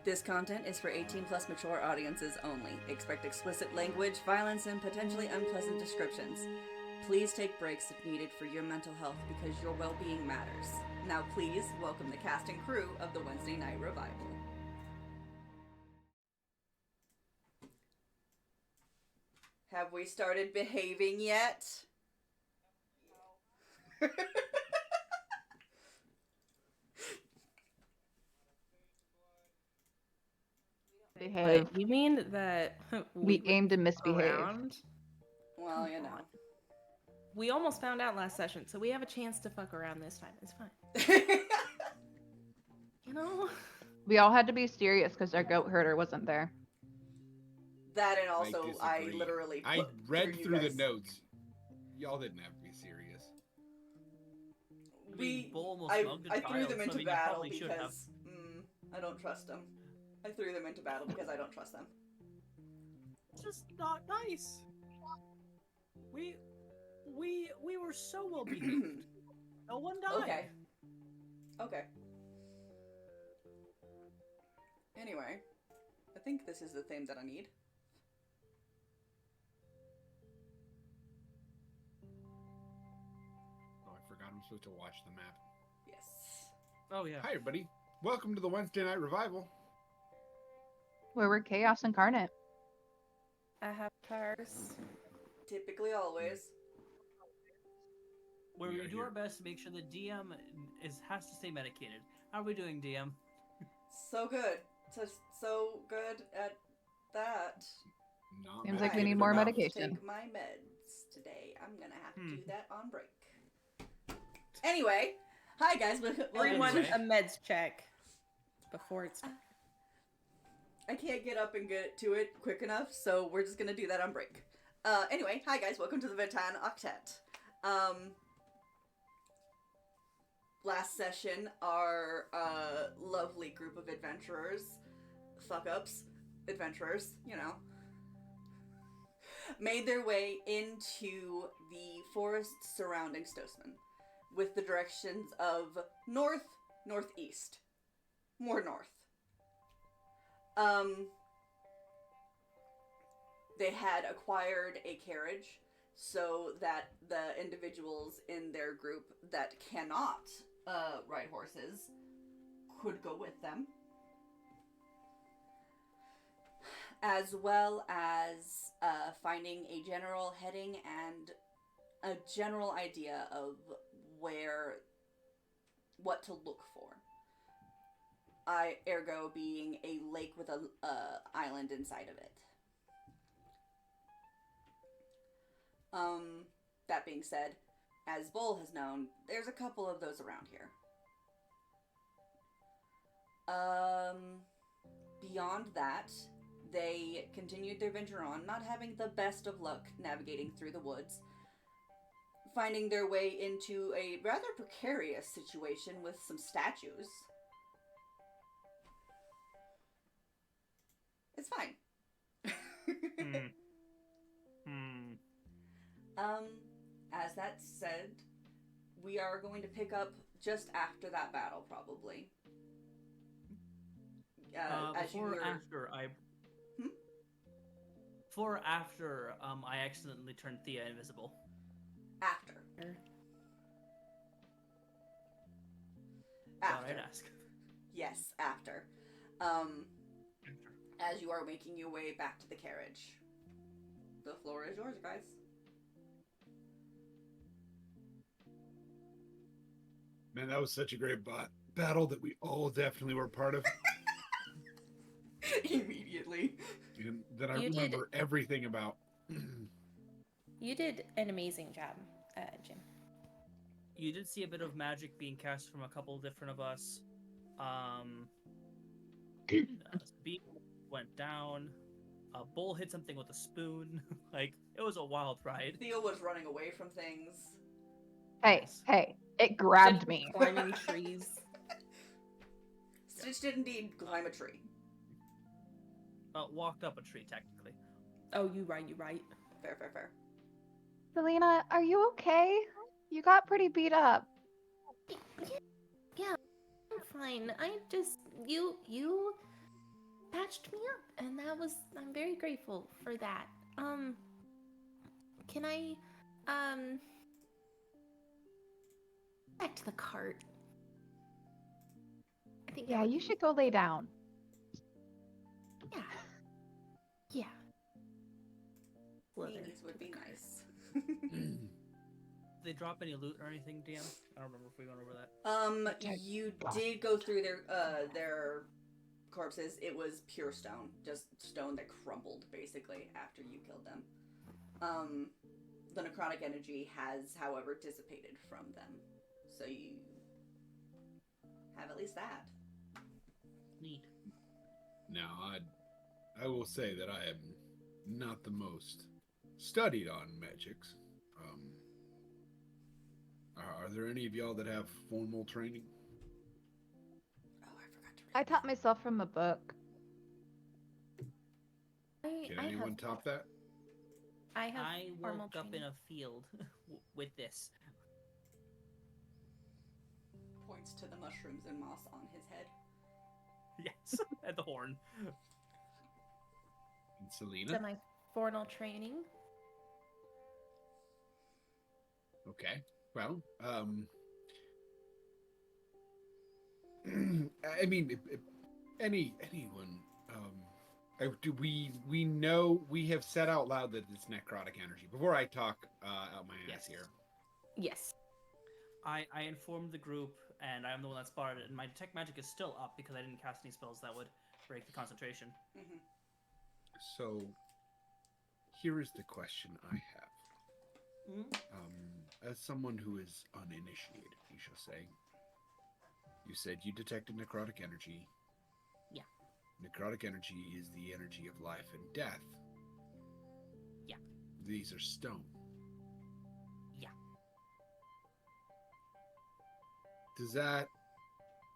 This content is for 18 plus mature audiences only. Expect explicit language, violence, and potentially unpleasant descriptions. Please take breaks if needed for your mental health because your well-being matters. Now please welcome the cast and crew of the Wednesday Night Revival. Have we started behaving yet? Behave. You mean that We aim to fuck misbehave. around? Well, you know. We almost found out last session, so we have a chance to fuck around this time. It's fine. You know? We all had to be serious because our goat herder wasn't there. That and also I disagree. literally I put read through the guys. notes. Y'all didn't have to be serious. I threw them into battle because I don't trust them. I threw them into battle because I don't trust them. It's just not nice. We were so well behaved. No one died. Okay. Anyway, I think this is the theme that I need. Oh, I forgot I'm supposed to watch the map. Yes. Oh yeah. Hi, everybody. Welcome to the Wednesday Night Revival. Where we're chaos incarnate. Avatars. Typically, always. Where We we are do here. our best to make sure the DM has to stay medicated. How are we doing, DM? So good. So good at that. Not Seems like we I need more forgot enough. to medication. take my meds today. I'm gonna have to do that on break. Anyway, hi guys. Everyone, Anyway. a meds check before it's. I can't get up and get to it quick enough, so we're just gonna do that on break. Anyway, hi guys, welcome to the Vitan Octet. Last session, our lovely group of adventurers, adventurers, you know, made their way into the forest surrounding Stoseman, with the directions of north, northeast, more north. They had acquired a carriage so that the individuals in their group that cannot ride horses could go with them, as well as finding a general heading and a general idea of what to look for. Ergo being a lake with a island inside of it. That being said, as Bull has known, there's a couple of those around here. Beyond that, they continued their venture on, not having the best of luck navigating through the woods, finding their way into a rather precarious situation with some statues. It's fine. As that said, we are going to pick up just after that battle, probably. Before after I accidentally turned Thea invisible. After. Thought I'd ask. Yes, after. As you are making your way back to the carriage. The floor is yours, guys. Man, that was such a great battle that we all definitely were part of. Immediately. And that I remember everything about. You did an amazing job, Jim. You did see a bit of magic being cast from a couple different of us. Speed went down. Bull hit something with a spoon. Like, it was a wild ride. Theo was running away from things. Hey, it grabbed me. Climbing trees. Stitch did indeed climb a tree. Walked up a tree, technically. Oh, you right. Fair. Selena, are you okay? You got pretty beat up. Yeah, I'm fine. I just you patched me up, and I'm very grateful for that. Can I, back to the cart? I think that Yeah, would you be- should go lay down. Yeah. Yeah. Slither Meanies would to the be cart. nice. Did they drop any loot or anything, DM? I don't remember if we went over that. You did go through their corpses. It was pure stone, just stone that crumbled basically after you killed them. The necrotic energy has, however, dissipated from them, so you have at least that. Neat. Now, I will say that I am not the most studied on magics. Are there any of y'all that have formal training? Oh, I forgot to read. I taught myself from a book. Can anyone top that? I have I formal woke up in training. a field with this. Points to the mushrooms and moss on his head. Yes, at the horn. And Selena? So my formal training. Okay. Well, I mean, if anyone, do we know, we have said out loud that it's necrotic energy. Before I talk out my ass Yes. here. Yes. I informed the group, and I'm the one that spotted it, and my detect magic is still up because I didn't cast any spells that would break the concentration. Mm-hmm. So, here is the question I have. As someone who is uninitiated, you shall say, you said you detected necrotic energy. Yeah. Necrotic energy is the energy of life and death. Yeah. These are stone. Yeah. Does that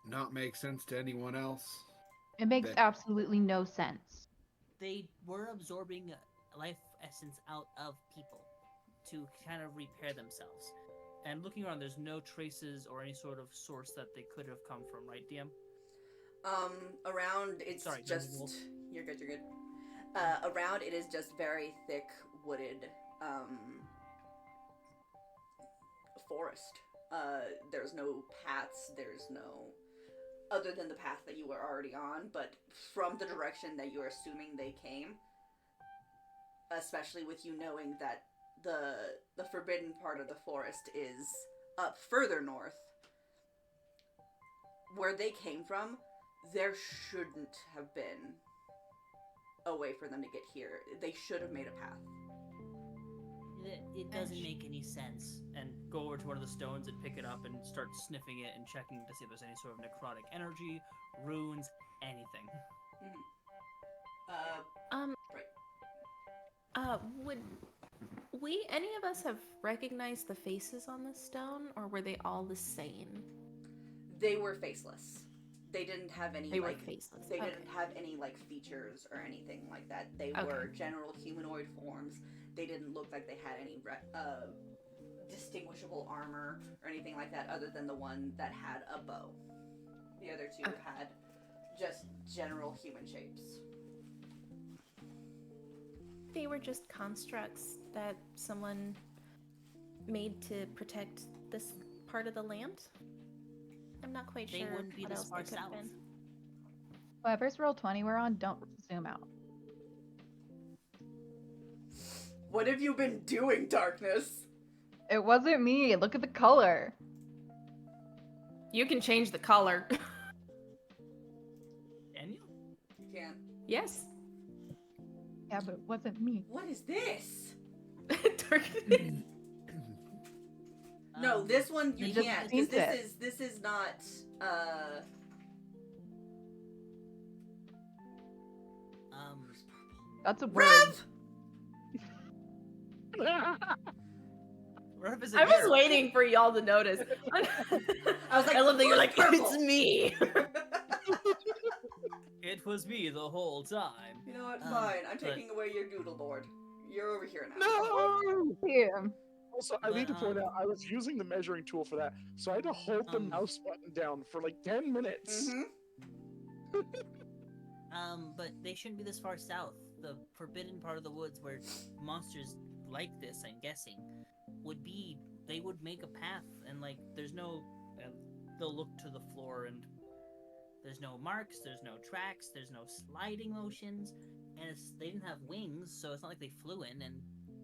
not make sense to anyone else? It makes That- absolutely no sense. They were absorbing life essence out of people to kind of repair themselves. And looking around, there's no traces or any sort of source that they could have come from, right, DM? Around it's Sorry, just Dungeon Wolf. you're good. Around it is just very thick wooded forest. There's no paths. There's no other than the path that you were already on, but from the direction that you're assuming they came, especially with you knowing that the forbidden part of the forest is up further north, where they came from, there shouldn't have been a way for them to get here. They should have made a path. It doesn't make any sense. And go over to one of the stones and pick it up and start sniffing it and checking to see if there's any sort of necrotic energy, runes, anything. Would we, any of us, have recognized the faces on this stone, or were they all the same? They were faceless. They didn't have any They were like faceless. they Okay. didn't have any like features or anything like that. They Okay. were general humanoid forms. They didn't look like they had any distinguishable armor or anything like that, other than the one that had a bow. The other two Okay. had just general human shapes. They were just constructs that someone made to protect this part of the land? I'm not quite They sure wouldn't be what this else far they could have south. been. Whoever's roll 20 we're on, don't zoom out. What have you been doing, Darkness? It wasn't me. Look at the color. You can change the color. Can you? You can. Yes. Yeah, but it wasn't me. What is this? Darkness. No, this one you You just can't, because paint it. this is not That's a word. Rev! Rev is I was here. waiting for y'all to notice. I was like, I love that you're like, "Purple." it's me. It was me the whole time. You know what? Um, Fine. I'm but- taking away your doodle board. You're over here now. No! Yeah. Also, I need to But, point out, I was using the measuring tool for that, so I had to hold the mouse button down for like 10 minutes. Mm-hmm. But they shouldn't be this far south. The forbidden part of the woods where monsters like this, I'm guessing, would be, they would make a path, and like, there's no, they'll look to the floor and there's no marks, there's no tracks, there's no sliding motions, and they didn't have wings, so it's not like they flew in, and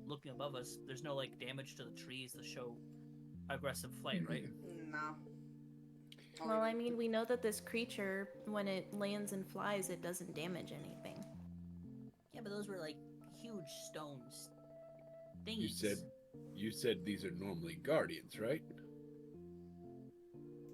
looking above us, there's no like damage to the trees to show aggressive flight, right? No. Well, I mean, we know that this creature, when it lands and flies, it doesn't damage anything. Yeah, but those were like huge stones. Thingies. You said these are normally guardians, right?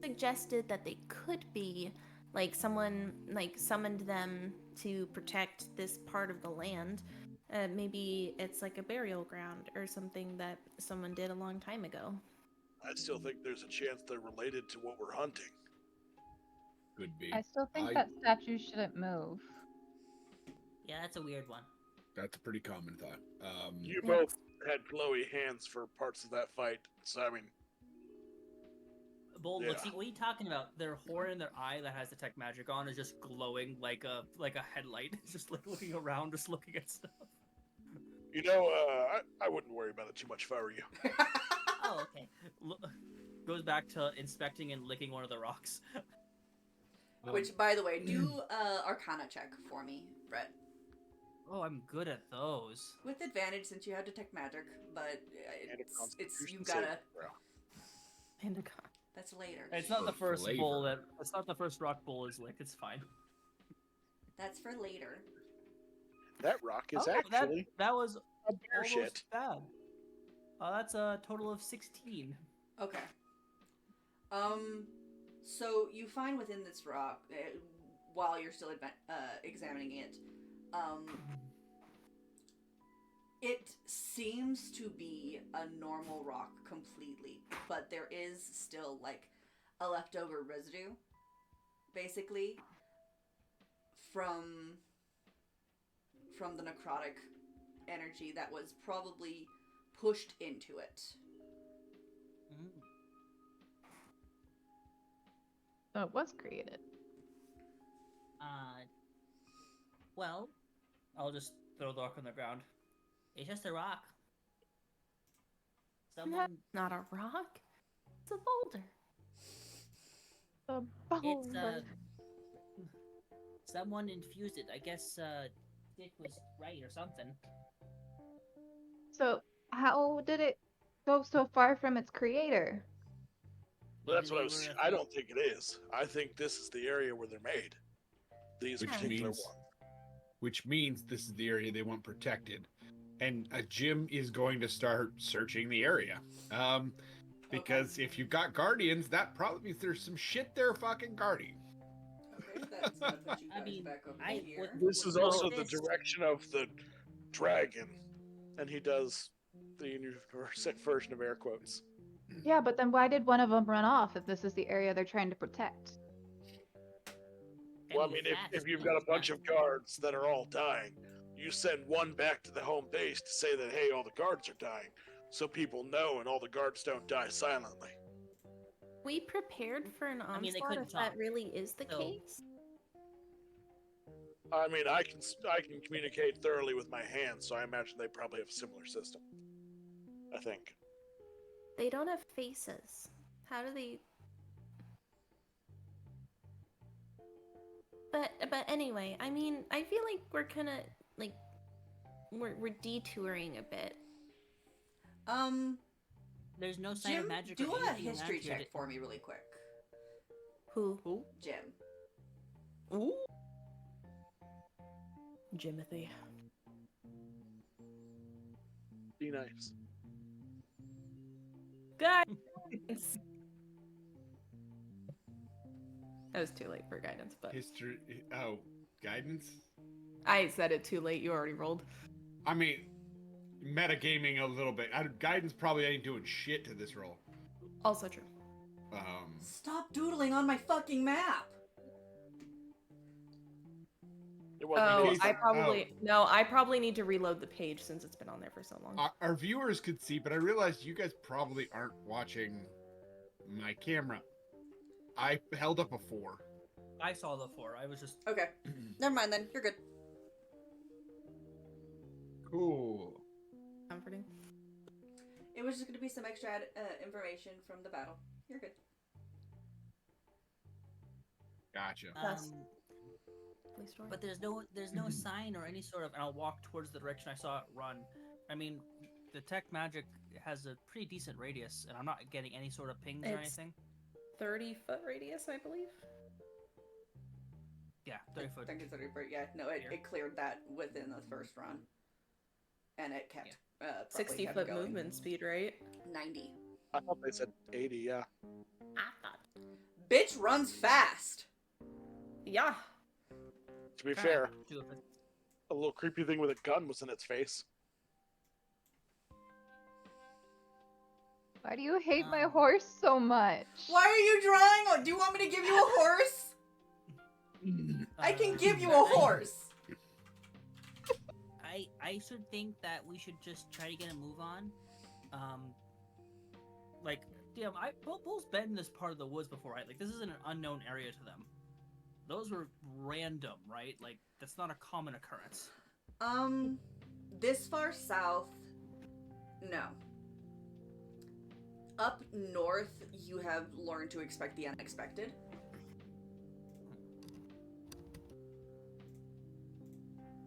Suggested that they could be, like, someone, like, summoned them to protect this part of the land. Maybe it's like a burial ground or something that someone did a long time ago. I still think there's a chance they're related to what we're hunting. Could be. I still think that statue shouldn't move. Yeah, that's a weird one. That's a pretty common thought. You both had glowy hands for parts of that fight, so I mean, Bold, Yeah. look, see, what are you talking about? Their horn in their eye that has detect magic on is just glowing like a headlight. It's just like looking around, just looking at stuff. you know, I wouldn't worry about it too much if I were you. Oh, okay. Goes back to inspecting and licking one of the rocks. Which, by the way, do Arcana check for me, Brett. Oh, I'm good at those. With advantage since you have detect magic, but And a it's Constitution you saving gotta. throw. That's later. It's not the For first flavor. bowl that. It's not the first rock bowl is licked. It's fine. That's for later. That rock is Oh, actually that was a bear almost shit. bad. That's a total of 16. Okay. So you find within this rock, while you're still examining it, it seems to be a normal rock completely, but there is still like a leftover residue, basically, from the necrotic energy that was probably pushed into it. So it was created. Well, I'll just throw the rock on the ground. It's just a rock. Someone, Not a rock. It's a boulder. The it's boulder. someone infused it. I guess Dick was right or something. So how did it go so far from its creator? Well, that's Maybe what I they was. were I don't think it is. I think this is the area where they're made. These Which particular means- ones. Which means this is the area they want protected. And Jim is going to start searching the area. Because if you've got guardians, that probably means there's some shit they're fucking guarding. Okay, that's gonna put you I guys mean, back over I here. would- This is Well, also the this- direction of the dragon, and he does the universal version of air quotes. Yeah, but then why did one of them run off if this is the area they're trying to protect? Well, I mean, if you've got a bunch of guards that are all dying, you send one back to the home base to say that, hey, all the guards are dying, so people know and all the guards don't die silently. We prepared for an onslaught mean, they couldn't if that talk, really is the so- case. I mean, I can communicate thoroughly with my hands, so I imagine they probably have a similar system. I think. They don't have faces. How do they? But anyway, I mean, I feel like we're kind of like we're detouring a bit. There's no sign of Jim, magic. do or a anything history around here check for me really quick. Who? Jim. Ooh. Jimothy. Be nice. Guidance. That was too late for guidance, but History. Oh, guidance? I said it too late. You already rolled. I mean, metagaming a little bit. Guidance probably ain't doing shit to this roll. Also true. Stop doodling on my fucking map! It wasn't Oh, easy. I probably need to reload the page since it's been on there for so long. Our viewers could see, but I realized you guys probably aren't watching my camera. I held up a 4. I saw the 4. I was just. Okay. Never mind then. You're good. Cool. Comforting. It was just going to be some extra information from the battle. You're good. Gotcha. Yes. Police story. But there's no sign or any sort of. And I'll walk towards the direction I saw it run. I mean, detect magic has a pretty decent radius, and I'm not getting any sort of pings or It's- anything. 30-foot radius, I believe. Yeah, 30 foot. I think it's 30 foot. Yeah, no, it cleared that within the first run. And it kept. 60-foot movement speed, right? 90. I thought they said 80. Yeah. I thought. Bitch runs fast. Yeah. To be fair, Do it. a little creepy thing with a gun was in its face. Why do you hate my horse so much? Why are you drawing? Oh, do you want me to give you a horse? I can give you a horse. I should think that we should just try to get a move on. Like, damn, Bull's been in this part of the woods before, right? Like, this isn't an unknown area to them. Those were random, right? Like, that's not a common occurrence. This far south, no. Up north, you have learned to expect the unexpected.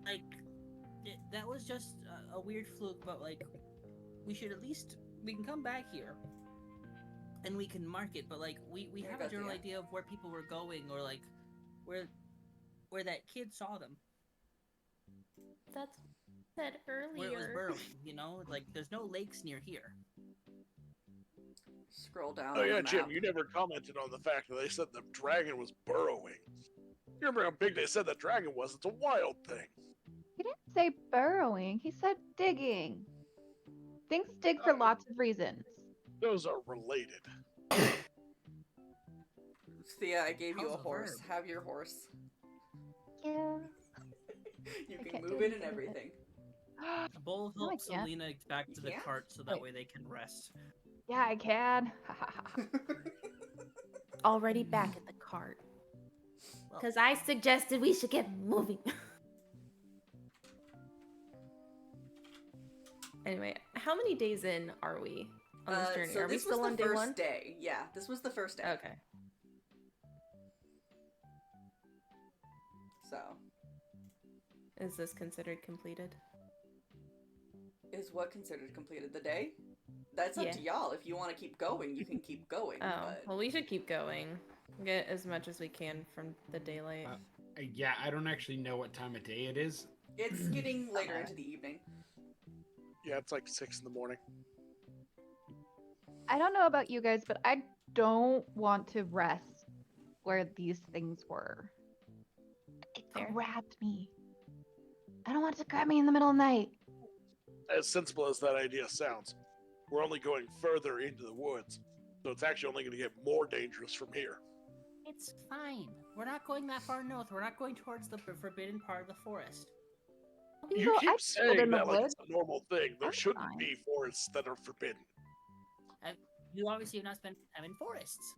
Like, that was just a weird fluke, but, like, we can come back here. And we can mark it, but, like, we have a general idea of where people were going, or, like, where that kid saw them. That's said earlier. Where it was burrowing, you know? Like, there's no lakes near here. Scroll down. Oh on yeah, the Jim, map. you never commented on the fact that they said the dragon was burrowing. You remember how big they said the dragon was? It's a wild thing. He didn't say burrowing. He said digging. Things dig for lots of reasons. Those are related. Thea, I gave you a How's a horse. verb? Have your horse. Yeah. You I can can't move do it and anything with everything. Bull No, I helps can't. Selena back to the can't? cart so that Wait. way they can rest. Yeah, I can. Already back at the cart. Well- Because I suggested we should get moving. Anyway, how many days in are we on this journey? So Are we this was still the on day first 1? day. Yeah, this was the first day. Okay. So, Is this considered completed? is what considered completed the day? That's up Yeah. to y'all. If you want to keep going, you can keep going. Oh, But well, we should keep going. Get as much as we can from the daylight. Yeah, I don't actually know what time of day it is. it's getting later into the evening. Yeah, it's like 6 in the morning. I don't know about you guys, but I don't want to rest where these things were. It Fair. grabbed me. I don't want it to grab me in the middle of the night. As sensible as that idea sounds, we're only going further into the woods, so it's actually only going to get more dangerous from here. It's fine. We're not going that far north. We're not going towards the forbidden part of the forest. You So keep I saying killed in the that like woods. it's a normal thing. There I'm shouldn't fine. be forests that are forbidden. You obviously have not spent time in forests.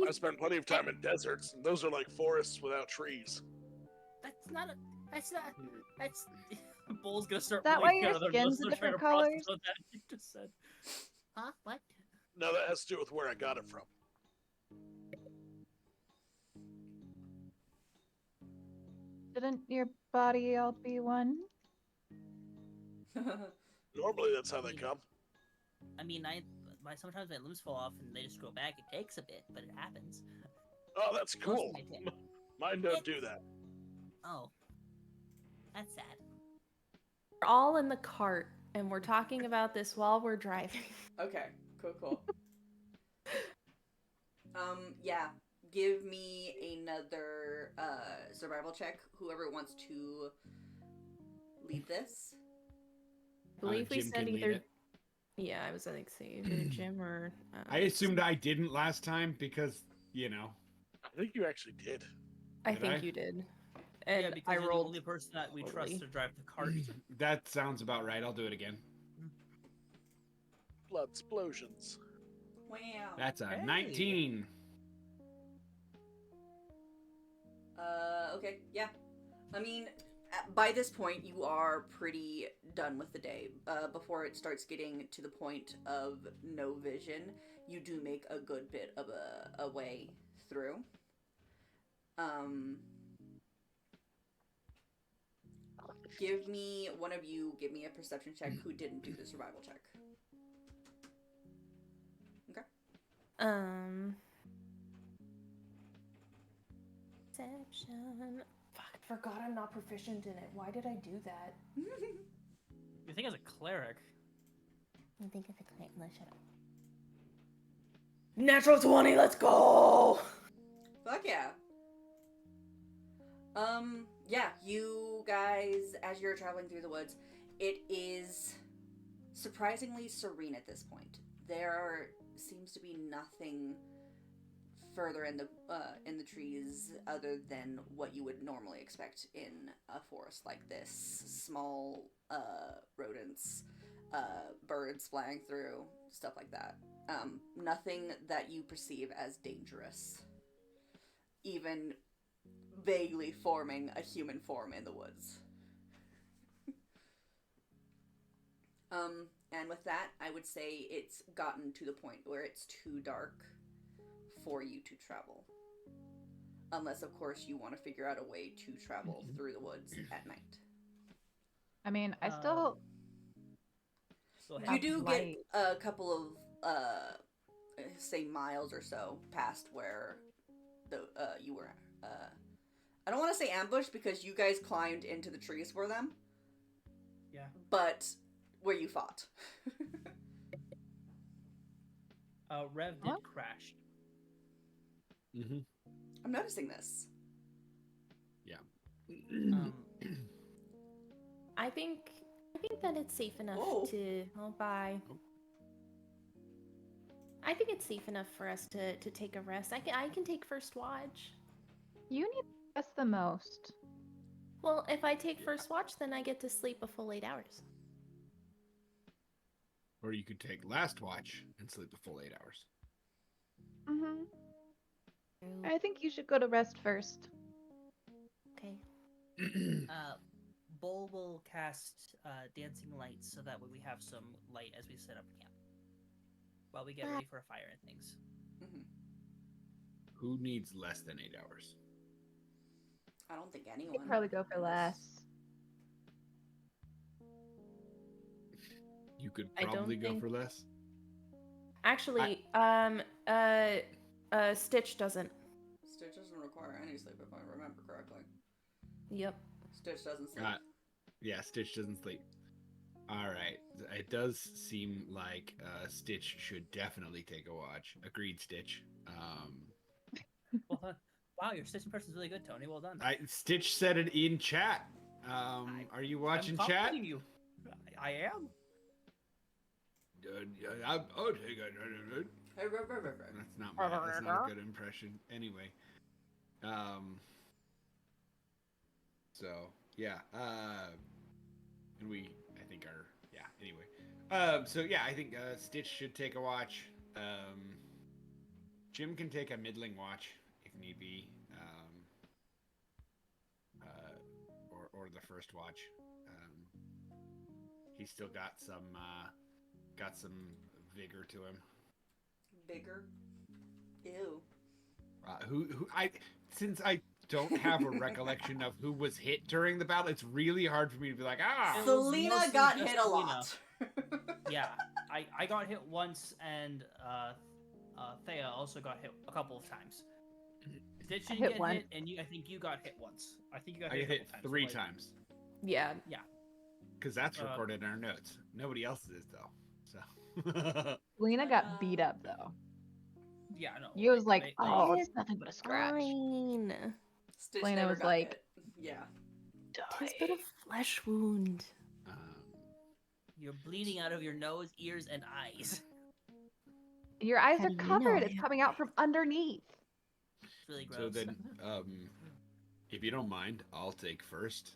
I spent plenty of time in deserts, and those are like forests without trees. That's not a. That's not. That's. Bull's gonna start. That why bleeding your out of their skin's muscles a trying to different process colors? what that you just said. Huh? What? Now that has to do with where I got it from. Shouldn't your body all be one? Normally, that's how they come. I mean, sometimes my limbs fall off and they just grow back. It takes a bit, but it happens. Oh, that's Most of cool. my day. Mine don't do that. Oh, that's sad. We're all in the cart, and we're talking about this while we're driving. Okay, cool. Yeah. Give me another survival check. Whoever wants to lead this. I believe we Jim said can lead either. it. Yeah, I was like, say either Jim or. I assumed I didn't last time because, I think you actually did. I Did think I? you did. And Yeah, because I you're rolled. the only person that we totally. trust to drive the cart. that sounds about right. I'll do it again. Blood explosions. Wow. That's a Hey. 19. Okay, yeah. I mean, by this point, you are pretty done with the day. Before it starts getting to the point of no vision, you do make a good bit of a way through. Um, one of you, give me a perception check who didn't do the survival check. Okay. Perception. Fuck, I forgot I'm not proficient in it. Why did I do that? You think as a cleric? I think it's a claim. Let's shut up. Natural 20, let's go! Fuck yeah. Yeah, you guys, as you're traveling through the woods, it is surprisingly serene at this point. There seems to be nothing further in the trees other than what you would normally expect in a forest like this. Small rodents, birds flying through, stuff like that. Nothing that you perceive as dangerous. Even vaguely forming a human form in the woods. And with that, I would say it's gotten to the point where it's too dark for you to travel. Unless, of course, you want to figure out a way to travel through the woods at night. I mean, I still. Go You ahead. do light. get a couple of, say, miles or so past where you were. I don't want to say ambush because you guys climbed into the trees for them. Yeah. But where you fought. Rev did What? crash. Mm-hmm. I'm noticing this. Yeah. I think that it's safe enough Oh. to. Oh, bye. Oh. I think it's safe enough for us to take a rest. I can take first watch. You need us the most. Well, if I take first watch, then I get to sleep a full 8 hours. Or you could take last watch and sleep the full 8 hours. Mm-hmm. I think you should go to rest first. Okay. Bull will cast dancing lights so that way we have some light as we set up camp. While we get ready for a fire and things. Mm-hmm. Who needs less than 8 hours? I don't think You anyone. could probably go for less. You could I don't probably go think- for less. Actually, Stitch doesn't. Stitch doesn't require any sleep if I remember correctly. Yep. Stitch doesn't sleep. Yeah, Stitch doesn't sleep. All right. It does seem like Stitch should definitely take a watch. Agreed, Stitch. Well done. Wow, your stitch impression is really good, Tony. Well done. Stitch said it in chat. Are you watching I'm chat? complimenting you. I am. I'll take it. That's not a good impression. Anyway. So yeah. And we, I think, are anyway. So yeah, I think Stitch should take a watch. Jim can take a middling watch if need be. Or the first watch. He's still got some vigor to him. Vigor? Ew. Since I don't have a recollection of who was hit during the battle, it's really hard for me to be like, It was Selena mostly got just hit a Selena. lot. Yeah, I got hit once, and Thea also got hit a couple of times. Did she hit get once. hit? And I think you got hit once. I think you got I hit get a hit couple 3 so, like, times. Yeah. Yeah. Because that's recorded in our notes. Nobody else is, though. So. Lena got beat up though. Yeah, no. You was like, they- oh, It's it's nothing but a scratch. Fine. Stitch Lena never was got like- hit. Yeah. Tis but a flesh wound. You're bleeding out of your nose, ears, and eyes. Your eyes How are do you know? covered. It's coming out from underneath. It's really gross. So then, if you don't mind, I'll take first.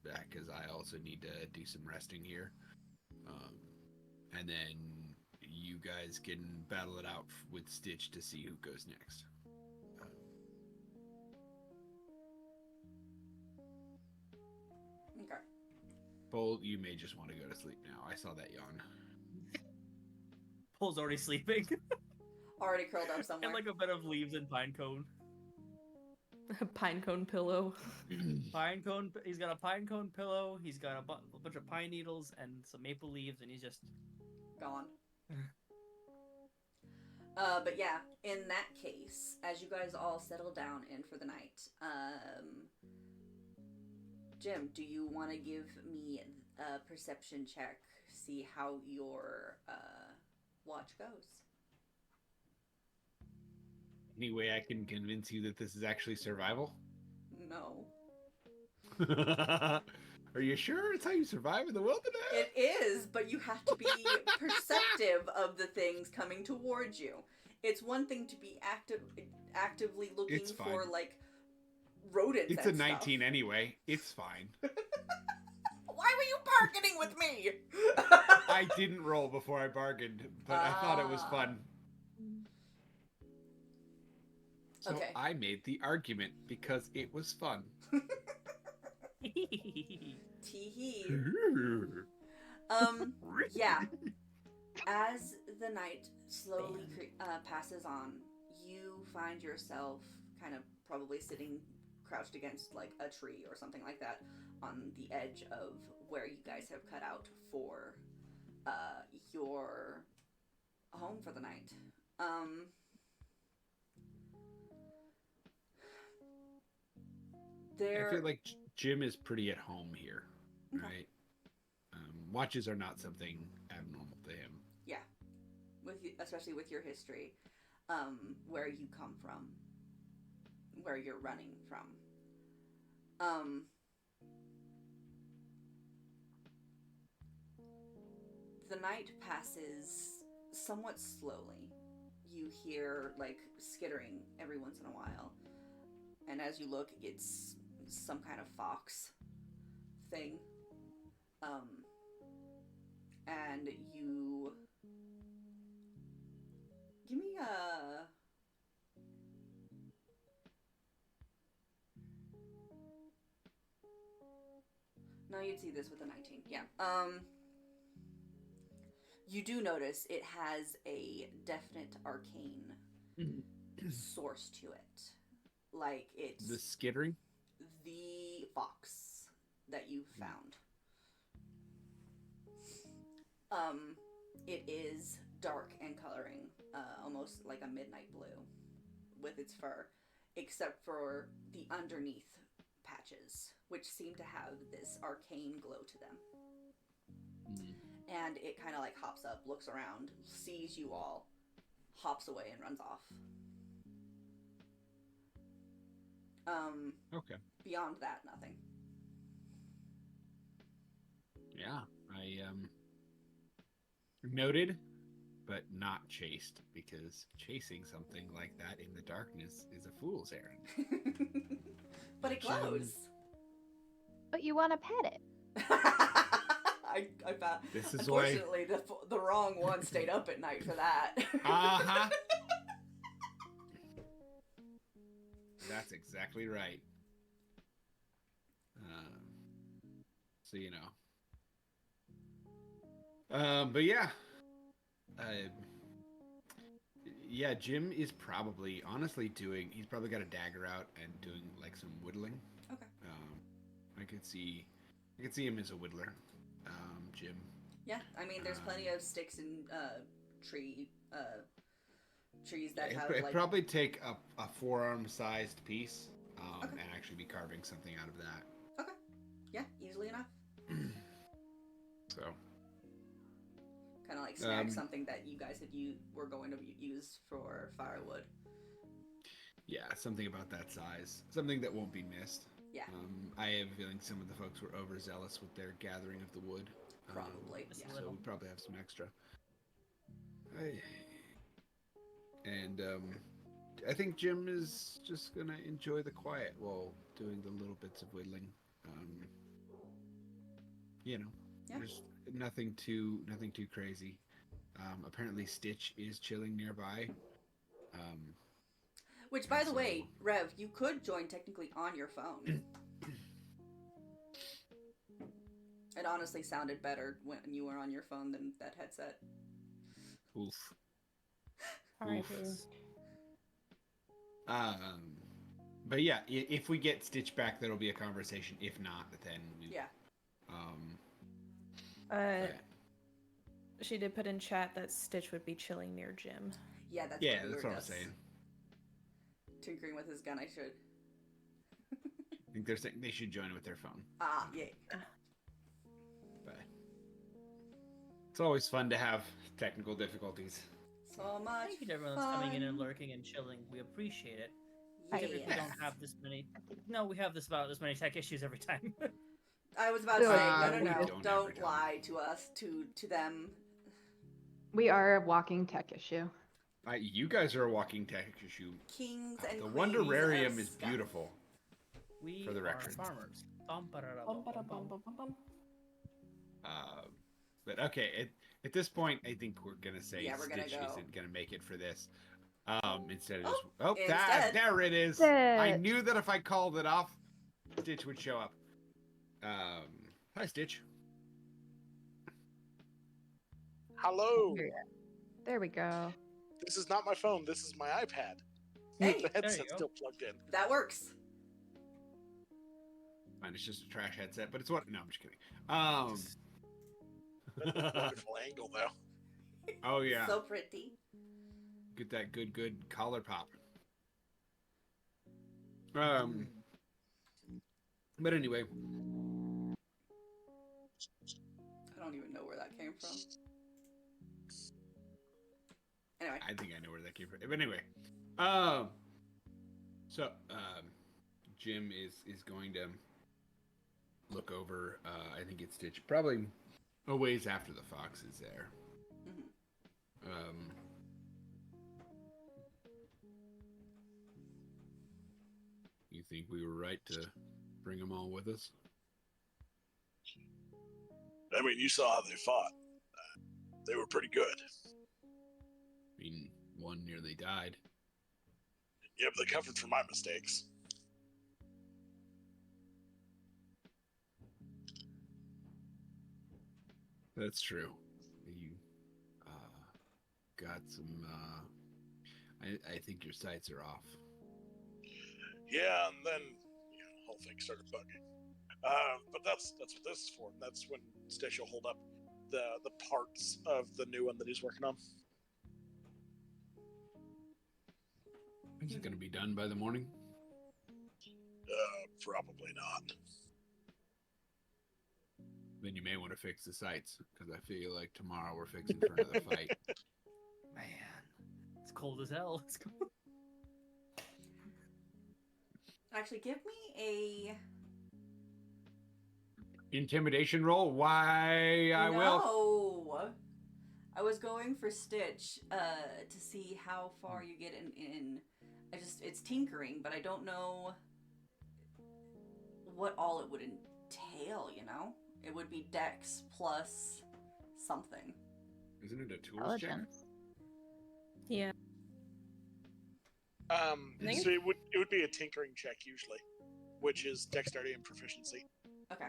Because I also need to do some resting here. And then you guys can battle it out with Stitch to see who goes next. Bull, you may just want to go to sleep now. I saw that yawn. Pole's already sleeping. Already curled up somewhere. And like a bed of leaves and pine cone. Pine cone pillow. Pine cone. He's got a pine cone pillow. He's got a bunch of pine needles and some maple leaves, and he's just gone. But yeah, in that case, as you guys all settle down in for the night, Jim, do you want to give me a perception check? See how your watch goes. Any way I can convince you that this is actually survival? No. Are you sure it's how you survive in the wilderness? It is, but you have to be perceptive of the things coming towards you. It's one thing to be actively looking It's fine. for, like, rodents It's and a 19 stuff. anyway. It's fine. Why were you bargaining with me? I didn't roll before I bargained, but I thought it was fun. So Okay. I made the argument because it was fun. Tee-hee. Yeah. As the night slowly passes on, you find yourself kind of probably sitting crouched against like a tree or something like that on the edge of where you guys have cut out for your home for the night. I feel like Jim is pretty at home here, Okay. right? Watches are not something abnormal to him. Yeah, especially with your history, where you come from, where you're running from. The night passes somewhat slowly. You hear like skittering every once in a while, and as you look, it's some kind of fox thing. And you give me a no, you'd see this with a 19. Yeah. You do notice it has a definite arcane source to it. Like it's The skittering? the fox that you found. It is dark in coloring, almost like a midnight blue with its fur, except for the underneath patches, which seem to have this arcane glow to them. And it kind of like hops up, looks around, sees you all, hops away and runs off. Okay. Beyond that, nothing. Yeah, I noted, but not chased, because chasing something like that in the darkness is a fool's errand. But it glows. But you want to pet it. I found. This is why. Unfortunately, the wrong one stayed up at night for that. Uh-huh. That's exactly right. So you know. But yeah. Yeah, Jim is probably honestly he's probably got a dagger out and doing like some whittling. Okay. I could see him as a whittler. Jim. Yeah, I mean, there's plenty of sticks and trees that have It'd like. probably take a forearm-sized piece, Okay. and actually be carving something out of that. Okay. Yeah, easily enough. So. Kind of like snag something that you guys were going to use for firewood. Yeah, something about that size. Something that won't be missed. Yeah. I have a feeling some of the folks were overzealous with their gathering of the wood. Probably. Just Yeah. a So little. we probably have some extra. I think Jim is just gonna enjoy the quiet while doing the little bits of whittling. You know, Yeah. there's nothing too crazy. Apparently Stitch is chilling nearby. Which, by the So- way, Rev, you could join technically on your phone. It honestly sounded better when you were on your phone than that headset. Oof. R.I.P. But yeah, if we get Stitch back, that'll be a conversation. If not, then we, Yeah. But She did put in chat that Stitch would be chilling near Jim. Yeah, that's yeah, what we that's were what I'm just saying. tinkering with his gun. I should. I think they're saying they should join with their phone. Ah, yay. But it's always fun to have technical difficulties. So much Thank you to everyone that's coming in and fun. lurking and chilling. We appreciate it. I- We typically don't have this many. No, we have this many tech issues every time. I was about to say, no, we no, no. don't Don't every time. lie to us, to them. We are a walking tech issue. You guys are a walking tech issue. Kings and The queens Wonderarium of is Scott. beautiful. We For the are record. farmers. Bum, ba-da-da, Bum, bum, ba-dum, bum, bum, bum. bum, bum. But okay, at this point, I think we're gonna say Yeah, we're gonna Stitch go. isn't gonna make it for this. Instead of just instead. there it is. I Stitch. knew that if I called it off, Stitch would show up. Hi Stitch. Hello. There we go. This is not my phone. This is my iPad. Hey, The There you headset's go. still plugged in. that works. Mine is just a trash headset, but it's what? No, I'm just kidding. That's a wonderful angle, though. Oh yeah, So pretty. get that good collar pop. But anyway, I don't even know where that came from. Anyway. I think I know where that came from. But anyway, so Jim is going to look over. I think it's Stitch, probably a ways after the fox is there. Mhm. You think we were right to bring them all with us? I mean, you saw how they fought. They were pretty good. I mean, one nearly died. Yeah, but they covered for my mistakes. That's true. You got some. I think your sights are off. Yeah, and then the whole thing started bugging. But that's what this is for. That's when Stitch will hold up the parts of the new one that he's working on. Is it going to be done by the morning? Probably not. Then you may want to fix the sights, because I feel like tomorrow we're fixing for another fight. Man, it's cold as hell. It's cold. Actually, give me Intimidation roll? Why, I will. No. I was going for Stitch to see how far you get in. It's tinkering, but I don't know what all it would entail, you know? It would be Dex plus something. Isn't it a tools check? Intelligence. Yeah. think So it would be a tinkering check usually, which is dexterity and proficiency. Okay.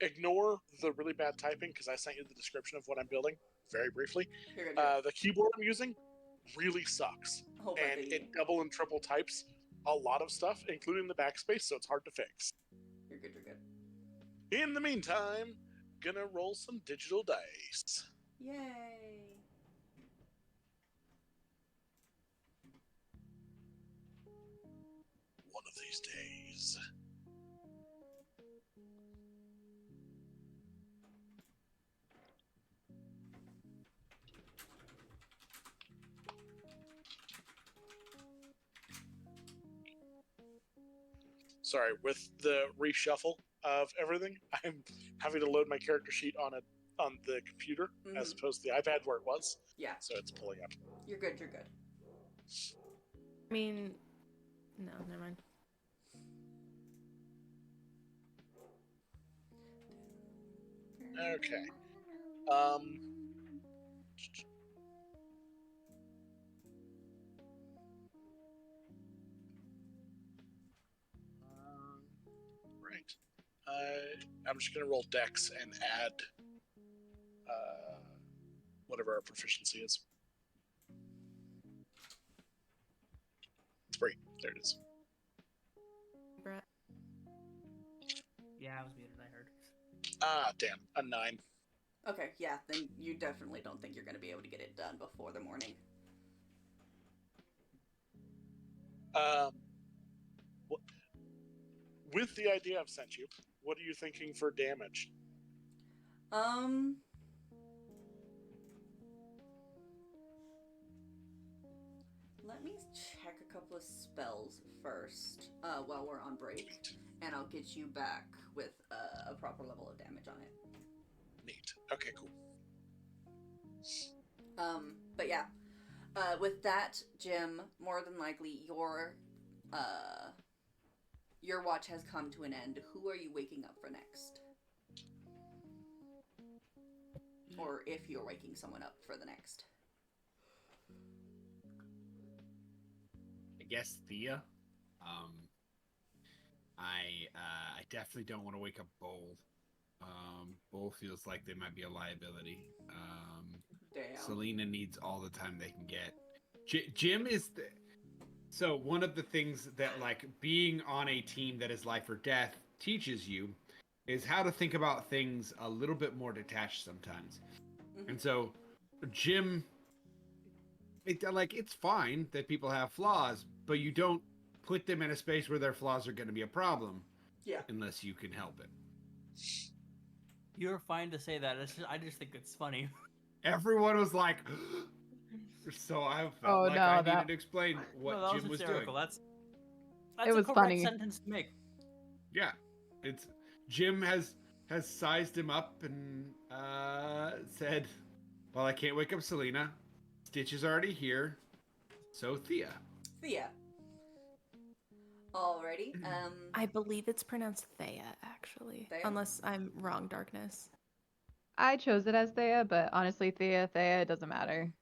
Ignore the really bad typing because I sent you the description of what I'm building very briefly. You're good. The keyboard I'm using really sucks, Oh, and buddy. it double and triple types a lot of stuff, including the backspace, so it's hard to fix. You're good, you're good. In the meantime, gonna roll some digital dice. Yay. One of these days. Sorry, with the reshuffle of everything, I'm having to load my character sheet on the computer as opposed to the iPad where it was. Yeah. So it's pulling up. You're good, you're good. I mean, no, never mind. Okay. Right. I'm just gonna roll Dex and add whatever our proficiency is. 3. There it is. Brett. Yeah, I was muted. I heard. Ah, damn. A 9. Okay, yeah, then you definitely don't think you're going to be able to get it done before the morning. With the idea I've sent you, what are you thinking for damage? Let me check a couple of spells first, while we're on break, Neat. and I'll get you back with a proper level of damage on it. Neat. Okay, cool. But yeah, with that, Jim, more than likely your watch has come to an end. Who are you waking up for next? Or if you're waking someone up for the next. I guess Thea. I definitely don't want to wake up Bold. Bold feels like they might be a liability. Damn. Selena needs all the time they can get. Jim is so one of the things that like being on a team that is life or death teaches you is how to think about things a little bit more detached sometimes. Mm-hmm. And so Jim, it's fine that people have flaws, but you don't put them in a space where their flaws are going to be a problem. Yeah. Unless you can help it. You're fine to say that. I just think it's funny. Everyone was like, so I felt Oh, like no, I that- needed to explain what No, that Jim was doing. hysterical. That's It was a correct funny. sentence to make. Yeah, it's Jim has sized him up and said, "Well, I can't wake up Selena. Stitch is already here, so Thea." Thea. Alrighty. I believe it's pronounced Thea, actually. Thea? Unless I'm wrong, Darkness. I chose it as Thea, but honestly, Thea, it doesn't matter.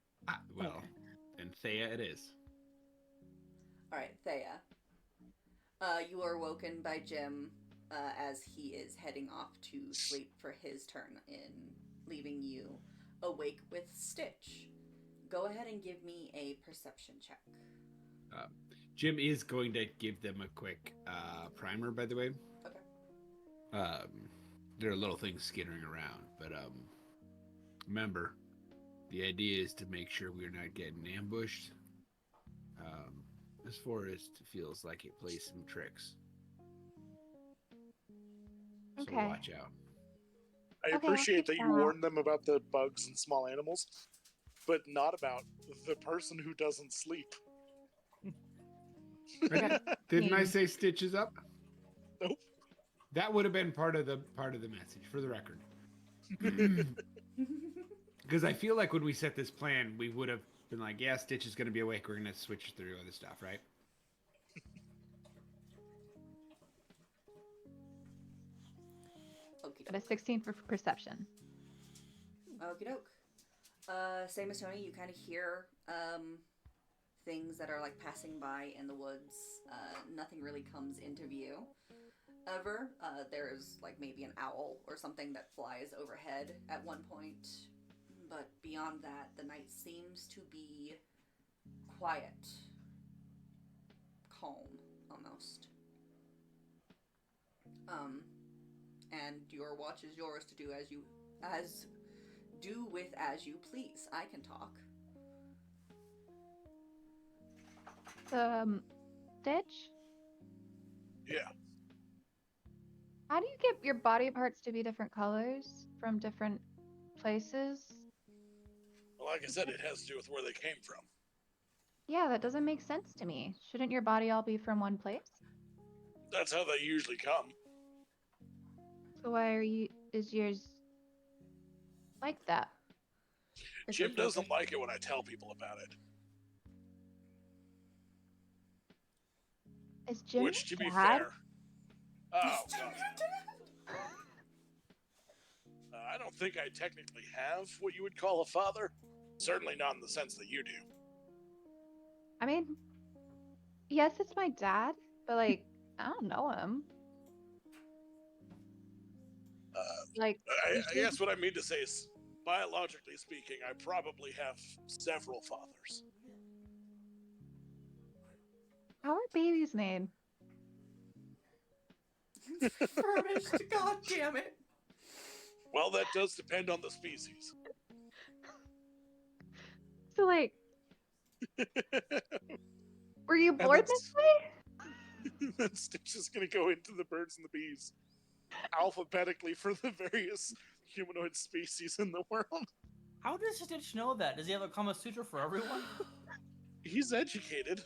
Well, Okay. and Thea it is. Alright, Thea. You are woken by Jim as he is heading off to sleep for his turn in leaving you awake with Stitch. Go ahead and give me a perception check. Jim is going to give them a quick primer, by the way. Okay. There are little things skittering around, but remember, the idea is to make sure we're not getting ambushed. This forest feels like it plays some tricks. So Okay. watch out. I Okay, I'll appreciate keep that you that. warned them about the bugs and small animals, but not about the person who doesn't sleep. Didn't I say stitches up? Nope. That would have been part of the message, for the record. Because I feel like when we set this plan, we would have been like, yeah, Stitch is going to be awake. We're going to switch through other stuff, right? Okie Got a doke. 16 for perception. Okie doke. Same as Tony, you kind of hear things that are like passing by in the woods. Nothing really comes into view. Ever. There's like maybe an owl or something that flies overhead at one point. But beyond that, the night seems to be quiet. Calm, almost. And your watch is yours to do as you please. I can talk. Stitch? Yeah. How do you get your body parts to be different colors from different places? Well, like I said, it has to do with where they came from. Yeah, that doesn't make sense to me. Shouldn't your body all be from one place? That's how they usually come. So why is yours like that? Jim doesn't like it when I tell people about it. Is Jim Which, to be dad? fair... Oh, God. I don't think I technically have what you would call a father. Certainly not in the sense that you do. I mean, yes, it's my dad, but like, I don't know him. Like, you I should- guess what I mean to say is, biologically speaking, I probably have several fathers. how are babies made? Furnished, god damn it. Well, that does depend on the species. So, like, were you And born that's- this way? Then Stitch is going to go into the birds and the bees alphabetically for the various humanoid species in the world. How does Stitch know that? Does he have a Kama Sutra for everyone? He's educated.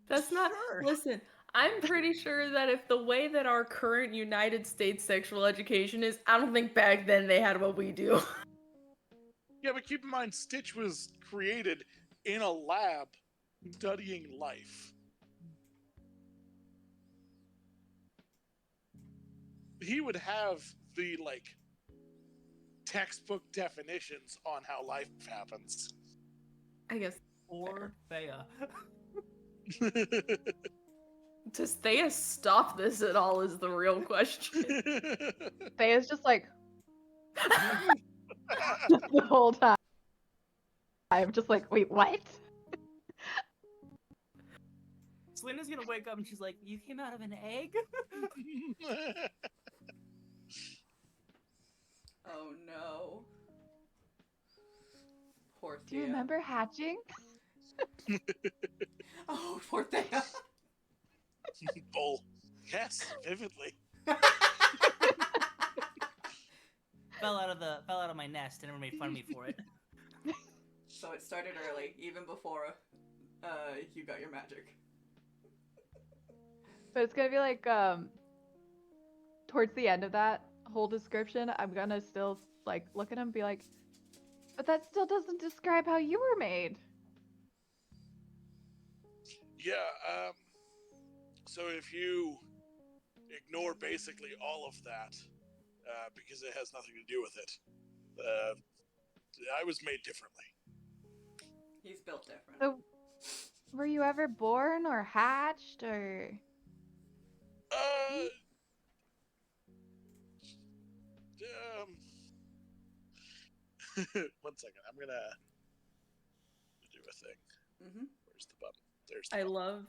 That's not. Sure. Listen, I'm pretty sure that if the way that our current United States sexual education is, I don't think back then they had what we do. Yeah, but keep in mind, Stitch was created in a lab studying life. He would have the, textbook definitions on how life happens. I guess. Or Thea. Does Thea stop this at all is the real question. Thea's just like the whole time. I'm just like, wait, what? Selena's gonna wake up and she's like, "You came out of an egg?" Oh no. Poor Do you Thea. remember hatching? Oh, poor Thea. Bull. Yes, vividly. fell out of my nest and everyone made fun of me for it. So it started early, even before you got your magic. But it's gonna be like, towards the end of that whole description, I'm gonna still like look at him and be like, but that still doesn't describe how you were made. Yeah, so if you ignore basically all of that, because it has nothing to do with it, I was made differently. He's built different. So, were you ever born or hatched or? One second, I'm gonna do a thing. Mm-hmm. Where's the button? There's the I button. love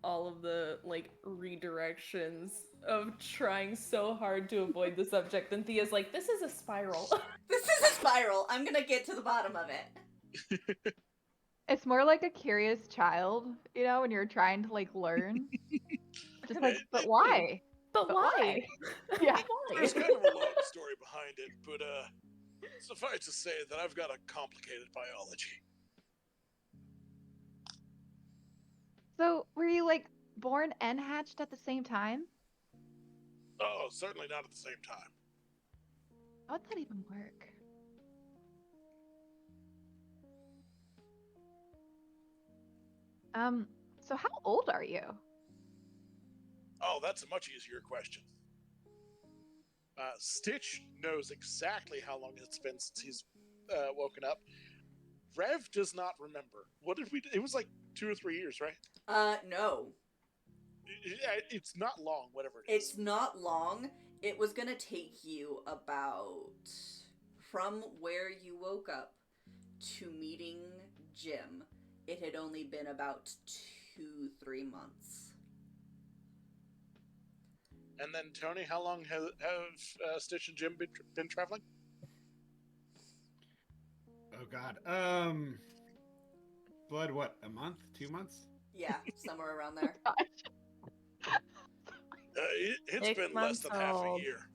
all of the redirections of trying so hard to avoid the subject, and Thea's like, "This is a spiral." This is a spiral. I'm gonna get to the bottom of it. It's more like a curious child, you know, when you're trying to like learn. Just like, but why? But why? Yeah. There's kind of a long story behind it, but suffice to say that I've got a complicated biology. So, were you like born and hatched at the same time? Oh, certainly not at the same time. How would that even work? So how old are you? Oh, that's a much easier question. Stitch knows exactly how long it's been since he's woken up. Rev does not remember. What did we do? It was like 2 or 3 years, right? No. It's not long, whatever it is. It's not long. It was gonna take you about, from where you woke up to meeting Jim, it had only been about 2-3 months. And then, Tony, how long have Stitch and Jim been traveling? Oh God. Blood, what? A month? 2 months? Yeah, somewhere around there. It's 6 been less months than half a old. year.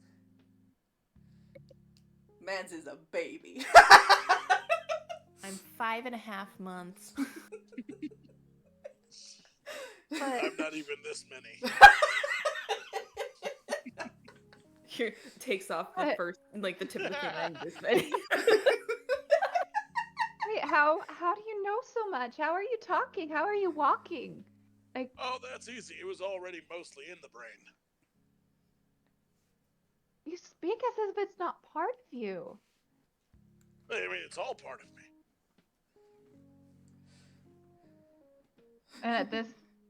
Mans is a baby. I'm 5.5 months. I'm not even this many. Here, takes off the But- first, the tip of the finger and this many. Wait, how do you know so much? How are you talking? How are you walking? Like, Oh, that's easy. It was already mostly in the brain. you speak as if it's not part of you. I mean, it's all part of me. And at this,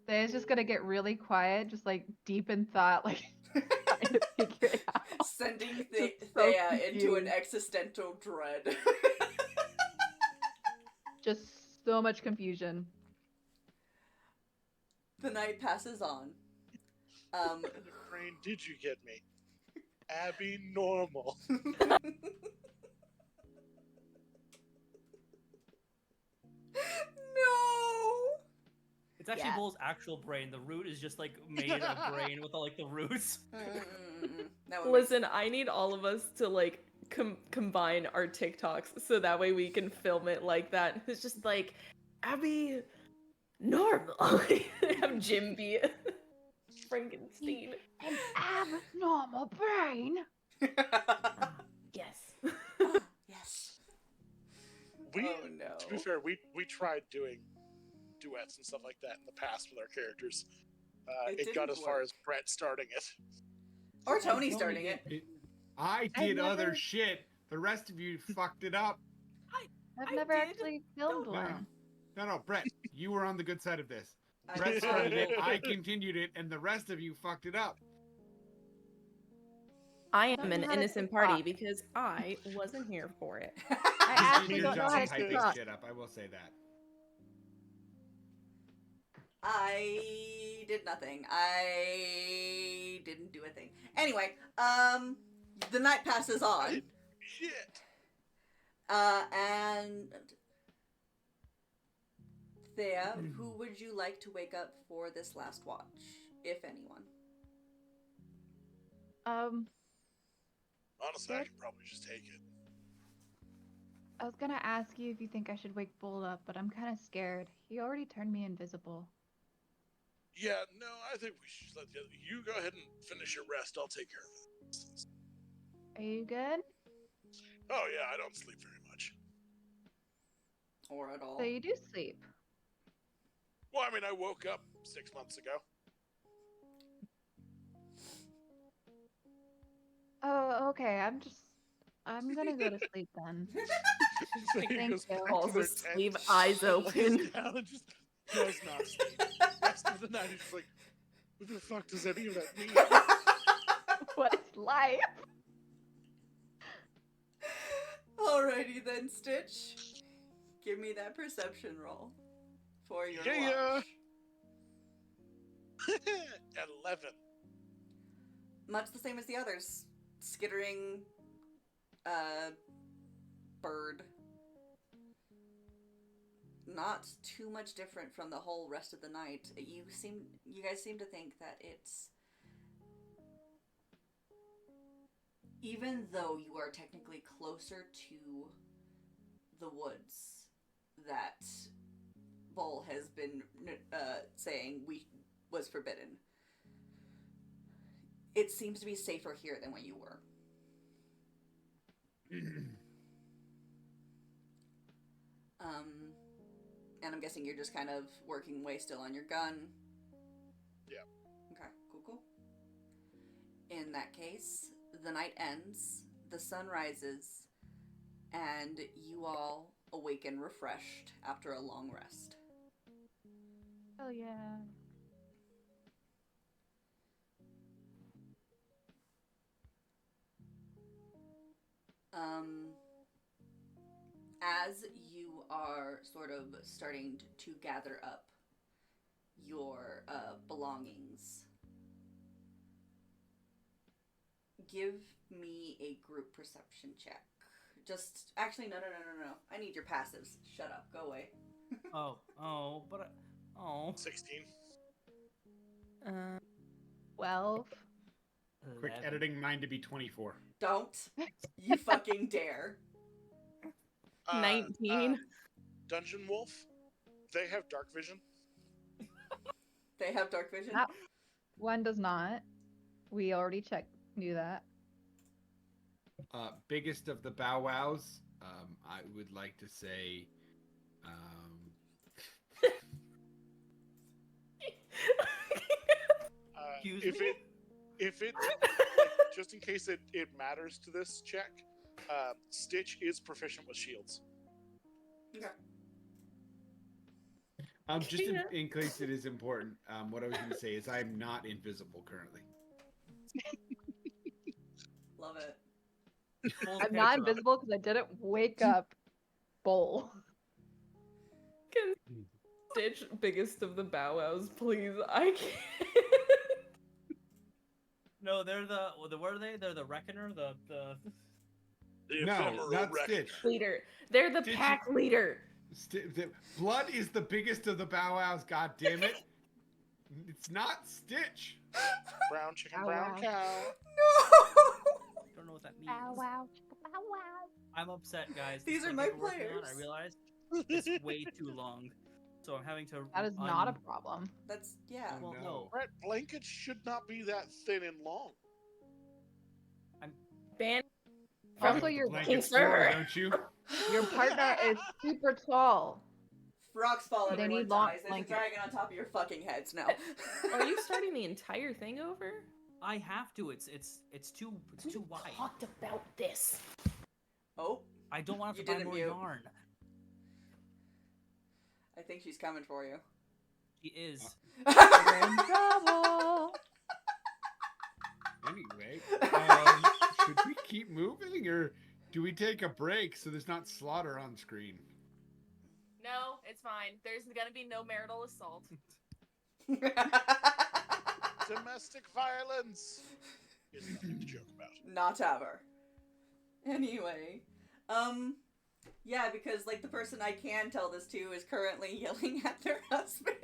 Thea's just gonna get really quiet, just like deep in thought, like trying to figure it out. Sending Just so Thea into an confused. existential dread. Just so much confusion. The night passes on. Brain, did you get me? Abby normal. No! It's actually Yeah. Bull's actual brain. The root is just like made of brain with all like the roots. That would make Listen, I need all of us to like combine our TikToks so that way we can film it like that. It's just like Abby normal. Have Jim be Frankenstein. An abnormal brain. Yes. Yes. We, Oh no. to be fair, we tried doing duets and stuff like that in the past with our characters. It got didn't as far work. as Brett starting it. Or Tony starting it. I I've did other never- shit. The rest of you fucked it up. I've I never did. actually filmed No, one. no, Brett, you were on the good side of this. I Brett did. started it, I continued it, and the rest of you fucked it up. I am Don't an know how to innocent TikTok. party because I wasn't here for it. I You actually did a don't know job how of to hyping TikTok. shit up, I will say that. I did nothing. I didn't do a thing. Anyway, the night passes on. Shit. And Thea, who would you like to wake up for this last watch, if anyone? Honestly, I could probably just take it. I was gonna ask you if you think I should wake Bull up, but I'm kind of scared. He already turned me invisible. Yeah, no, I think we should let you go ahead and finish your rest. I'll take care of it. Are you good? Oh yeah, I don't sleep very much. Or at all? So you do sleep. Well, I mean, I woke up 6 months ago. Oh, okay. I'm gonna go to sleep then. So he Thank goes you. back All to the their tent, sleep eyes lays open. down and just does not sleep. Rest of the night, he's just like, what the fuck does any of that mean? What is life? Alrighty then, Stitch. Give me that perception roll for your Yeah. watch. 11. Much the same as the others. Skittering, bird. Not too much different from the whole rest of the night. You guys seem to think that it's, even though you are technically closer to the woods that Bull has been saying was forbidden, it seems to be safer here than when you were. And I'm guessing you're just kind of working away still on your gun. Yeah. Okay, cool. In that case, the night ends, the sun rises, and you all awaken refreshed after a long rest. Oh yeah. As you are sort of starting to gather up your belongings, give me a group perception check. Just, actually, no. I need your passives. Shut up. Go away. Oh. 16. 12. Quick 11. editing mine to be 24. Don't you fucking dare. 19. Dungeon Wolf, they have dark vision. They have dark vision? That one does not. We already knew that. Biggest of the bow wows, I would like to say, Excuse me? If it, just in case it matters to this check, Stitch is proficient with shields. Okay. just in case it is important, what I was going to say is I'm not invisible currently. Full I'm not character mode. invisible because I didn't wake up Bull. Can Stitch biggest of the Bow Wows, please? I can't. No, they're the what are they? They're the Reckoner, the The No, ephemeral not reckoner. Stitch. Leader. They're the Stitch- pack leader. Blood is the biggest of the Bow Wows. God damn it! It's not Stitch. Brown chicken, Bow brown wow. cow. don't know what that means. Bow wow. Bow wow. I'm upset, guys. These This are thing my that we're working on, players. I realized it's way too long, so I'm having to. That is not a problem. That's yeah. Well, no. no. Brett, blankets should not be that thin and long. Ban Also, You your have the King blanket store, Sir. don't you? your partner is super tall. Rocks fall, They everyone need long dies. There's a blankets. dragon on top of your fucking heads now. Are you starting the entire thing over? I have to. It's too wide. Talked about this. Oh, I don't want to You have to buy didn't more mute. yarn. I think she's coming for you. She is. You're in trouble. Anyway, should we keep moving or do we take a break so there's not slaughter on screen? No, it's fine. There's gonna be no marital assault. Domestic violence is nothing to joke about. Not ever. Anyway, yeah, because like the person I can tell this to is currently yelling at their husband.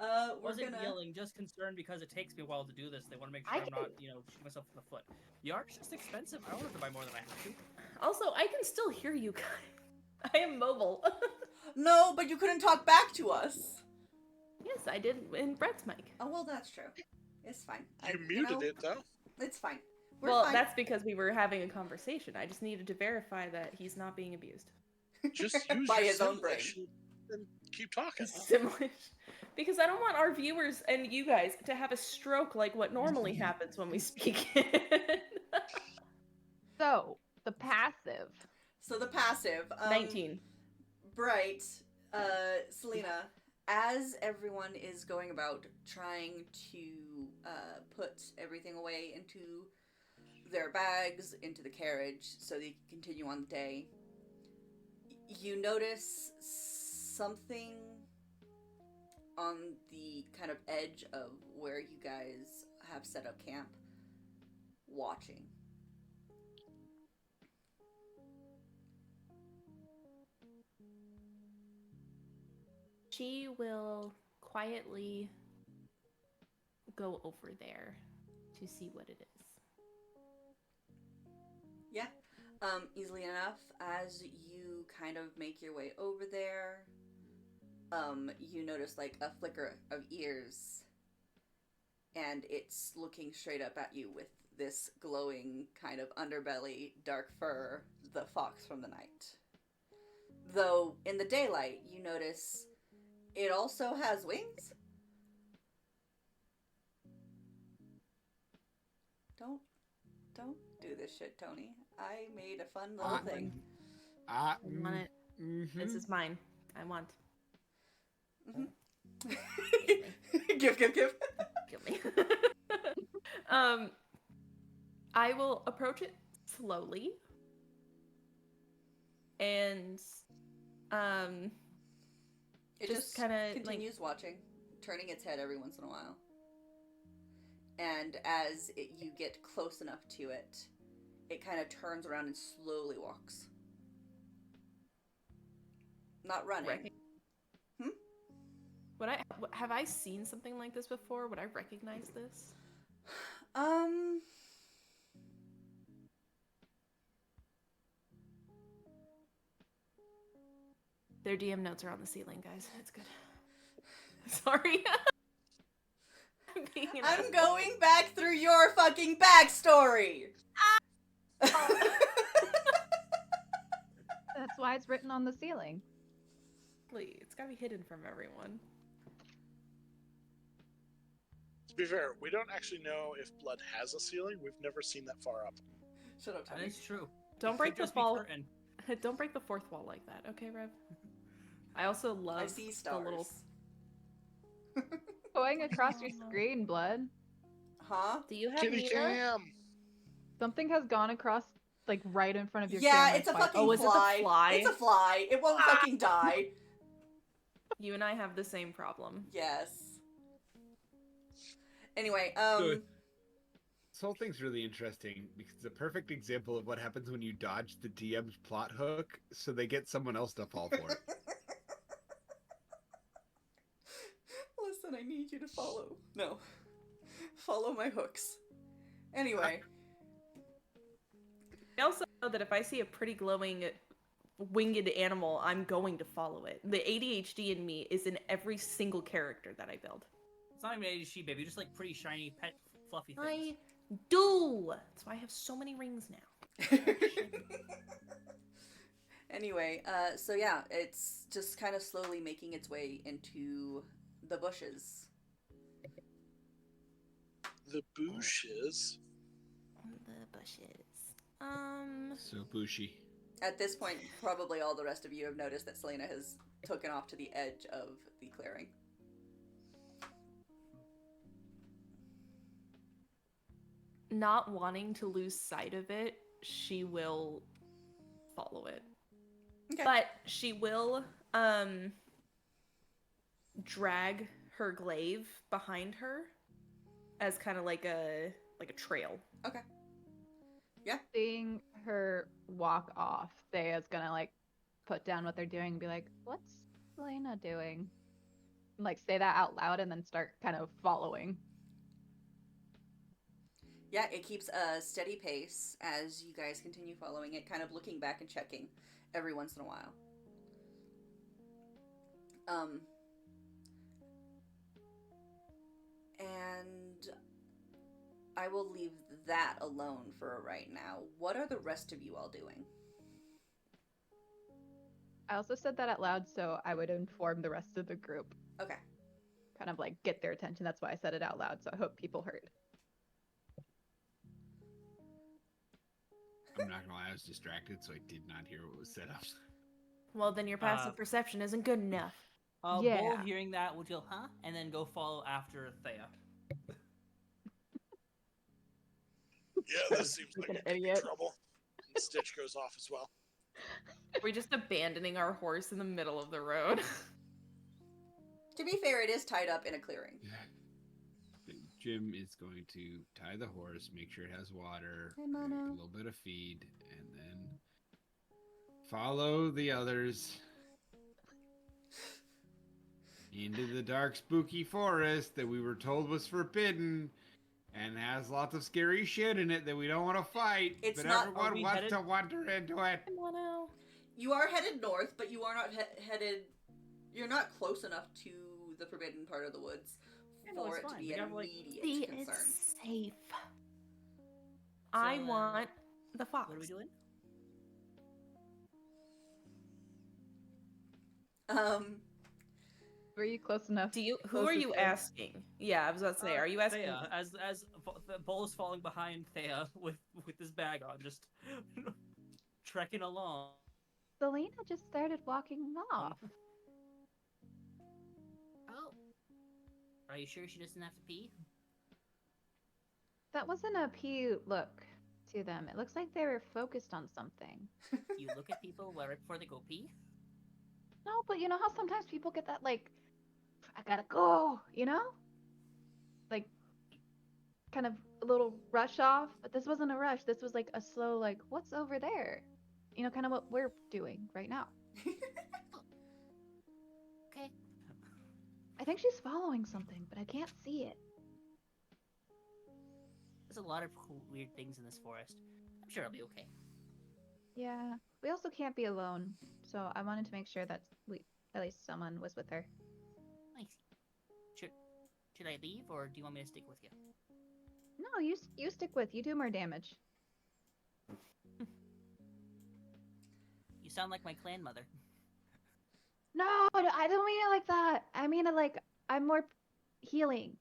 We're Wasn't gonna. yelling, just concerned because it takes me a while to do this. They want to make sure I'm not, shoot myself in the foot. Yarn's just expensive. I don't have to buy more than I have to. Also, I can still hear you guys. I am mobile. No, but you couldn't talk back to us. Yes, I did in Brett's mic. Oh well, that's true. It's fine. You muted it though. It's fine. We're Well, fine. that's because we were having a conversation. I just needed to verify that he's not being abused. Just use By your his own brain. simulation and keep talking. Similar. Because I don't want our viewers and you guys to have a stroke like what normally happens when we speak. So, the passive. So the passive. 19. Bright, Selena, as everyone is going about trying to put everything away into their bags, into the carriage, so they can continue on the day, you notice something on the kind of edge of where you guys have set up camp, watching. She will quietly go over there to see what it is. Yeah. Easily enough, as you kind of make your way over there, you notice like a flicker of ears, and it's looking straight up at you with this glowing kind of underbelly, dark fur, the fox from the night. Though, in the daylight, you notice it also has wings. Don't do this shit, Tony. I made a fun little thing. I want it. This is mine. I want. Give. Kill me. I will approach it slowly. And It Just just kinda, like- continues watching, turning its head every once in a while. And as you get close enough to it, it kind of turns around and slowly walks. Not running. have I seen something like this before? Would I recognize this? Their DM notes are on the ceiling, guys. It's good. Sorry. I'm going back through your fucking backstory! That's why it's written on the ceiling. It's gotta be hidden from everyone. To be fair, we don't actually know if blood has a ceiling. We've never seen that far up. Shut up, That Tony. is true. Don't It break could the just be fall. curtain. Don't break the fourth wall like that, okay, Rev? I also love I see stars. the little. Going across your screen, blood. Huh? Do you have Kitty Nina? cam. Something has gone across, like, right in front of your Yeah, camera it's a twice. fucking Oh, is it the fly. fly? It's a fly. It won't fucking die. You and I have the same problem. Yes. Anyway, Good. This whole thing's really interesting because it's a perfect example of what happens when you dodge the DM's plot hook, so they get someone else to fall for it. Listen, I need you to follow. No. Follow my hooks. Anyway. I also know that if I see a pretty glowing winged animal, I'm going to follow it. The ADHD in me is in every single character that I build. It's not even ADHD, baby. Just like pretty shiny, pet, fluffy things. I do. That's why I have so many rings now. Anyway, so yeah, it's just kind of slowly making its way into the bushes. The bushes. The bushes. So bushy. At this point, probably all the rest of you have noticed that Selena has taken off to the edge of the clearing. Not wanting to lose sight of it, she will follow it. Okay. But she will drag her glaive behind her as kind of like a trail. Okay. Seeing her walk off, Thea's gonna, like, put down what they're doing and be like, what's Selena doing? And, like, say that out loud and then start kind of following. Yeah, it keeps a steady pace as you guys continue following it, kind of looking back and checking every once in a while. And I will leave that alone for right now. What are the rest of you all doing? I also said that out loud so I would inform the rest of the group. Okay. Kind of, like, get their attention. That's why I said it out loud, so I hope people heard. I'm not gonna lie, I was distracted, so I did not hear what was said. Well, then your passive perception isn't good enough. Bull, Yeah. hearing that, would go, huh? And then go follow after Thea. Yeah, this seems like An it could be idiot. trouble. And Stitch goes off as well. We're just abandoning our horse in the middle of the road. To be fair, it is tied up in a clearing. Jim is going to tie the horse, make sure it has water, Hey, Mono. a little bit of feed, and then follow the others into the dark, spooky forest that we were told was forbidden and has lots of scary shit in it that we don't want to fight. It's but not- everyone Are we wants headed- to wander into it. You are headed north, but you are not headed... You're not close enough to the forbidden part of the woods Yeah, no, for it's it to fine. be We an have, like- immediate See, concern. it's safe. I So, want the fox. What are we doing? Were you close enough? Who Close are as you them? asking? Yeah, I was about to say, are you asking? Thea, as Bull is falling behind Thea with his bag on, just trekking along. Selena just started walking off. Oh. Are you sure she doesn't have to pee? That wasn't a pew look to them. It looks like they were focused on something. You look at people right before they go pee? No, but you know how sometimes people get that, like, I gotta go, you know? Like, kind of a little rush off. But this wasn't a rush. This was like a slow, like, what's over there? You know, kind of what we're doing right now. Okay. I think she's following something, but I can't see it. There's a lot of cool, weird things in this forest. I'm sure it'll be okay. Yeah, we also can't be alone. So I wanted to make sure that at least someone was with her. I see. Should I leave, or do you want me to stick with you? No, you stick with. You do more damage. You sound like my clan mother. No, I don't mean it like that. I mean it like I'm more healing.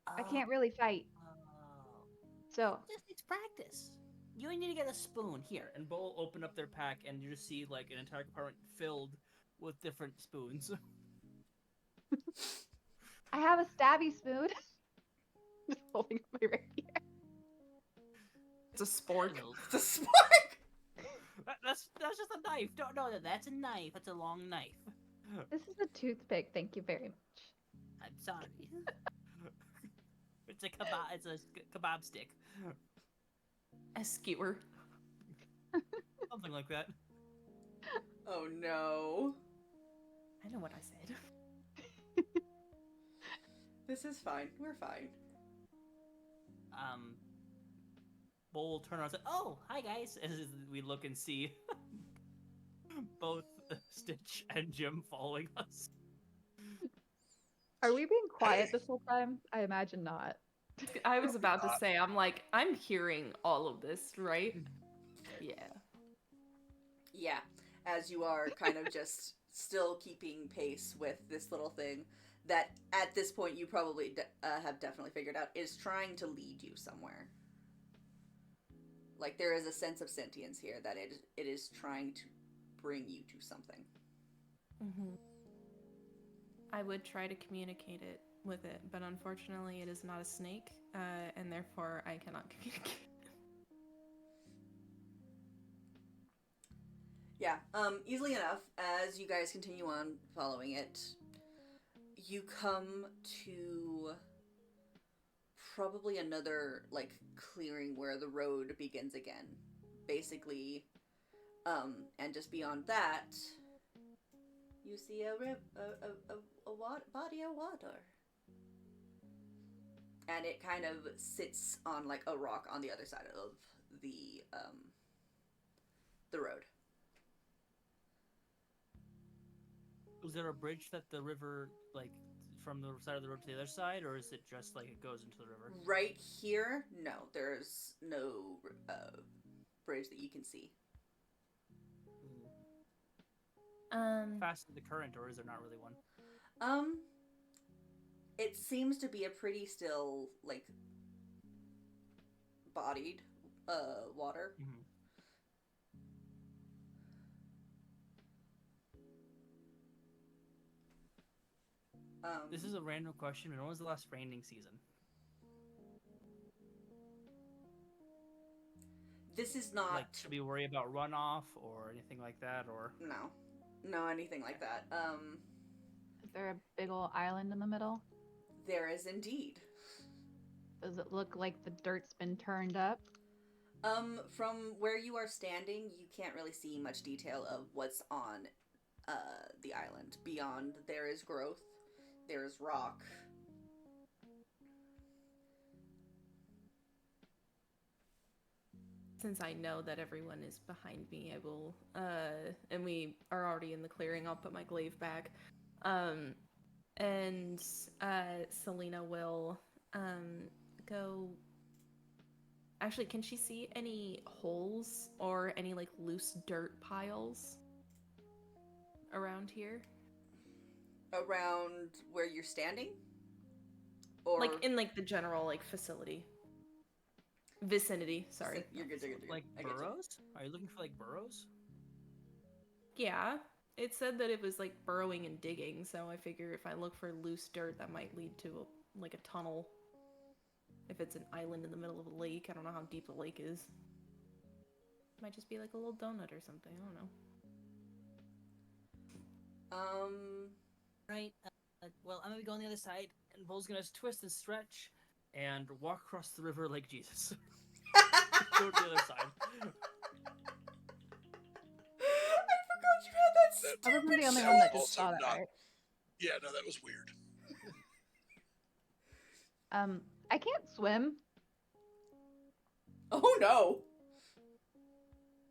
I can't really fight. Oh. So Just needs practice. You only need to get a spoon. Here. And Bull open up their pack, and you just see, like, an entire compartment filled with different spoons. I have a stabby spoon. Just holding up my rapier. It's a spork. Hello. The spark! That's just a knife. Don't know that. That's a knife. That's a long knife. This is a toothpick. Thank you very much. I'm sorry. It's a kebab. It's a kebab stick. A skewer. Something like that. Oh no. I know what I said. This is fine. We're fine. Bull will turn around and say, "Oh, hi guys!" As we look and see both Stitch and Jim following us. Are we being quiet this whole time? I imagine not. I was about to say, I'm like, I'm hearing all of this, right? Yeah. Yeah, as you are kind of just still keeping pace with this little thing that at this point you probably have definitely figured out is trying to lead you somewhere. Like there is a sense of sentience here that it is trying to bring you to something. Mm-hmm. I would try to communicate it with it, but unfortunately it is not a snake, and therefore I cannot communicate. Yeah, easily enough, as you guys continue on following it, you come to probably another, like, clearing where the road begins again. Basically, and just beyond that, you see a body of water. And it kind of sits on, like, a rock on the other side of the road. Is there a bridge that the river, like, from the side of the road to the other side, or is it just like it goes into the river? Right here, no, there's no bridge that you can see. Fast is the current, or is there not really one? It seems to be a pretty still, like, bodied water. Mm-hmm. This is a random question, but when was the last raining season? This is not... Like, should we worry about runoff or anything like that, or... No, anything like that. Is there a big ol' island in the middle? There is indeed. Does it look like the dirt's been turned up? From where you are standing, you can't really see much detail of what's on the island. Beyond, there is growth, there's rock. Since I know that everyone is behind me, I will, and we are already in the clearing, I'll put my glaive back. And Selena will, go... Actually, can she see any holes or any, like, loose dirt piles around here? Around where you're standing? Or... Like, in, like, the general, like, facility. Vicinity, sorry. You're good. Like I get you. burrows? Are you looking for, like, burrows? Yeah, it said that it was, like, burrowing and digging, so I figure if I look for loose dirt, that might lead to, like, a tunnel. If it's an island in the middle of a lake, I don't know how deep the lake is. Might just be, like, a little donut or something, I don't know. Right. Well, I'm gonna go on the other side, and Bull's gonna twist and stretch, and walk across the river like Jesus. Go to the other side. I forgot you had that That- I wasn't the only that one that was just saw also that, not- right? Yeah, no, that was weird. I can't swim. Oh no!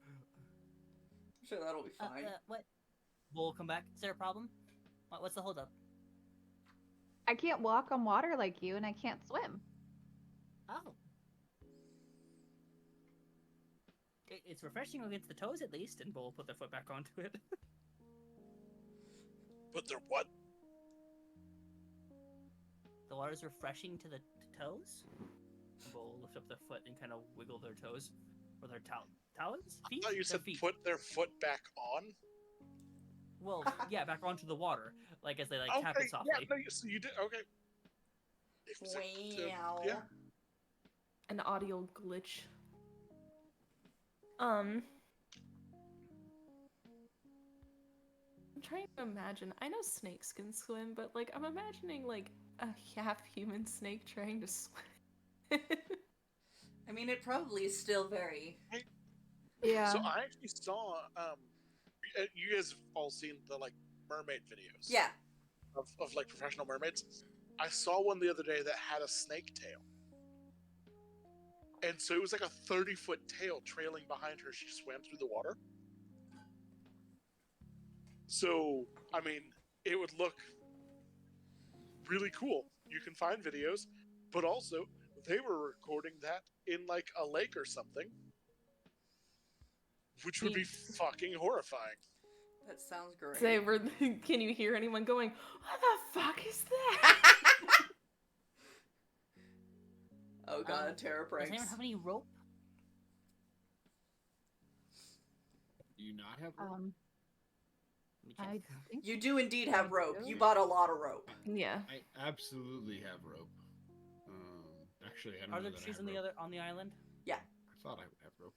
I'm sure that'll be fine. What? Bull, come back. Is there a problem? What's the holdup? I can't walk on water like you, and I can't swim. Oh. It's refreshing against the toes, at least, and Bull will put their foot back onto it. But they're what? The water's refreshing to the toes? Bull will lift up their foot and kind of wiggle their toes. Or their talons? I Feet? thought you Their said feet. put their foot back on. Well, yeah, back onto the water. Like, as they, like, tap it softly. Yeah, no, so you did. Okay. Wow. Yeah. An audio glitch. I'm trying to imagine. I know snakes can swim, but like I'm imagining like a half human snake trying to swim. I mean, it probably is still very. Yeah. So I actually saw. You guys have all seen the like mermaid videos. Yeah. Of like professional mermaids. I saw one the other day that had a snake tail. And so it was like a 30-foot tail trailing behind her. She swam through the water. So, I mean, it would look really cool. You can find videos, but also they were recording that in like a lake or something, which would be fucking horrifying. That sounds great. Say, can you hear anyone going, "What the fuck is that?" Oh god, terror Does pranks. anyone have any rope? Do you not have rope? Let me check. I think You do indeed have rope. do. You bought a lot of rope. Yeah. I absolutely have rope. Actually, I don't Are know there that I trees have rope. on the island? I thought I would have rope.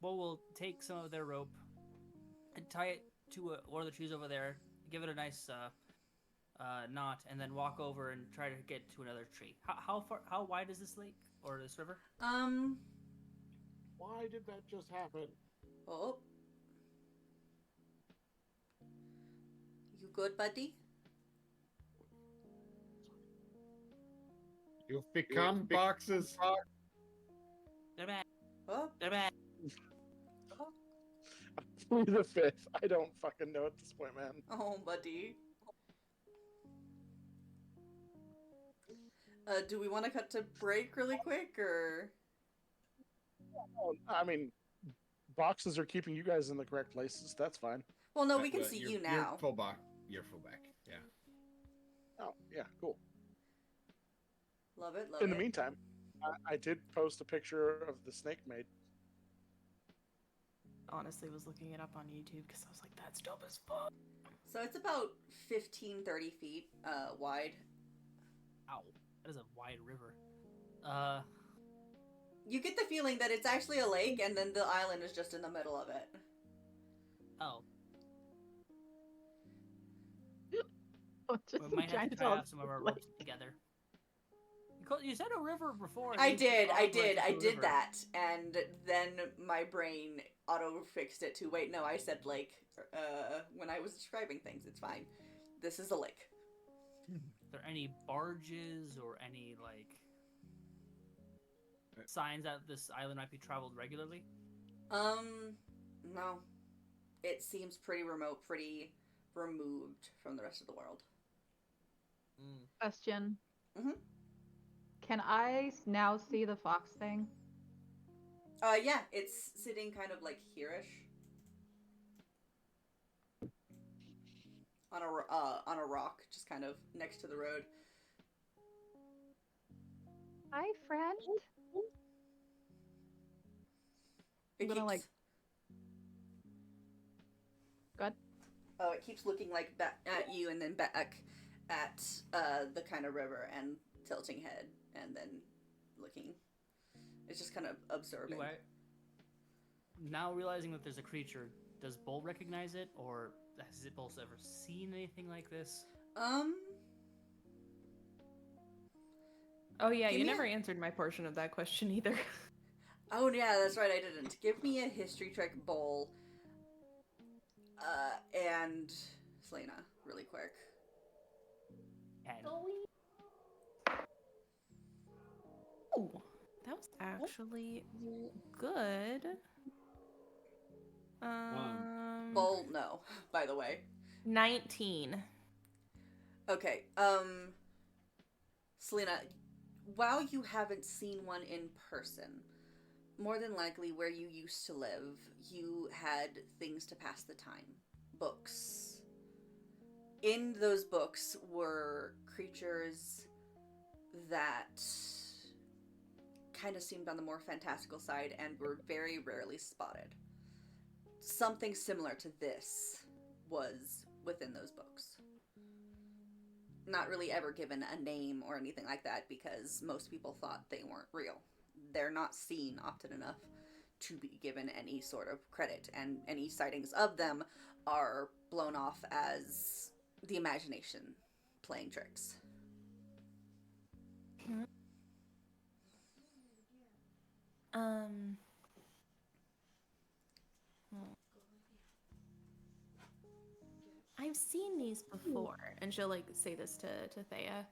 Well, we'll take some of their rope and tie it to one of the trees over there. Give it a nice knot, and then walk over and try to get to another tree. How wide is this lake or this river? Why did that just happen? Oh. You good, buddy? You pecan boxes. They're back. Oh. They're back. The fifth. I don't fucking know at this point, man. Oh, buddy. Do we want to cut to break really quick, or? I mean, boxes are keeping you guys in the correct places. That's fine. Well, no, we can see you now. You're full back. You're full back. Yeah. Oh, yeah, cool. Love it, love In it. the meantime, I did post a picture of the snake maid. Honestly, was looking it up on YouTube because I was like, that's dope as fuck. So it's about 15, 30 feet wide. Ow, that is a wide river. You get the feeling that it's actually a lake, and then the island is just in the middle of it. Oh, Just we might have trying to to tell tie us off some of our like- ropes together. You said a river before. I You did augmented to a river. that, and then my brain auto-fixed it to, wait, no, I said lake, when I was describing things, it's fine. This is a lake. Are there any barges or any, like, signs that this island might be traveled regularly? No. It seems pretty remote, pretty removed from the rest of the world. Question. Mhm. Can I now see the fox thing? Yeah, it's sitting kind of like here-ish. On a rock, just kind of next to the road. Hi, friend. It I'm gonna, like- Good. Oh, it keeps looking like back at you and then back at the kind of river and tilting head and then looking. It's just kind of observing. Now realizing that there's a creature, does Bull recognize it, or has it Bull ever seen anything like this? Oh yeah, Give you me never answered my portion of that question either. Oh yeah, that's right, I didn't. Give me a history check, Bowl. And Selena, really quick. Oh, that was actually good. Bowl, no, by the way. 19. Okay, Selena, while you haven't seen one in person, more than likely where you used to live, you had things to pass the time. Books. In those books were creatures that kind of seemed on the more fantastical side and were very rarely spotted. Something similar to this was within those books. Not really ever given a name or anything like that because most people thought they weren't real. They're not seen often enough to be given any sort of credit, and any sightings of them are blown off as the imagination playing tricks. I've seen these before, and she'll like say this to Thea.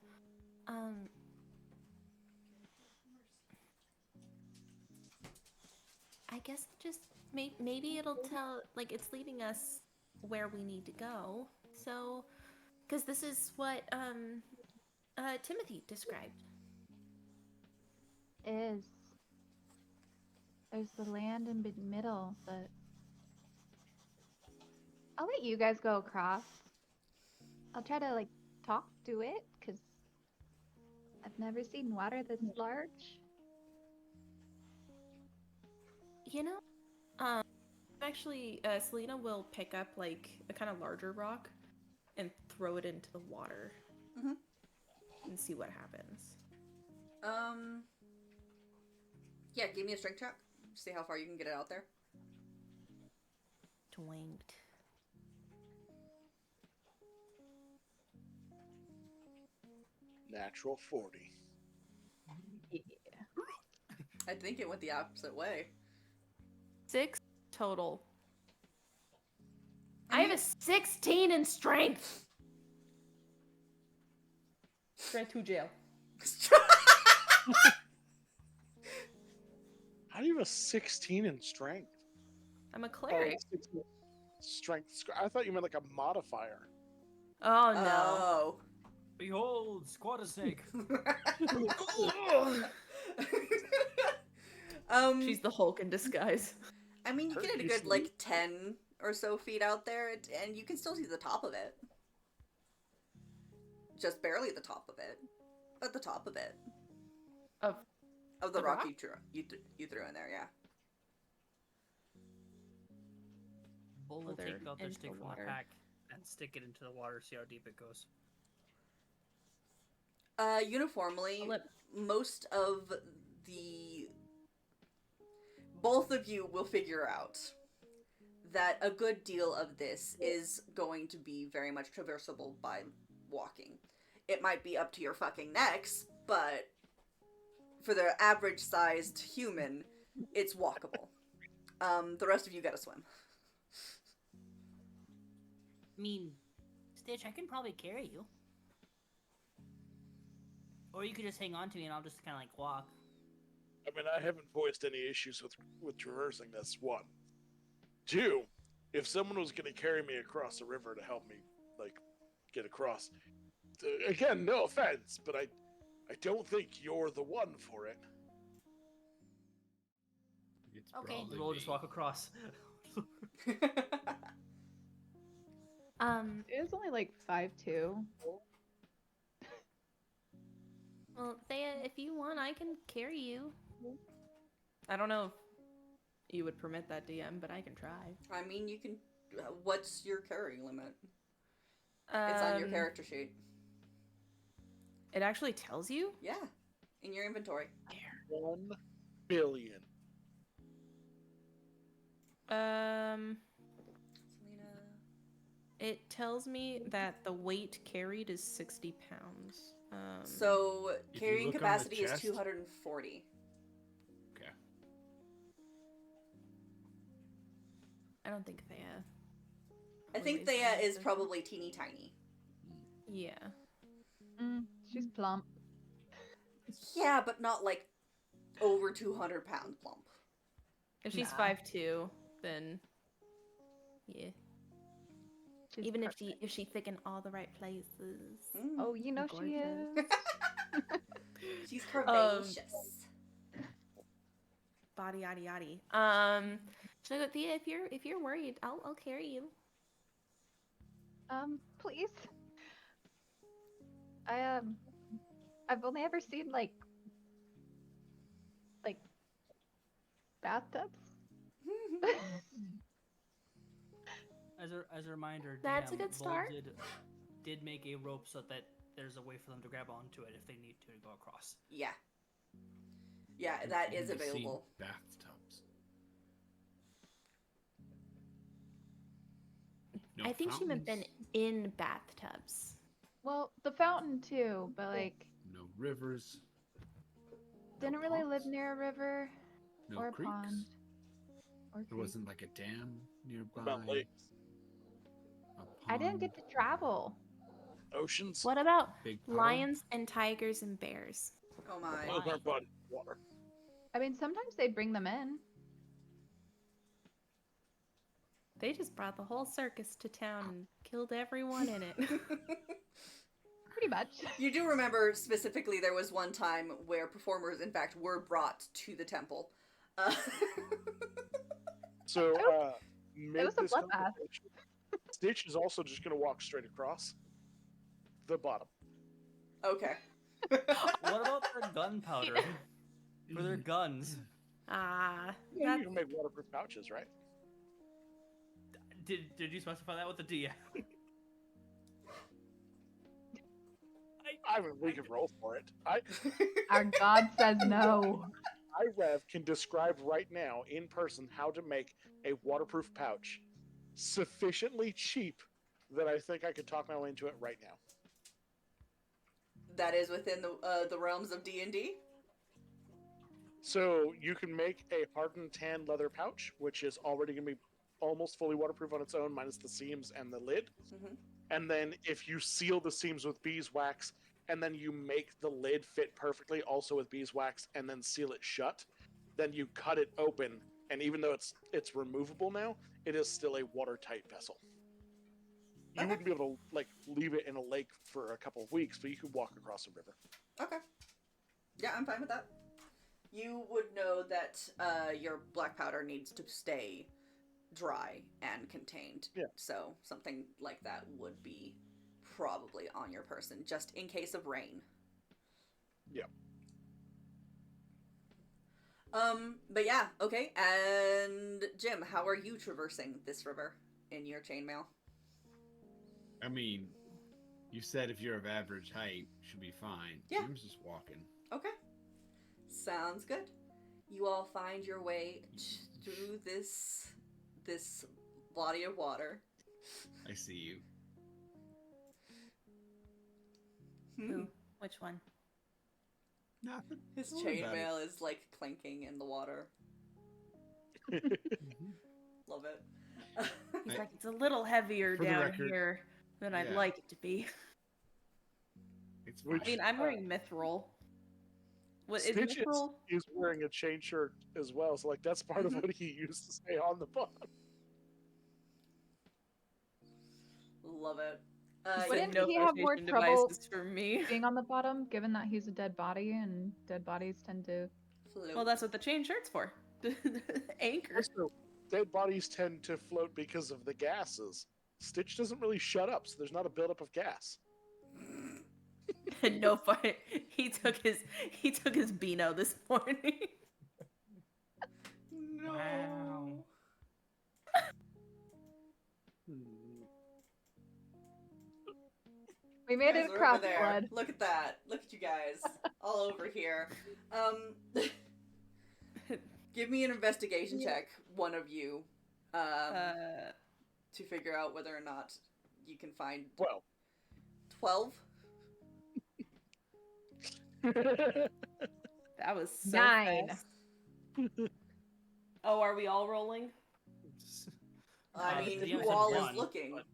I guess just maybe it'll tell, like, it's leading us where we need to go. So, because this is what Timothy described. Is there's the land in the middle, but I'll let you guys go across. I'll try to like talk to it because I've never seen water this large. You know, actually, Selena will pick up like a kind of larger rock and throw it into the water and see what happens. Yeah, give me a strength check. See how far you can get it out there. Twanked. Natural 40. Yeah. I think it went the opposite way. 6 total. I have a 16 in strength. Straight to jail. How do you have a 16 in strength? I'm a cleric. Strength. I thought you meant like a modifier. Oh no. Oh. Behold, squatter snake. She's the Hulk in disguise. I mean, you get a good, like, 10 or so feet out there, and you can still see the top of it. Just barely the top of it. But the top of it. Of the rock, rock? you threw in there, yeah. Bull will They're take out their into stick the from water. the pack and stick it into the water, see how deep it goes. Uniformly, most of both of you will figure out that a good deal of this is going to be very much traversable by walking. It might be up to your fucking necks, but for the average-sized human, it's walkable. The rest of you gotta swim. I mean, Stitch, I can probably carry you. Or you could just hang on to me and I'll just kind of like walk. I mean, I haven't voiced any issues with traversing this. 1. 2, if someone was going to carry me across the river to help me, like, get across, again, no offense, but I don't think you're the one for it. It's Okay, probably we'll just me. walk across. It was only like 5'2". Well, Thea, if you want, I can carry you. I don't know if you would permit that, DM, but I can try. I mean, you can... what's your carrying limit? It's on your character sheet. It actually tells you? Yeah, in your inventory. 1 billion. Selena... It tells me that the weight carried is 60 pounds. So, If you carrying look on the capacity is chest- 240. Okay. I don't think Thea. I think weighs Thea that is much. probably teeny tiny. Yeah. She's plump. Yeah, but not like over 200-pound plump. If she's Nah. 5'2", then yeah. She's Even perfect. if she thick in all the right places. Oh, you know she is. She's curvaceous. Body yaddy yaddy. So Thea, if you're worried, I'll carry you. Please. I've only ever seen like bathtubs. as a reminder, That's a DM, good start. did make a rope so that there's a way for them to grab onto it if they need to go across. Yeah. Yeah, that is Only seen available. bathtubs. No I think she meant been fountains, in bathtubs. Well, the fountain too, but like no rivers, no didn't really live ponds, near a river no or a creeks. pond or There creek. wasn't like a dam nearby. About lakes, A pond, I didn't get to travel. oceans. What about big puddle. lions and tigers and bears? Oh my. Those aren't bodies of water. I mean, sometimes they bring them in. They just brought the whole circus to town and killed everyone in it. Pretty much. You do remember specifically there was one time where performers, in fact, were brought to the temple. So, It was a mid this bloodbath. conversation, Stitch is also just going to walk straight across the bottom. Okay. What about their gunpowder for their guns? Ah, You that's can make waterproof pouches, right? Did you specify that with the DM? I mean, we can roll for it. Our god says no. Rev can describe right now in person how to make a waterproof pouch sufficiently cheap that I think I could talk my way into it right now. That is within the realms of D&D. So you can make a hardened tan leather pouch, which is already going to be almost fully waterproof on its own, minus the seams and the lid. Mm-hmm. And then if you seal the seams with beeswax, and then you make the lid fit perfectly, also with beeswax, and then seal it shut, then you cut it open, and even though it's removable now, it is still a watertight vessel. You Okay. wouldn't be able to like leave it in a lake for a couple of weeks, but you could walk across a river. Okay. Yeah, I'm fine with that. You would know that your black powder needs to stay dry and contained. Yeah. So something like that would be probably on your person, just in case of rain. Yeah. But yeah, okay. And Jim, how are you traversing this river in your chainmail? I mean, you said if you're of average height, should be fine. Yeah. Jim's just walking. Okay. Sounds good. You all find your way through this body of water. I see you. Who? Which one? Nothing. His Don't worry about it. chainmail is like clanking in the water. Mhm. Love it. He's I- like, it's a little heavier For the down record, here than I'd yeah. like it to be. It's Which- I mean, I'm wearing mithril. What is Stitch mithril? is wearing a chain shirt as well, so like that's part of Mhm. what he used to stay on the bottom. Love it. Wouldn't no he have more flotation trouble devices for me? being on the bottom, given that he's a dead body and dead bodies tend to. float. Well, that's what the chain shirt's for. Anchor. Also, dead bodies tend to float because of the gases. Stitch doesn't really shut up, so there's not a buildup of gas. No fight. He took his Beano this morning. No. Wow. We made You it guys are across over there. blood. Look at that. Look at you guys. All over here. Give me an investigation check, one of you, to figure out whether or not you can find Well, 12. That was so 9. fast. Oh, are we all rolling? I mean, the who DM said all one, is looking? but-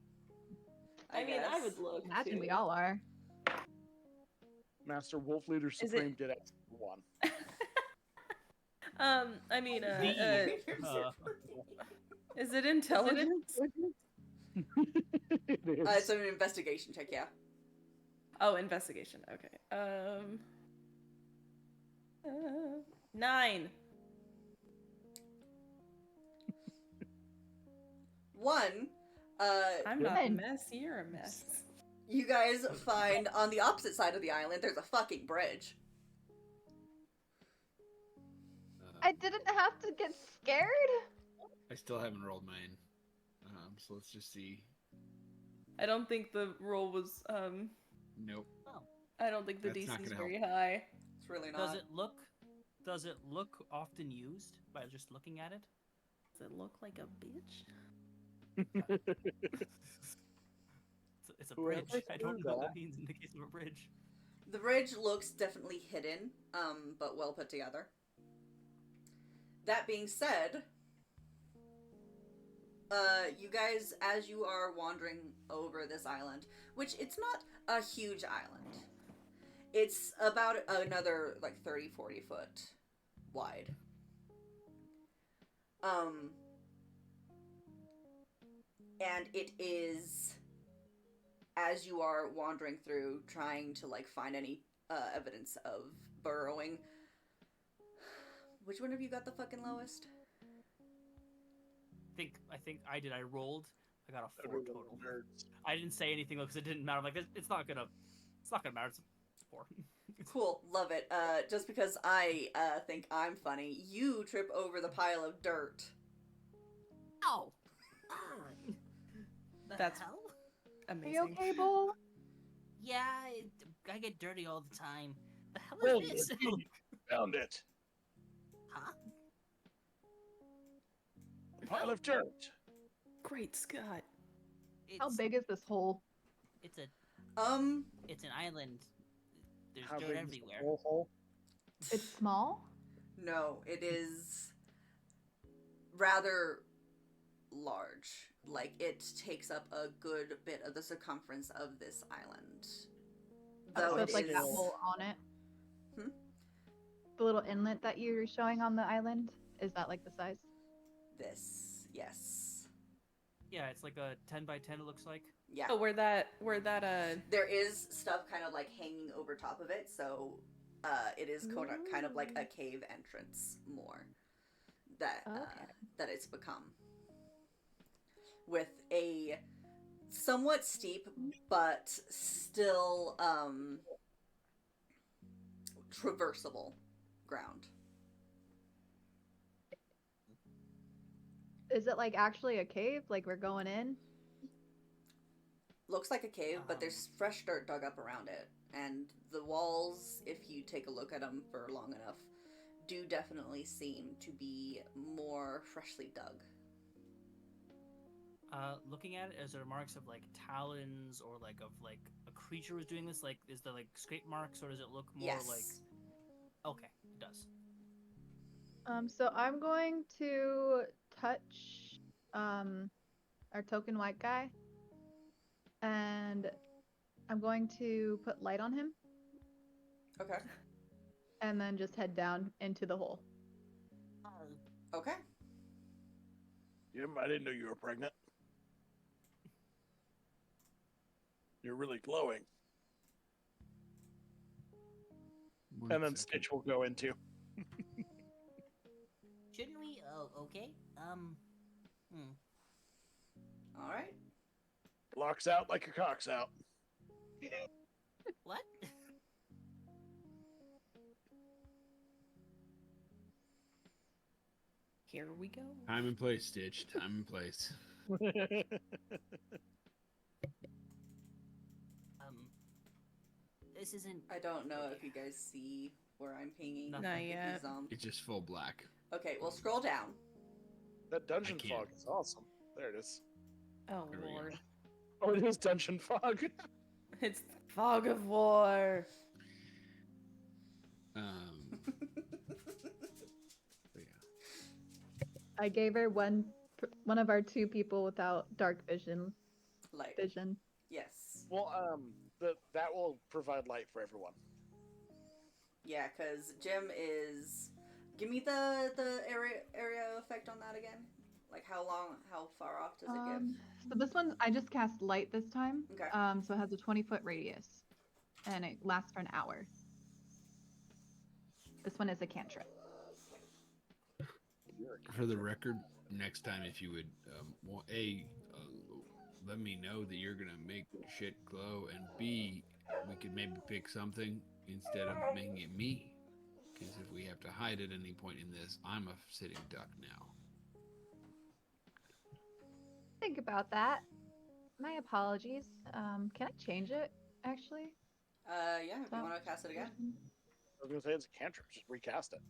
I mean, I would look. Imagine too. we all are. Master Wolf Leader it- Supreme did it for one. I mean, The- is it intelligence? It is. It's an investigation check, yeah. Oh, investigation. Okay. 9. 1, I'm not a Good. mess. You're a mess. you guys find on the opposite side of the island, there's a fucking bridge. I didn't have to get scared. I still haven't rolled mine. so let's just see. I don't think the roll was Nope. Oh. I don't think the That's not DC is gonna very help. high. It's really not. Does it look often used by just looking at it? Does it look like a bitch? It's a Whoever bridge. I don't threw know what that. that means in the case of a bridge. The bridge looks definitely hidden, but well put together. That being said, you guys, as you are wandering over this island, which it's not a huge island. It's about another, like, 30, 40 foot wide. And it is, as you are wandering through, trying to, like, find any evidence of burrowing. Which one of you got the fucking lowest? I think I did. I rolled. I got a 4 Everyone total. nerds. I didn't say anything because it didn't matter. I'm like, it's not gonna matter. It's 4. Cool, love it. Just because I think I'm funny, you trip over the pile of dirt. Ow! The That's- hell? Are Amazing. you okay, Bull? Yeah, I get dirty all the time. The hell Well, is this? you found it. Huh? A pile of dirt. Great Scott. How big is this hole? It's an island. There's How dirt big is the everywhere. whole hole? It's small? No, it is rather large. Like, it takes up a good bit of the circumference of this island. Though So it it's like is... that hole on it? Hmm? The little inlet that you're showing on the island? Is that like the size? This, yes. Yeah, it's like a 10 by 10. It looks like. Yeah. Oh, where that There is stuff kind of like hanging over top of it, so it is kind of like a cave entrance more that that it's become, with a somewhat steep but still traversable ground. Is it like actually a cave? Like we're going in? Looks like a cave, but there's fresh dirt dug up around it, and the walls, if you take a look at them for long enough, do definitely seem to be more freshly dug. Looking at it, is there marks of like talons or like of like a creature was doing this? Like, is there like scrape marks, or does it look more Yes. like? Okay, it does. So I'm going to touch our token white guy, and I'm going to put light on him, Okay. and then just head down into the hole. Okay. I didn't know you were pregnant. You're really glowing. One And then second. Stitch will go into. Shouldn't we? Oh, okay. All right. Locks out like your cock's out. What? Here we go. Time and place, Stitch. Time and place. This isn't. I don't know if you guys see where I'm pinging. Not Not If yet. he's, It's just full black. Okay, well, scroll down. That dungeon I can't. fog is awesome. There it is. Oh There we go. lord. Oh, it is dungeon fog. It's fog of war. But yeah. I gave her one of our 2 people without dark vision. Light. Yes. Well, that will provide light for everyone. Yeah, because Jim is... Give me the area effect on that again. Like, how far off does it give? So this one, I just cast light this time. Okay. So it has a 20-foot radius, and it lasts for an hour. This one is a cantrip. For the record, next time if you would, let me know that you're gonna make shit glow, and B, we could maybe pick something instead of making it me. Because if we have to hide at any point in this, I'm a sitting duck now. think about that. My apologies. Can I change it, actually? Yeah, if you want to cast it again. I was gonna say it's a cantrip. Just recast it.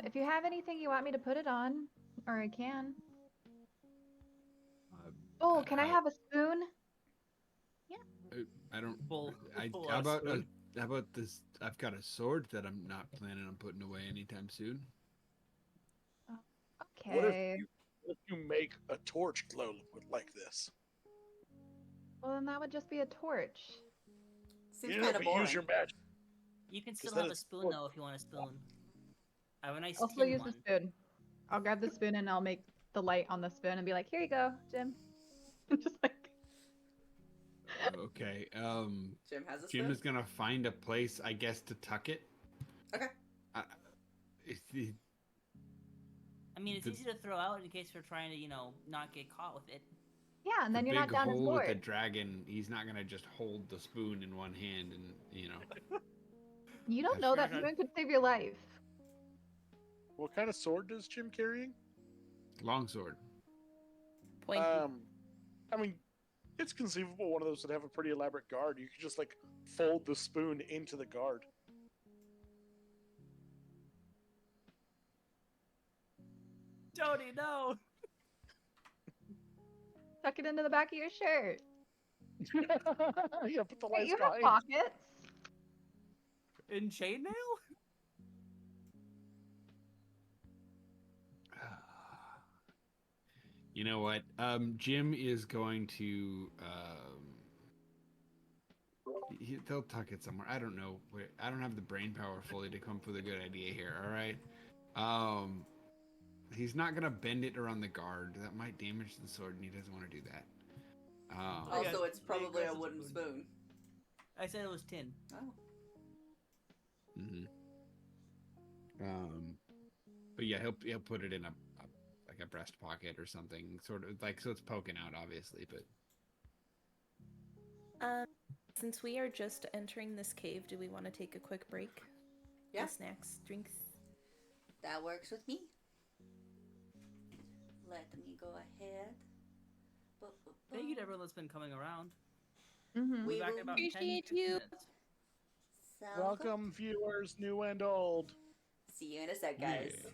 If you have anything you want me to put it on, or I can. Oh, can I have a spoon? I don't. Full- full How on about spoon. how about this? I've got a sword that I'm not planning on putting away anytime soon. Okay. What if you make a torch glow like this? Well, then that would just be a torch. Seems You kind of but use boring. your magic. You can still then have a it's spoon full. though if you want a spoon. I have a nice I'll still tin use one. the spoon. I'll grab the spoon and I'll make the light on the spoon and be like, here you go, Jim. Just like, Okay. Jim has a Jim spoon. is gonna find a place, I guess, to tuck it. Okay. It's I mean, it's The- easy to throw out in case we're trying to, not get caught with it. yeah, and the then you're big not down his hole with the sword. dragon. He's not gonna just hold the spoon in one hand and You don't That's know fair that enough. spoon could save your life. What kind of sword does Jim carrying? longsword. Point. I mean, it's conceivable one of those would have a pretty elaborate guard. You could just like fold the spoon into the guard. Tony, no! Tuck it into the back of your shirt. Yeah, put the Hey, lights you have behind. pockets. In chainmail? You know what? Jim is going to. They'll tuck it somewhere. I don't know. I don't have the brain power fully to come up with a good idea here. All right. He's not gonna bend it around the guard. That might damage the sword, and he doesn't want to do that. Okay. Also, it's Big probably a aggressive wooden spoon. spoon. I said it was tin. Oh. Mhm. But yeah, he'll put it in a like a breast pocket or something, sort of like so it's poking out, obviously. But Since we are just entering this cave, do we want to take a quick break? Yeah. Snacks, drinks. That works with me. Let me go ahead. Thank you to everyone that's been coming around. Mm-hmm. We'll be We back will in about appreciate 10, 15 you. minutes. Sounds Welcome, viewers, new and old. good. See you in a sec, guys. Yeah.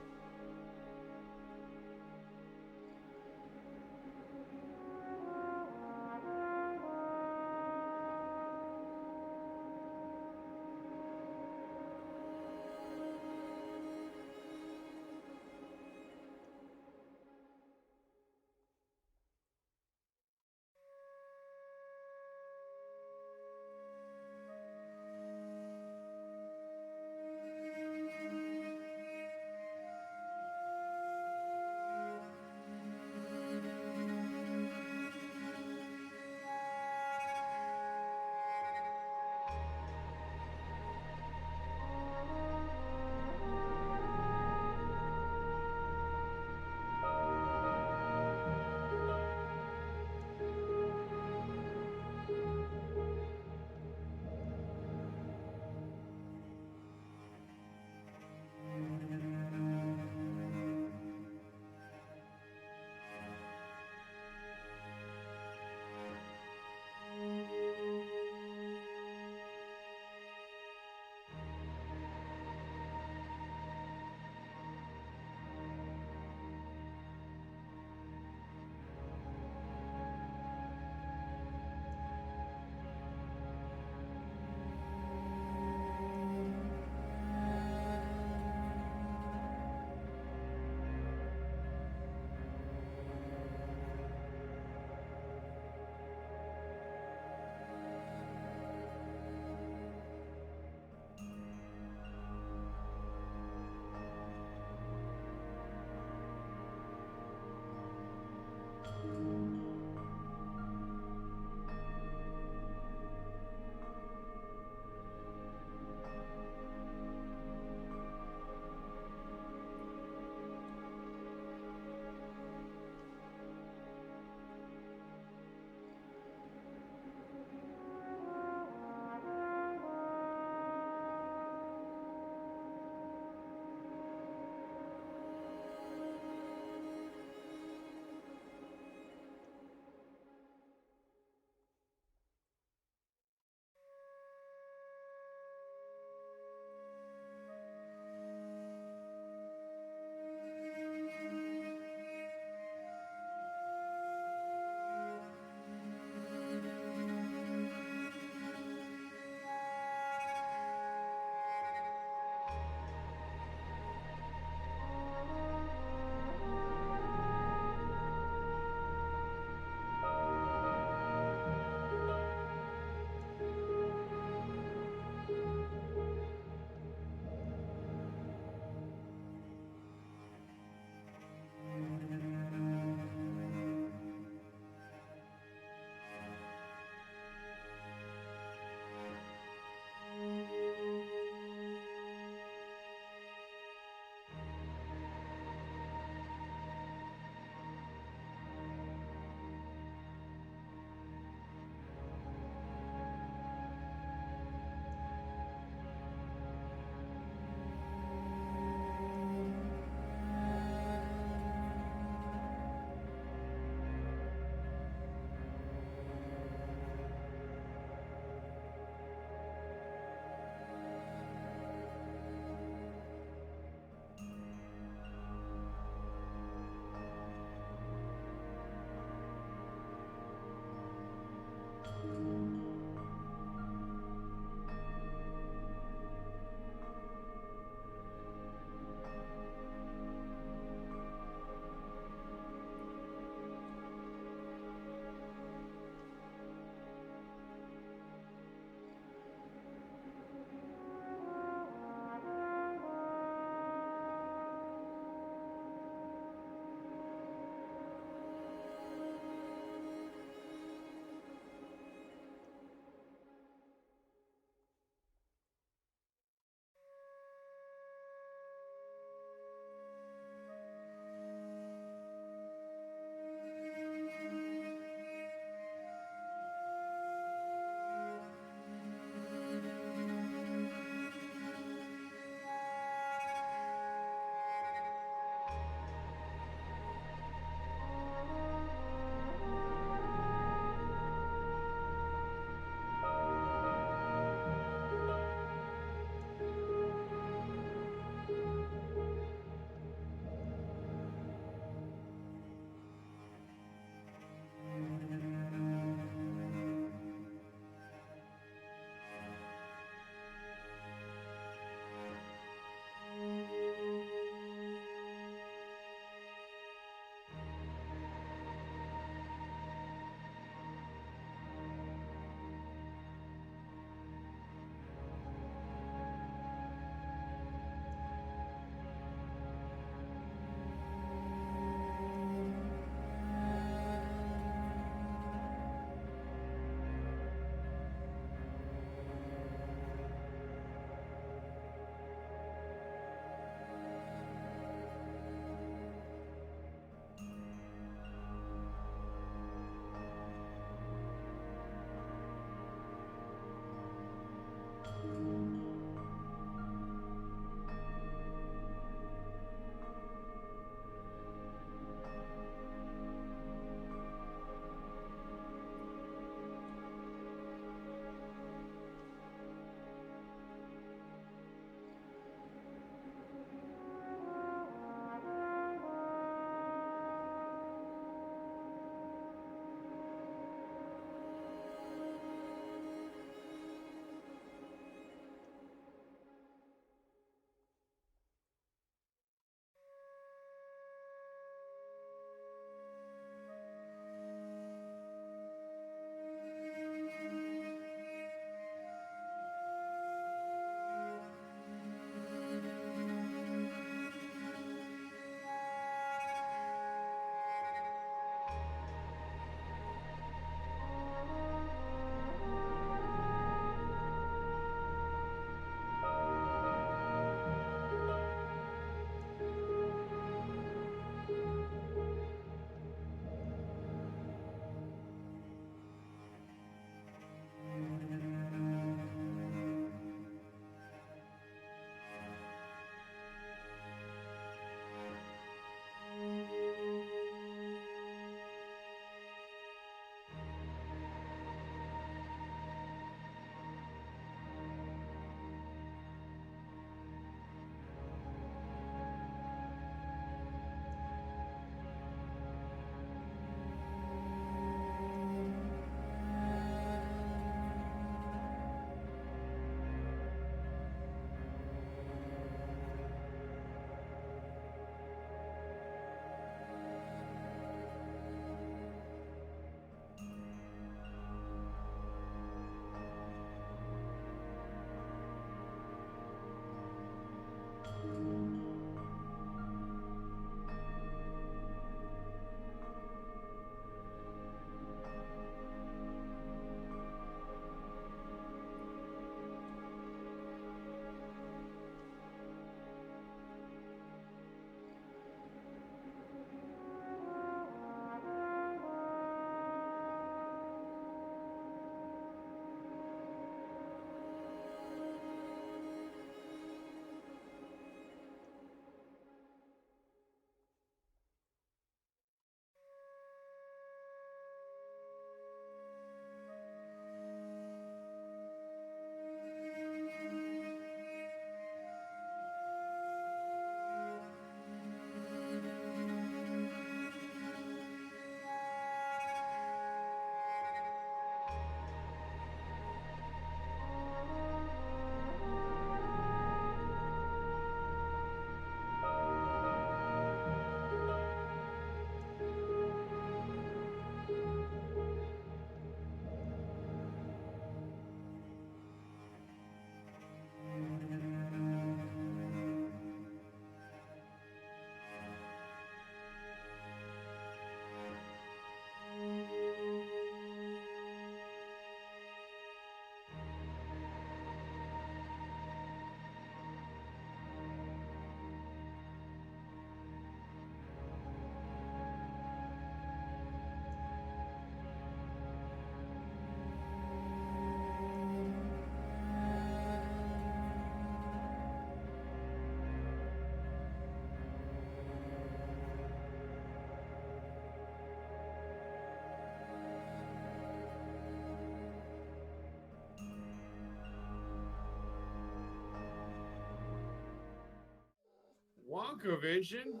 Vision.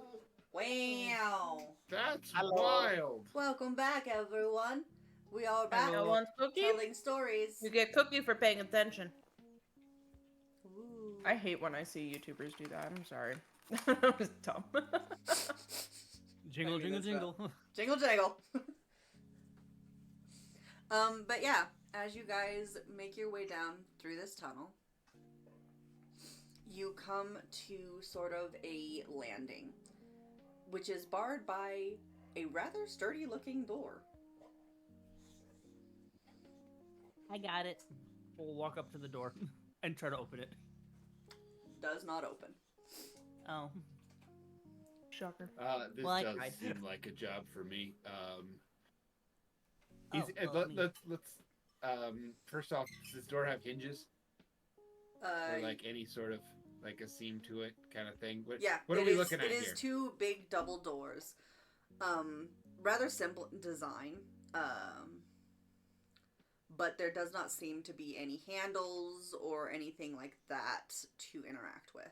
Wow. That's Hello. wild. Welcome back, everyone. We are back Hello. I want cookie. telling stories. You get cookie for paying attention. Ooh. I hate when I see YouTubers do that. I'm sorry. That was dumb. Jingle, Maybe jingle, that's jingle. Jingle jangle. But yeah, as you guys make your way down through this tunnel, you come to sort of a landing, which is barred by a rather sturdy looking door. I got it. We'll walk up to the door and try to open it. Does not open. Oh. Shocker. This Well, I does tried. seem like a job for me. Let's first off, does this door have hinges or like any sort of like a seam to it kind of thing? What are we looking at here? It here? is two big double doors. Rather simple design. But there does not seem to be any handles or anything like that to interact with.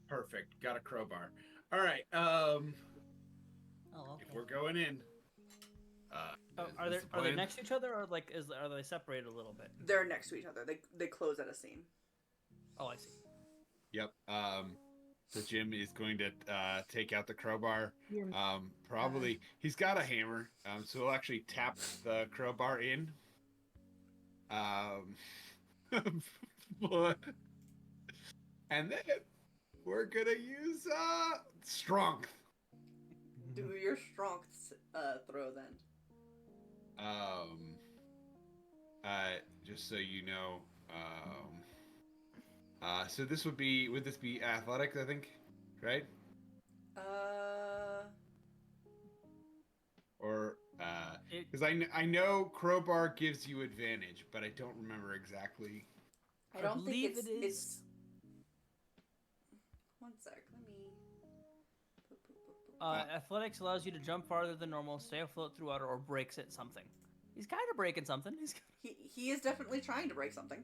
Perfect. Got a crowbar. All right. Oh, okay. If we're going in, Are they next to each other, or like are they separated a little bit? They're next to each other. They close at a seam. Oh, I see. Yep. So Jim is going to take out the crowbar. Probably he's got a hammer. So he'll actually tap the crowbar in. But and then we're gonna use strength. Do your strength throw then. Just so you know, so this would this be athletics, I think, right? Or because I know crowbar gives you advantage, but I don't remember exactly. I don't think believe it is. it's. One sec. Let me. Athletics allows you to jump farther than normal, stay afloat through water, or breaks at something. He's kind of breaking something. He is definitely trying to break something.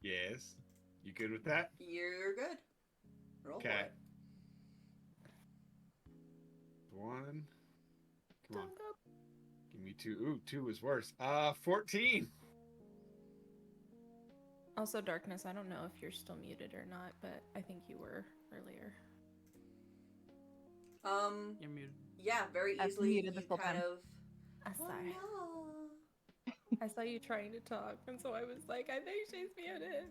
Yes. You good with that? You're good. Roll for Okay. it. One. Come on. Give me two. Ooh, 2 is worse. 14. Also, Darkness, I don't know if you're still muted or not, but I think you were earlier. You're muted. Yeah, very I've easily. muted You this whole kind time. of. I'm Oh, sorry. no. I saw you trying to talk, and so I was like, I think she's muted.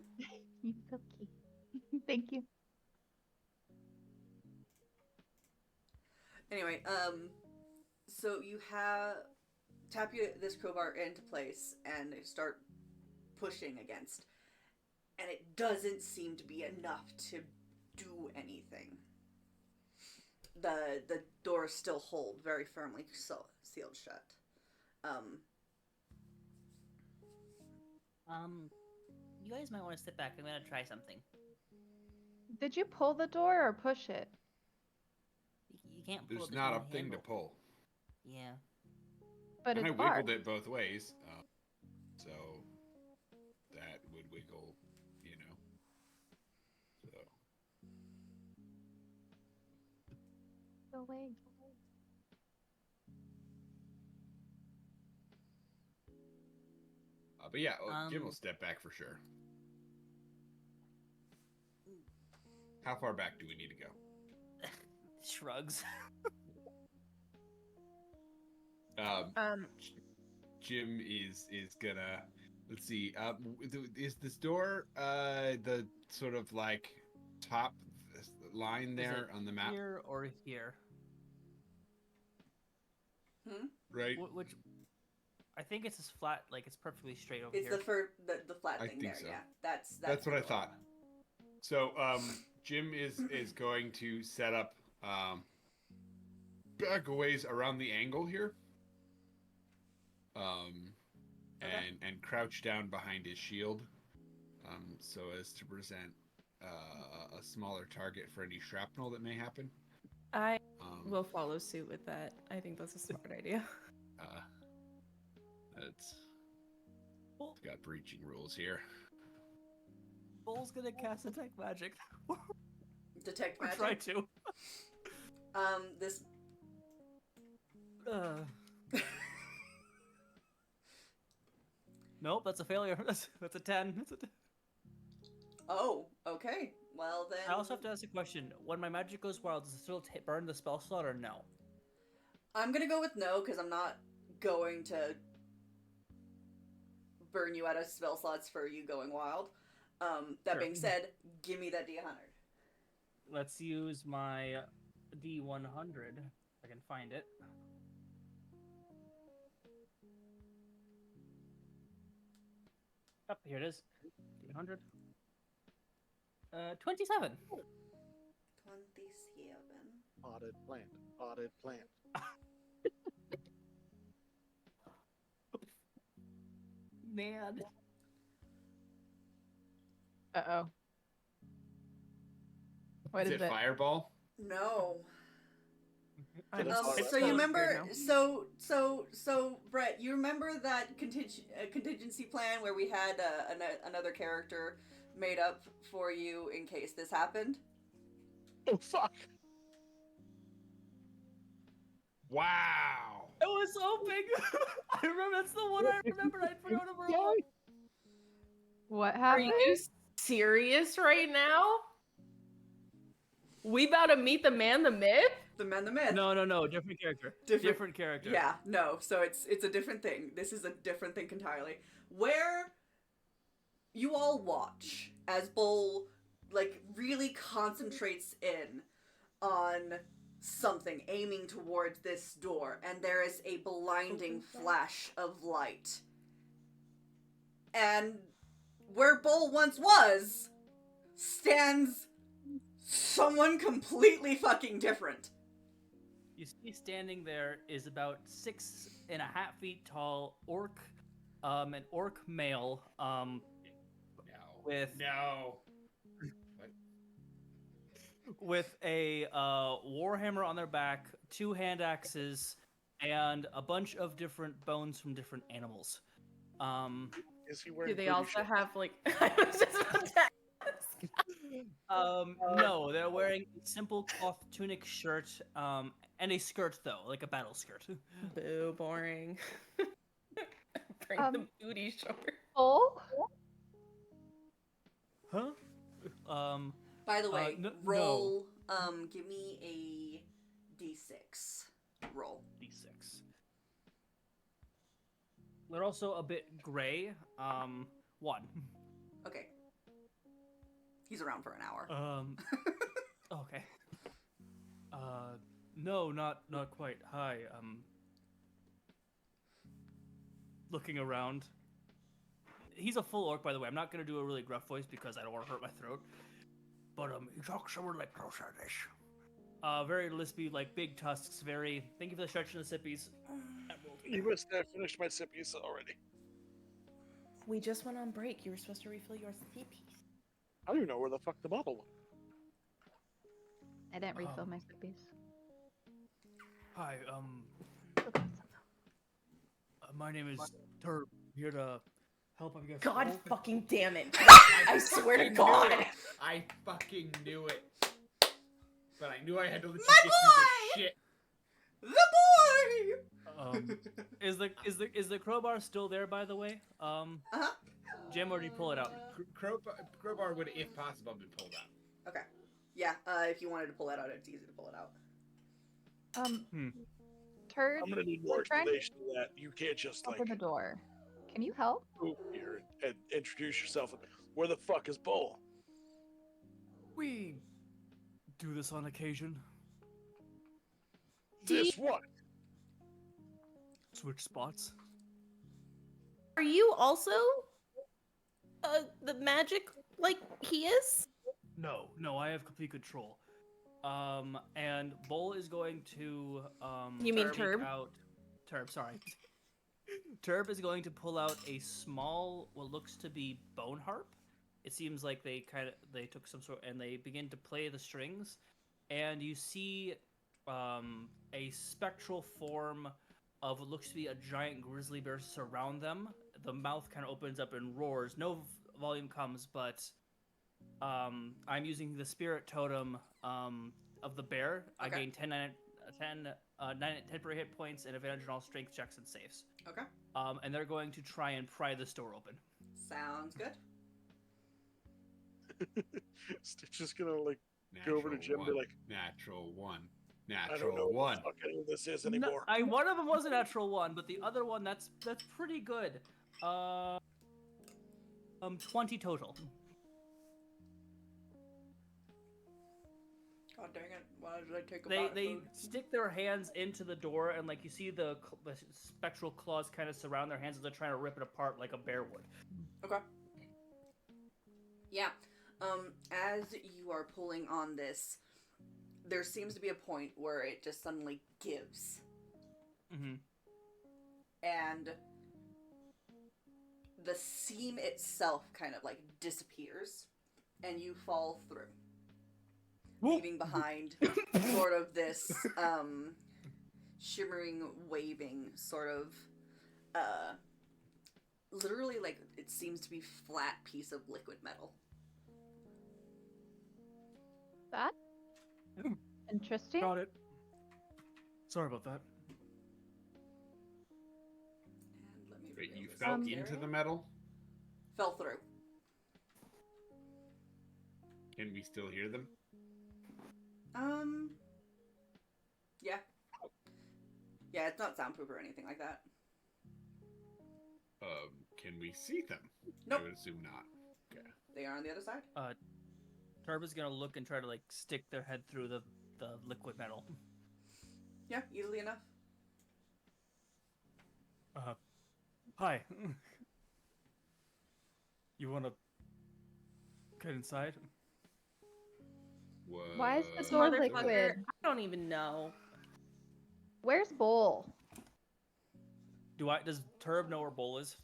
You cookie. Thank you. Anyway, so you tap this crowbar into place and start pushing against, and it doesn't seem to be enough to do anything. The doors still hold very firmly sealed shut. You guys might want to step back. I'm gonna try something. Did you pull the door or push it? You can't pull There's it. not a one thing to handle. pull. Yeah. But And I it's wiggled barred. it both ways. So that would wiggle, you know. So. Go away. But yeah, Jim will step back for sure. How far back do we need to go? Shrugs. Jim is gonna. Let's see. Is this door the sort of like top line there on the map? Here or here? Right. Which? I think it's as flat. Like it's perfectly straight over It's here. the flat I thing think there. so. Yeah, that's That's what I the thought. So Jim is going to set up back a ways around the angle here. And crouch down behind his shield, so as to present a smaller target for any shrapnel that may happen. I will follow suit with that. I think that's a smart idea. It's got breaching rules here. Bull's gonna cast detect magic. Detect Or magic. try to. This. Nope, that's a failure. That's a 10. That's a 10. Oh, okay. Well then. I also have to ask a question. When my magic goes wild, does it still burn the spell slot or no? I'm gonna go with no because I'm not going to burn you out of spell slots for you going wild. That Sure. being said, give me that D100. Let's use my D100. If I can find it. Oh, here it is. D100. 27. 27. Potted plant. Potted plant. Man. Uh-oh. What Is is it it? fireball? No. I'm So sorry. you so remember, scared so Brett, you remember that contingency plan where we had another character made up for you in case this happened? Oh fuck! Wow. I was hoping. I remember that's the one I remembered. I forgot about it. What Are happened? you serious right now? We about to meet the man, the myth? The man, the myth. No, different character. Different character. Yeah, no. So it's a different thing. This is a different thing entirely. Where you all watch as Bull really concentrates in on something aiming towards this door, and there is a blinding flash of light. And where Bull once was stands someone completely fucking different. You see, standing there is about 6.5 feet tall orc, an orc male, No. with No. with a warhammer on their back, 2 hand axes, and a bunch of different bones from different animals. Is he wearing Do they booty also shorts? have like I was just about to ask. No, they're wearing a simple cloth tunic shirt, and a skirt though, like a battle skirt. Boo, boring. Bring the booty short. Oh? Huh? By the way, no. roll. Give me a d6 roll. D6. They're also a bit gray. 1. Okay. He's around for an hour. Okay. No, not quite. Hi. Looking around. He's a full orc, by the way. I'm not gonna do a really gruff voice because I don't want to hurt my throat. But he talks somewhere like closer this. Very lispy, like big tusks. Very. Thank you for the stretch and the sippies. You must have finished my sippies already. We just went on break. You were supposed to refill your CPs. I don't even know where the fuck the bottle went. I didn't refill my sippies. Hi. My name is Turb. Here to help. I guess. God Wolf. fucking damn it. I swear to fucking God. knew it. I fucking knew it. But I knew I had to let you My get through this shit. The boy. Is the crowbar still there? By the way, Jim, or do you pull it out? Crowbar would, if possible, be pulled out. Okay. Yeah. If you wanted to pull that out, it's easy to pull it out. Turd, I'm gonna need more friend, explanation to that. You can't just open the door. Can you help? go here and introduce yourself. Where the fuck is Bull? We do this on occasion. This what? Switch spots. Are you also the magic like he is? No, I have complete control. And Bull is going to You mean take Turb? out Turb, sorry. Turb is going to pull out a small, what looks to be bone harp. It seems like they took some sort and they begin to play the strings, and you see a spectral form of what looks to be a giant grizzly bear surround them. The mouth kind of opens up and roars. No volume comes, but I'm using the spirit totem of the bear. I Okay. gain 10 temporary hit points and advantage on all strength checks and saves. Okay. And they're going to try and pry this door open. Sounds good. Stitch is gonna like go over to Jim and be like, natural one, I don't natural know what one. the fuck any of this is No, anymore. one of them was a natural one, but the other one that's pretty good. 20 total. God dang it! Why did I take a They bite of they food? stick their hands into the door, and like you see the spectral claws kind of surround their hands as they're trying to rip it apart like a bear would. Okay. Yeah. As you are pulling on this, there seems to be a point where it just suddenly gives. Mm-hmm. And the seam itself kind of like disappears, and you fall through, leaving behind sort of this shimmering, waving sort of literally like it seems to be flat piece of liquid metal. That interesting. Got it. Sorry about that. And let me Wait, reveal you this fell area. into the metal? Fell through. Can we still hear them? Yeah. Yeah, it's not soundproof or anything like that. Can we see them? Nope. I would assume not. Okay. They are on the other side. Turba's gonna look and try to like stick their head through the liquid metal. Yeah, easily enough. Hi. You wanna get inside? What? Why is this door Motherfucker, liquid? I don't even know. Where's Bull? Does Turb know where Bull is?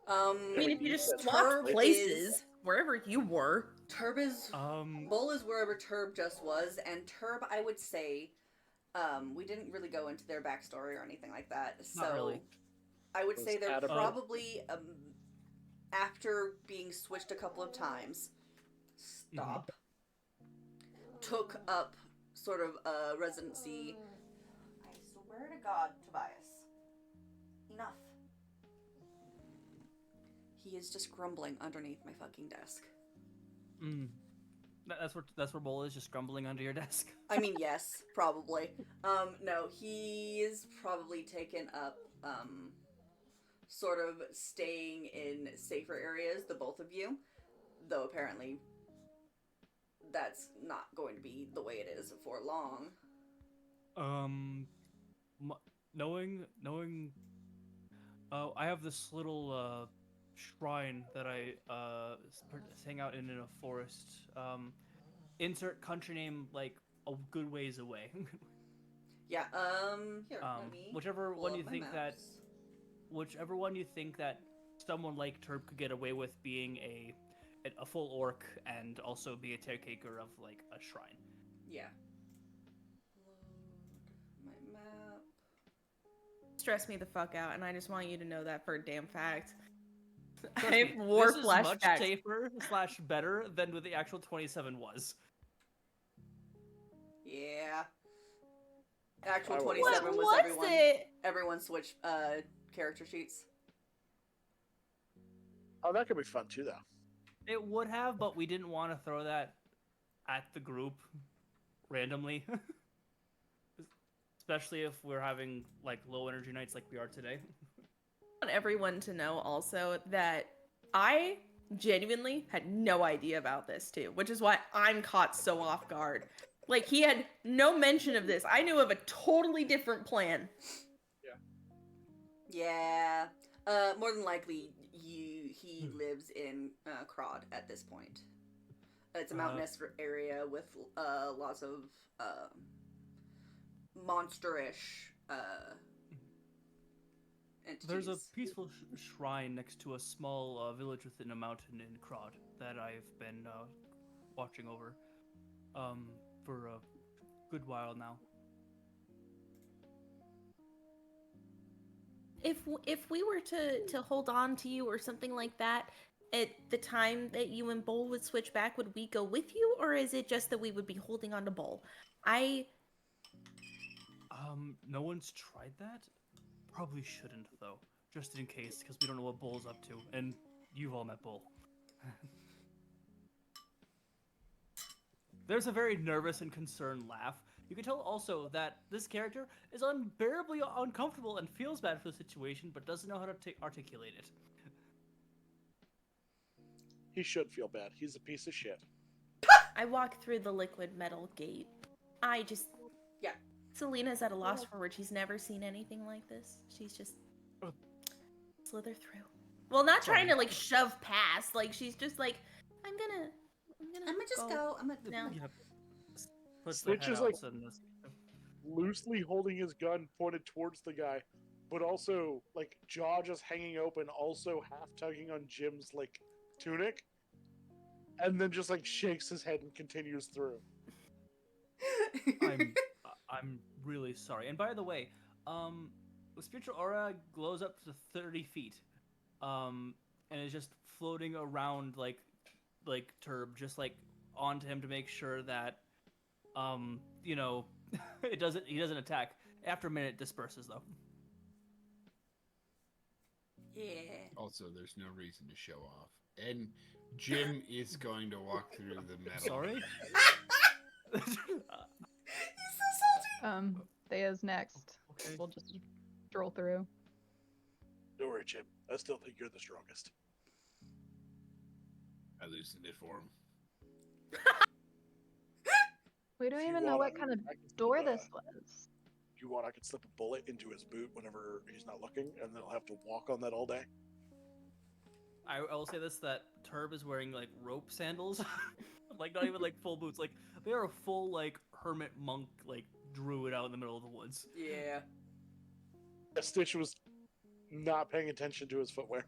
I mean, if you You just said swapped Turb places, is- wherever you were. Turb is Bull is wherever Turb just was, and Turb, I would say, we didn't really go into their backstory or anything like that. So Not really. I would say Was they're Adam- probably after being switched a couple of times, stop. Took up sort of a residency. I swear to God, Tobias. Enough. He is just grumbling underneath my fucking desk. That's where Bull is, just grumbling under your desk. I mean, yes, probably. No, he's probably taken up, sort of staying in safer areas, the both of you. Though apparently that's not going to be the way it is for long. Knowing, I have this little shrine that I hang out in a forest. Insert country name like a good ways away. Yeah, here, let me whichever pull one up you my think that, maps. whichever one you think that someone like Turb could get away with being a full orc and also be a caretaker of like a shrine. Yeah. Load my map. Stress me the fuck out, and I just want you to know that for a damn fact. Trust I me, have war this is much flashbacks. safer / better than what the actual 27 was. Yeah. Actual I will- 27 was What everyone. it? Everyone switched character sheets. Oh, that could be fun too, though. It would have, but we didn't want to throw that at the group randomly. Especially if we're having like low energy nights like we are today. I want everyone to know also that I genuinely had no idea about this too, which is why I'm caught so off guard. Like, he had no mention of this. I knew of a totally different plan. Yeah. More than likely, he lives in Crod at this point. It's a mountainous area with lots of monsterish entities. There's a peaceful shrine next to a small village within a mountain in Krod that I've been watching over for a good while now. If we were to hold on to you or something like that, at the time that you and Bull would switch back, would we go with you, or is it just that we would be holding on to Bull? No one's tried that? Probably shouldn't, though. Just in case, because we don't know what Bull's up to, and you've all met Bull. There's a very nervous and concerned laugh. You can tell also that this character is unbearably uncomfortable and feels bad for the situation, but doesn't know how to articulate it. He should feel bad. He's a piece of shit. I walk through the liquid metal gate. Yeah. Selena's at a loss for words. She's never seen anything like this. She's just slither through. Well, not trying to like shove past. Like she's just like, I'm gonna just go. I'm gonna No. Yeah. Puts Stitch the head is like- out and this- Loosely holding his gun pointed towards the guy, but also like jaw just hanging open, also half tugging on Jim's like tunic, and then just like shakes his head and continues through. I'm really sorry. And by the way, the spiritual aura glows up to 30 feet, and is just floating around like Turb, just like onto him to make sure that, you know, he doesn't attack. After a minute, it disperses though. Yeah. Also, there's no reason to show off. And Jim is going to walk through the metal. Sorry. He's so salty. Thea's next. Okay. We'll just stroll through. Don't worry, Jim. I still think you're the strongest. I loosened it for him. We don't If you even know want, what kind of I can slip door a- this was. If you want, I can slip a bullet into his boot whenever he's not looking, and then he'll have to walk on that all day. I will say this, that Turb is wearing like rope sandals, like not even like full boots. Like they are a full like hermit monk like druid out in the middle of the woods. Yeah. Stitch was not paying attention to his footwear.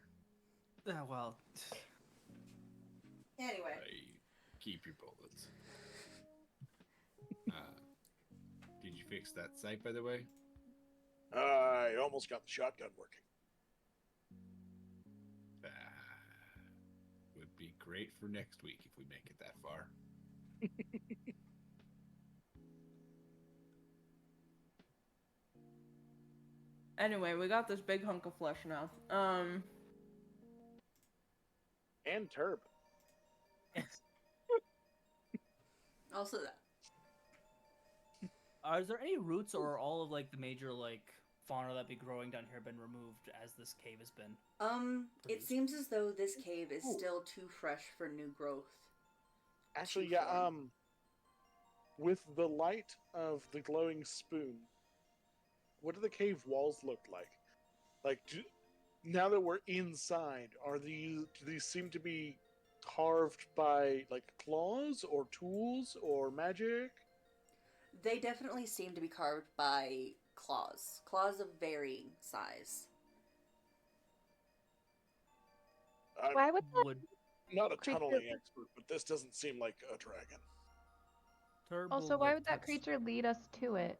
Well, Anyway. Keep your bullets. Did you fix that sight, by the way? I almost got the shotgun working. Would be great for next week if we make it that far. Anyway, we got this big hunk of flesh now. And Turb. Also that. is there any roots or all of like the major like fauna that be growing down here been removed as this cave has been? It seems as though this cave is still too fresh for new growth. Actually, Too yeah, fun. with the light of the glowing spoon, what do the cave walls look like? Like, now that we're inside, do these seem to be carved by, like, claws or tools or magic? They definitely seem to be carved by claws. Claws of varying size. I'm Why would that not a creature- tunneling expert, but this doesn't seem like a dragon. Turb Also, will, why like, would that touch- creature lead us to it?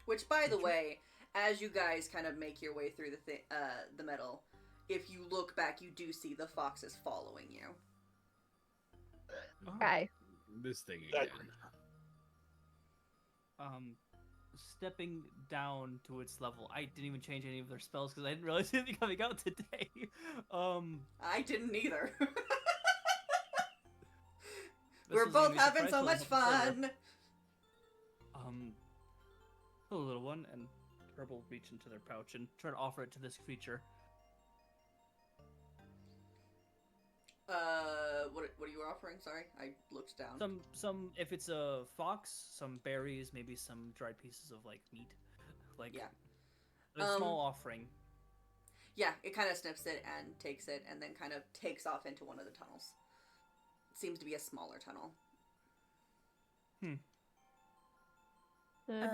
Which, by the way, as you guys kind of make your way through the metal, if you look back, you do see the foxes following you. Oh. Guy. This thing That again. creature. Stepping down to its level. I didn't even change any of their spells because I didn't realize anything coming out today. I didn't either. this We're was both gonna be having so much surprising later. fun. The little one, and Herb will reach into their pouch and try to offer it to this creature. What are you offering? Sorry, I looked down. Some if it's a fox, some berries, maybe some dried pieces of like meat, like Yeah. a small offering. Yeah, it kind of sniffs it and takes it, and then kind of takes off into one of the tunnels. It seems to be a smaller tunnel. Should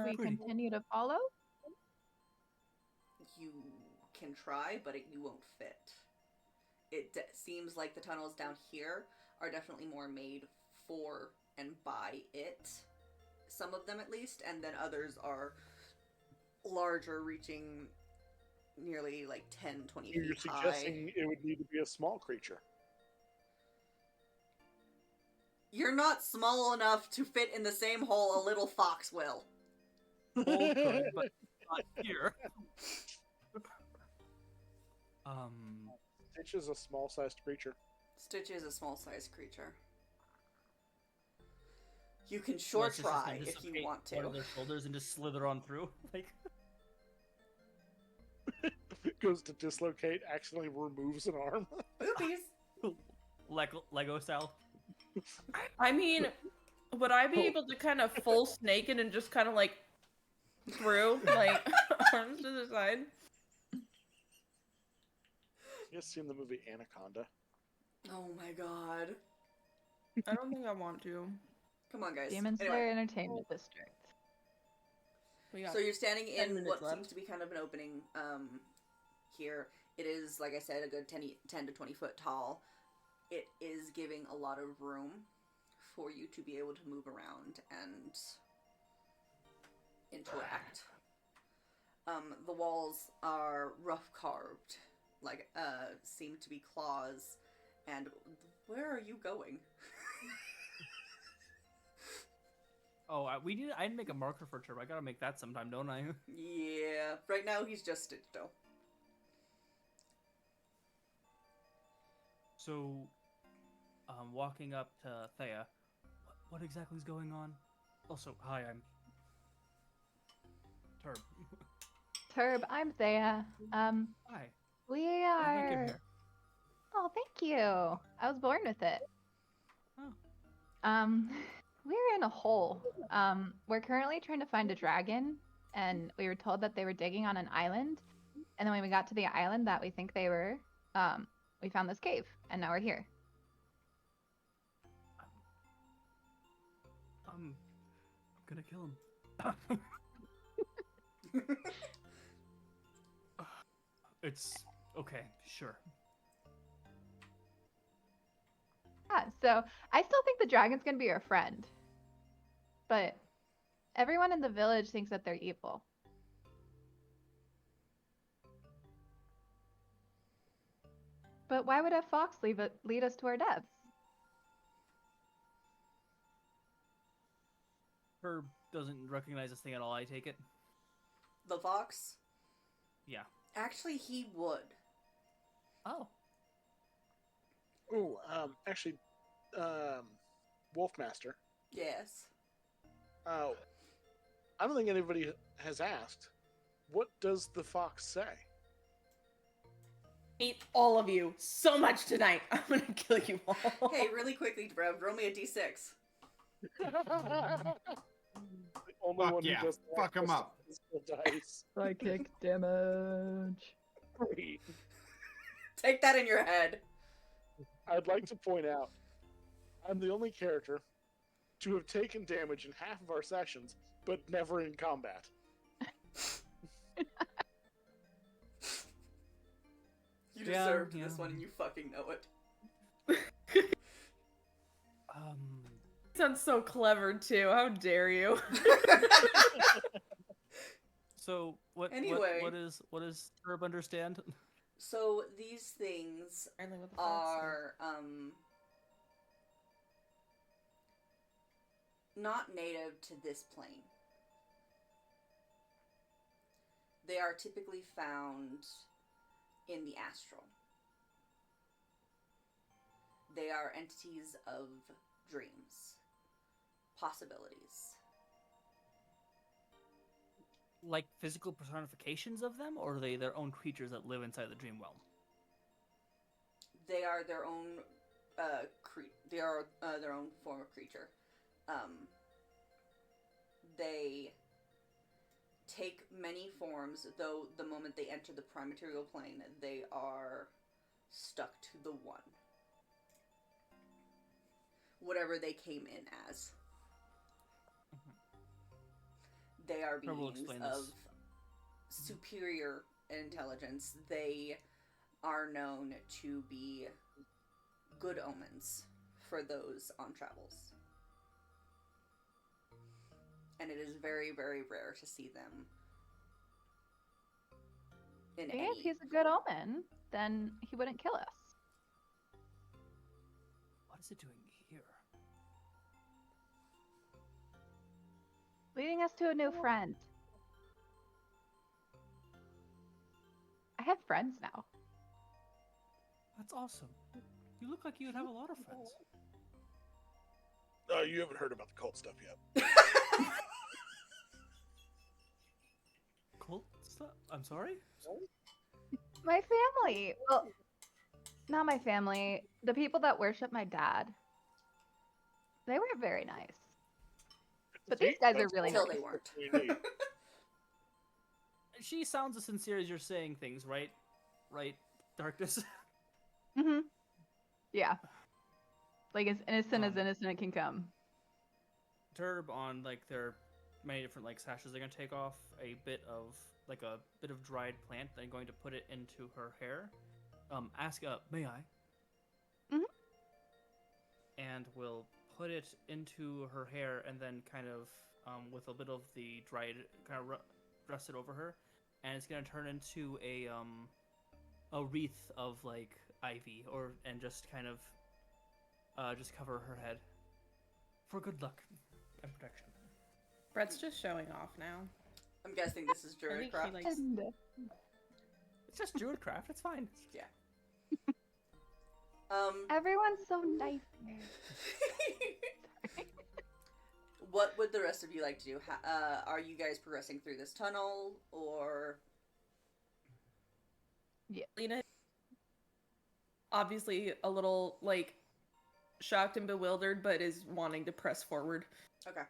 we Pretty. continue to follow? You can try, but you won't fit. It seems like the tunnels down here are definitely more made for and by it. Some of them, at least, and then others are larger, reaching, nearly like 10, 20 You're feet high. suggesting it would need to be a small creature. You're not small enough to fit in the same hole a little fox will. Hole could, but not here. Stitch is a small-sized creature. Stitch is a small-sized creature. You can sure Unless it's just try gonna if you dislocate want to. one of their shoulders and just slither on through. Like, Goes to dislocate, accidentally removes an arm. Oopies. Lego style. I mean, would I be able to kind of full snake it and just kind of like through, like arms to the side? You guys seen the movie Anaconda? Oh my god. I don't think I want to. Come on, guys. Demon Anyway, Slayer Entertainment District. We got so you're standing 10 in minutes what left. seems to be kind of an opening here. It is, like I said, a good 10 to 20 foot tall. It is giving a lot of room for you to be able to move around and interact. The walls are rough carved, like seem to be claws. And where are you going? Oh, I didn't make a marker for Turb. I gotta make that sometime, don't I? Yeah, right now he's just stitched though. So, walking up to Thea. What exactly is going on? Also, hi, I'm Turb. Turb, I'm Thea. Hi. We I like your are. hair. Oh, thank you. I was born with it. Oh. We're in a hole. We're currently trying to find a dragon, and we were told that they were digging on an island. And then when we got to the island that we think they were, we found this cave, and now we're here. I'm gonna kill him. It's okay, sure. Yeah, so I still think the dragon's gonna be our friend. But everyone in the village thinks that they're evil. But why would a fox lead us to our deaths? Herb doesn't recognize this thing at all, I take it. The fox? Yeah. Actually, he would. Oh. Oh, actually, Wolfmaster. Yes. I don't think anybody has asked. What does the fox say? Hate all of you so much tonight. I'm gonna kill you all. Hey, really quickly, Brev, roll me a d6. The only Fuck one yeah, who does that fuck 'em is up. physical dice. Psychic damage. 3. Take that in your head. I'd like to point out, I'm the only character to have taken damage in half of our sessions, but never in combat. You Yeah, deserved yeah. this one and you fucking know it. Sounds so clever too. How dare you? So Anyway. what does Herb understand? So these things Apparently what the fox said. are not native to this plane. They are typically found in the astral. They are entities of dreams, possibilities. Like physical personifications of them, or are they their own creatures that live inside the dream realm? They are their own they are their own form of creature. They take many forms, though the moment they enter the prime material plane, they are stuck to the one. Whatever they came in as. They are Herb will beings explain of this. superior intelligence. They are known to be good omens for those on travels. And it is very, very rare to see them in See, any. if he's a good omen, then he wouldn't kill us. What is it doing here? Leading us to a new friend. I have friends now. That's awesome. You look like you'd have a lot of friends. You haven't heard about the cult stuff yet. Cult stuff? I'm sorry? My family. Well, not my family. The people that worship my dad. They were very nice. But these guys are really Until nice. they weren't. We need. She sounds as sincere as you're saying things, right? Right, Darkness? Mm-hmm. Yeah. Like as innocent can come. Turb on like their many different like sashes, they're gonna take off a bit of dried plant and going to put it into her hair. Ask may I? Mhm. And will put it into her hair and then kind of with a bit of the dried kind of rest it over her, and it's gonna turn into a wreath of like ivy and just kind of just cover her head for good luck and protection. Brett's just showing off now. I'm guessing this is I think Druidcraft. he likes. It's just druidcraft. It's fine. Yeah. Everyone's so nice here. What would the rest of you like to do? Are you guys progressing through this tunnel, or Lena, obviously a little like shocked and bewildered, but is wanting to press forward. okay?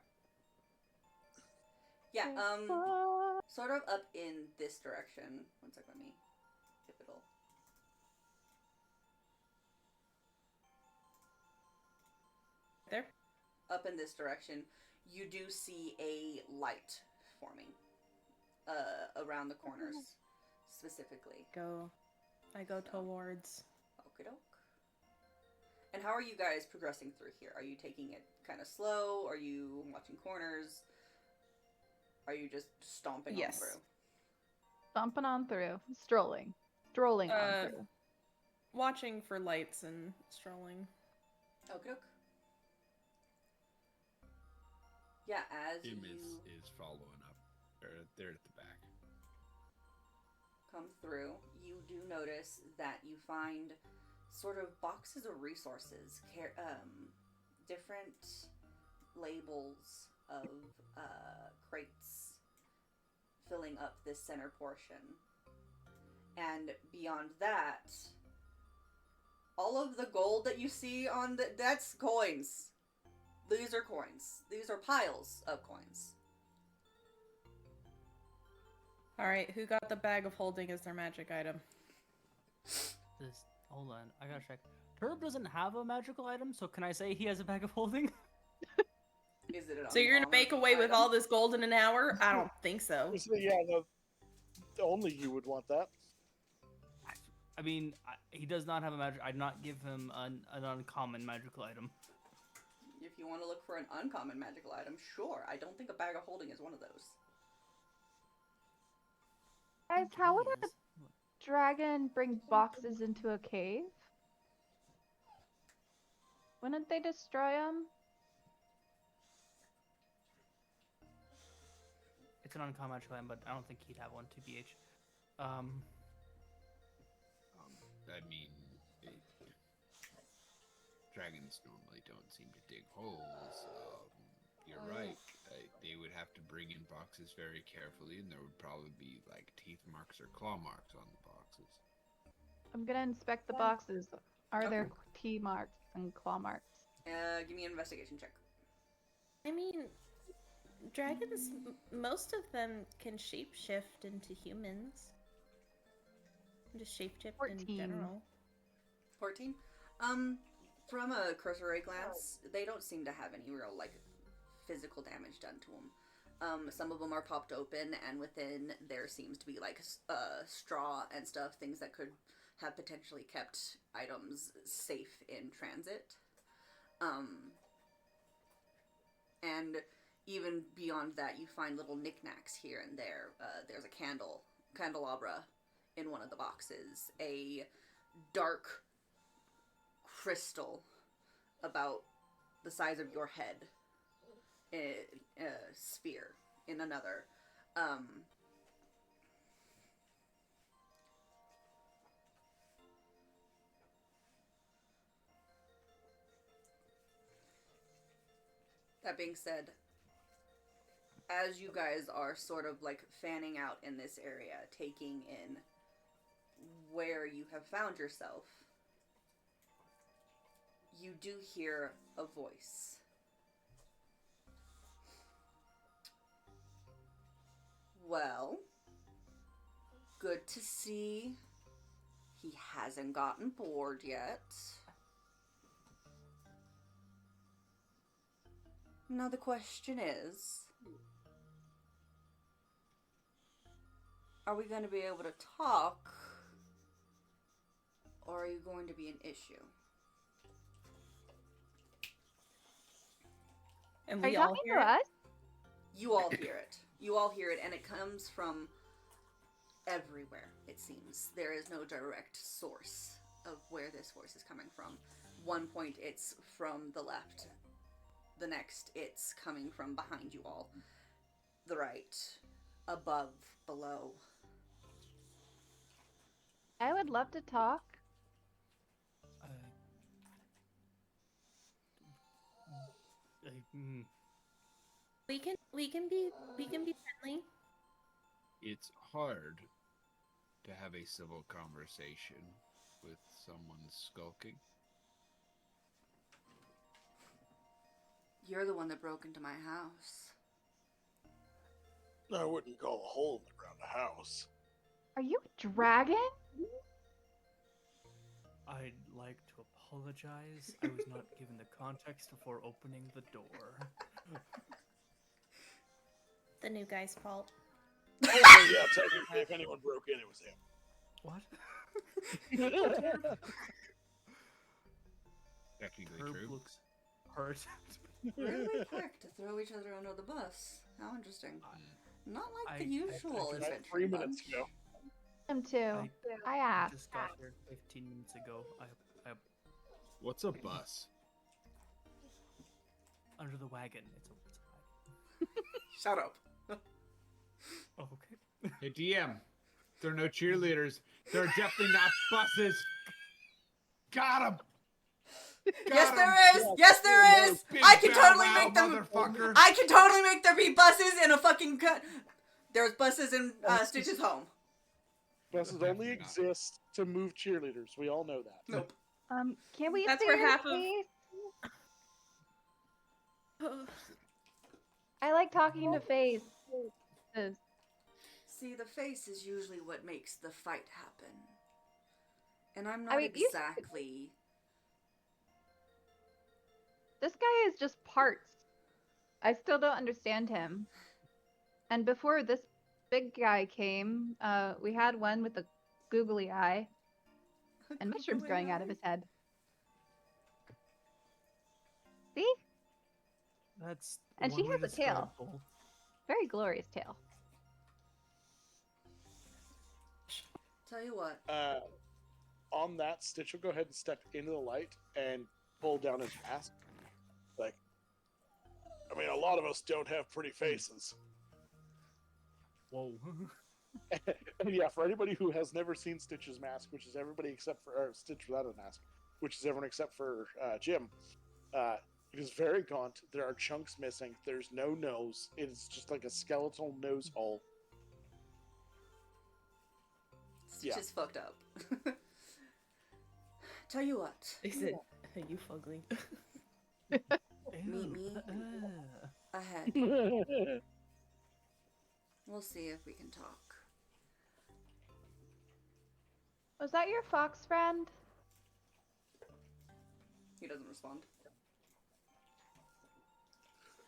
Yeah. Sort of up in this direction. One sec, let me. If it'll. There. Up in this direction, you do see a light forming around the corners, specifically. I go towards. Okie doke. And how are you guys progressing through here? Are you taking it kind of slow? Are you watching corners? Are you just stomping on Yes. through? Stomping on through. Strolling on through. Watching for lights and strolling. Okie doke. Yeah, as Jim you is following up. They're at the back. come through, you do notice that you find sort of boxes of resources, different labels of crates filling up this center portion. And beyond that, all of the gold that you see on that's coins. These are coins. These are piles of coins. Alright, who got the bag of holding as their magic item? Hold on, I gotta check. Turb doesn't have a magical item, so can I say he has a bag of holding? Is it an So you're gonna make away with all this gold in an hour? I don't think so. Yeah, no. Only you would want that. I mean, he does not have a magic. I'd not give him an uncommon magical item. If you want to look for an uncommon magical item, sure. I don't think a bag of holding is one of those. Guys, how would a dragon bring boxes into a cave? Wouldn't they destroy them? It's an uncommon magical item, but I don't think he'd have one, TBH. I mean, dragons normally don't seem to dig holes. You're right. They would have to bring in boxes very carefully, and there would probably be like teeth marks or claw marks on the boxes. I'm gonna inspect the boxes. Are there T marks and claw marks? Give me an investigation check. I mean, dragons, most of them can shapeshift into humans. Just shapeshift in 14. general. 14? From a cursory glance, they don't seem to have any real, like, physical damage done to them. Some of them are popped open, and within there seems to be, like, straw and stuff, things that could have potentially kept items safe in transit. And even beyond that, you find little knickknacks here and there. There's a candelabra in one of the boxes a dark crystal about the size of your head, a sphere in another. That being said, as you guys are sort of like fanning out in this area, taking in where you have found yourself, you do hear a voice. Well, good to see he hasn't gotten bored yet. Now the question is, are we going to be able to talk, or are you going to be an issue? And Are we you all talking hear to it? us? You all hear it. You all hear it, and it comes from everywhere, it seems. There is no direct source of where this voice is coming from. One point, it's from the left. The next, it's coming from behind you all. The right. Above. Below. I would love to talk. We can be friendly. It's hard to have a civil conversation with someone skulking. You're the one that broke into my house. I wouldn't call a hole in the ground a house. Are you a dragon? I'd like to apologize. I was not given the context before opening the door. The new guy's fault. Yeah, technically, if anyone broke in, it was him. What? Technically Herb true. looks hurt. Really quick to throw each other under the bus. How interesting. Not like the usual Like adventure 3 minutes bunch. ago. Him too. I I asked. just got here 15 minutes ago. I What's a bus? under the wagon. It's a wagon. Shut up. Oh, okay. Hey, DM. There are no cheerleaders. There are definitely not buses. Got him. Yes, there is. Yes, there is. I can totally make them. Motherfucker. I can totally make there be buses in a fucking cut. There's buses in Stitch's home. Buses only exist to move cheerleaders. We all know that. Nope. Can we That's see where your half of- face? I like talking to face. See, the face is usually what makes the fight happen. And I'm not I mean, you- exactly. This guy is just parts. I still don't understand him. And before this big guy came, we had one with a googly eye and mushrooms growing out of his head. See? That's And one she way has to a tail. describe both. Very glorious tail. Tell you what. On that, Stitch will go ahead and step into the light and pull down his mask. Like, I mean, a lot of us don't have pretty faces. Whoa. And yeah, for anybody who has never seen Stitch's mask, which is everybody except for or Stitch without a mask, which is everyone except for Jim, it is very gaunt. There are chunks missing. There's no nose. It is just like a skeletal nose hole. Stitch Yeah. is fucked up. Tell you what. They said, "Are you fugly?" Meet me ahead. We'll see if we can talk. Was that your fox friend? He doesn't respond.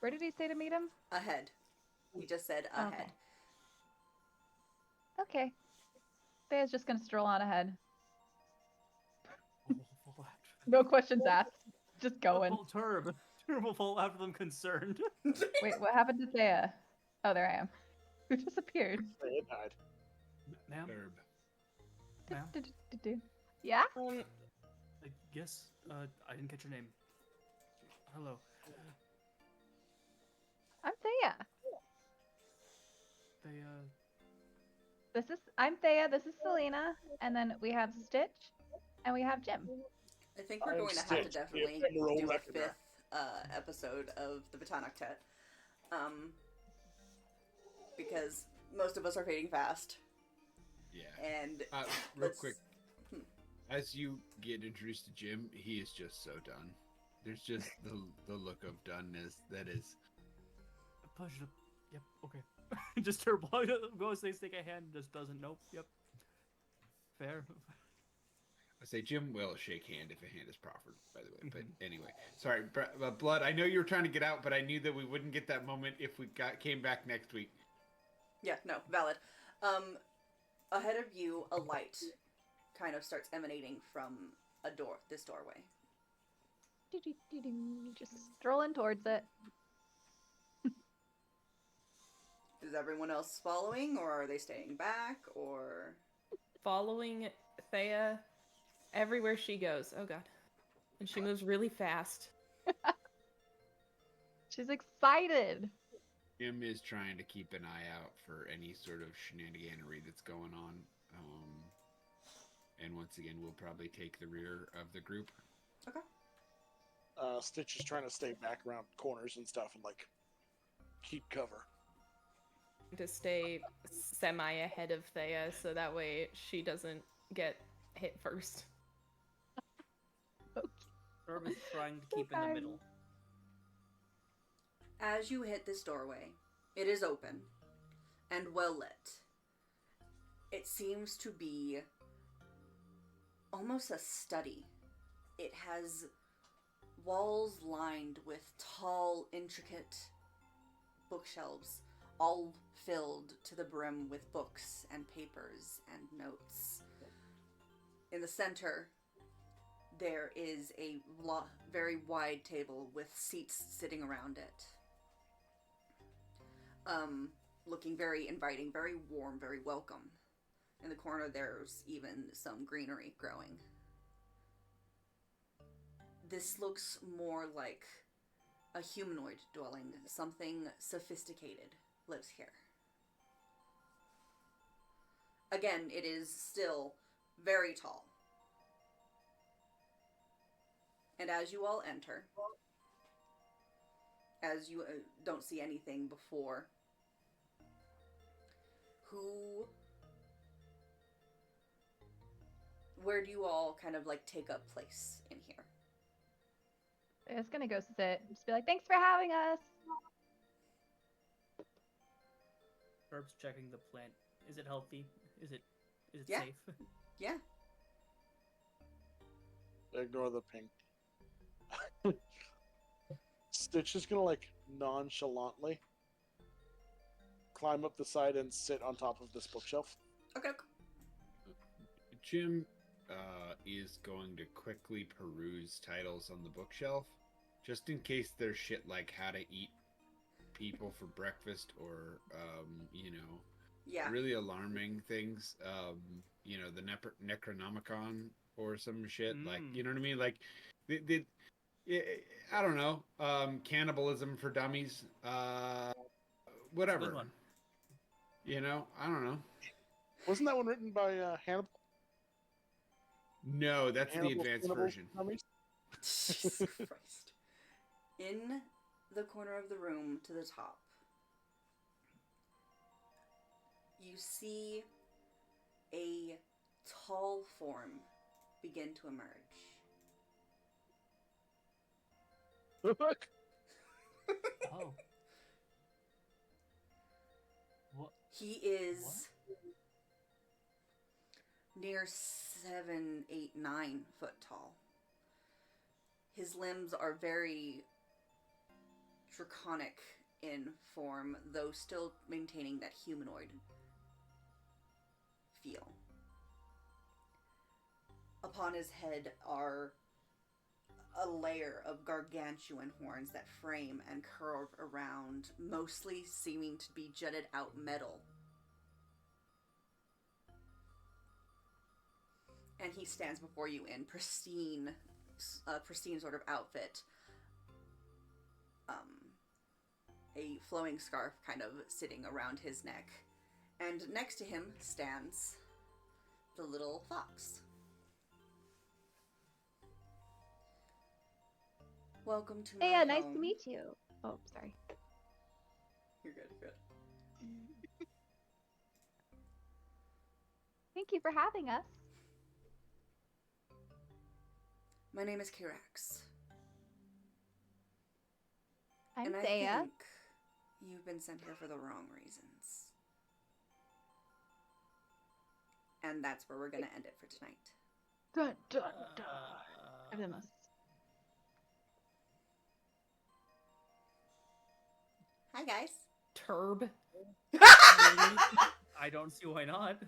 Where did he say to meet him? Ahead. He just said ahead. Okay. Thea's just gonna stroll on ahead. No questions asked. Just going. Turb will fall after them concerned. Wait, what happened to Thea? Oh, there I am. Who disappeared? It died. Ma'am, Herb. Ma'am? Yeah? Yes, I didn't catch your name. Hello. I'm Thea. They, I'm Thea, this is Selena, and then we have Stitch, and we have Jim. I think we're I'm going to have to Stitch, the definitely ephemeral do a reckoner. 5th episode of the Vitan Octet. Because most of us are fading fast. Yeah. And Real let's- quick, as you get introduced to Jim, he is just so done. There's just the look of doneness that is. a pleasure. Yep. Okay. Just terrible. Go say stick a hand. Just doesn't. Nope. Yep. Fair. I say Jim will shake hand if a hand is proffered, by the way. But anyway, sorry, Blood. I know you were trying to get out, but I knew that we wouldn't get that moment if we came back next week. Yeah, no, valid. Ahead of you, a light kind of starts emanating from this doorway. Just strolling towards it. Is everyone else following, or are they staying back, or... Following Thea everywhere she goes. Oh god. And she moves really fast. She's excited. Jim is trying to keep an eye out for any sort of shenaniganery that's going on. And once again, we'll probably take the rear of the group. Okay. Stitch is trying to stay back around corners and stuff and, like, keep cover. To stay semi ahead of Thea so that way she doesn't get hit first. Herb is trying to keep in the middle. As you hit this doorway, it is open and well lit. It seems to be almost a study. It has walls lined with tall, intricate bookshelves, all filled to the brim with books and papers and notes. In the center, there is a very wide table with seats sitting around it. Looking very inviting, very warm, very welcome. In the corner, there's even some greenery growing. This looks more like a humanoid dwelling. Something sophisticated lives here. Again, it is still very tall. And as you all enter, as you don't see anything before, where do you all kind of like take up place in here? It's gonna go sit. Just be like, thanks for having us. Herb's checking the plant. Is it healthy? Is it Yeah. safe? Yeah. Ignore the ping. Stitch is gonna, like, nonchalantly climb up the side and sit on top of this bookshelf. Okay. Jim is going to quickly peruse titles on the bookshelf, just in case there's shit like How to Eat People for Breakfast or, Yeah. really alarming things. The Necronomicon or some shit. Like, you know what I mean? Like, I don't know. Cannibalism for Dummies. Whatever. Good one. I don't know. Wasn't that one written by Hannibal? No, that's the Hannibal advanced Cannibal version. Dummies? Jesus Christ. In the corner of the room to the top, you see a tall form begin to emerge. Look. Oh. What? He is near 7, 8, 9 foot tall. His limbs are very draconic in form, though still maintaining that humanoid feel. Upon his head are a layer of gargantuan horns that frame and curve around, mostly seeming to be jutted out metal. and he stands before you in pristine sort of outfit. A flowing scarf kind of sitting around his neck. And next to him stands the little fox. Welcome to my Hey, nice home. to meet you. Oh, sorry. You're good, you're good. Thank you for having us. My name is Kirax. I'm And I Thea. think you've been sent here for the wrong reasons. And that's where we're gonna end it for tonight. Dun, dun, dun. I have the most. Hi, guys. Turb. I don't see why not.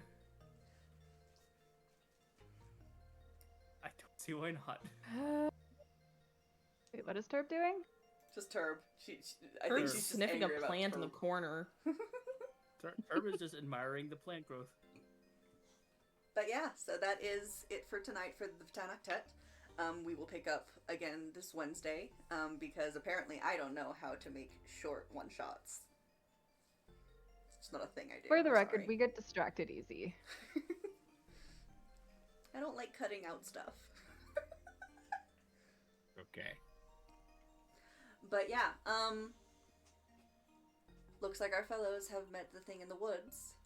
I don't see why not. Wait, what is Turb doing? Just Turb. I think Turb's she's just sniffing a angry about plant in the Turb. corner. Herb is just admiring the plant growth. But yeah, so that is it for tonight for the Vitan Octet. We will pick up again this Wednesday, because apparently I don't know how to make short one-shots. It's not a thing I do. For the I'm record, sorry. we get distracted easy. I don't like cutting out stuff. Okay. But yeah, looks like our fellows have met the thing in the woods.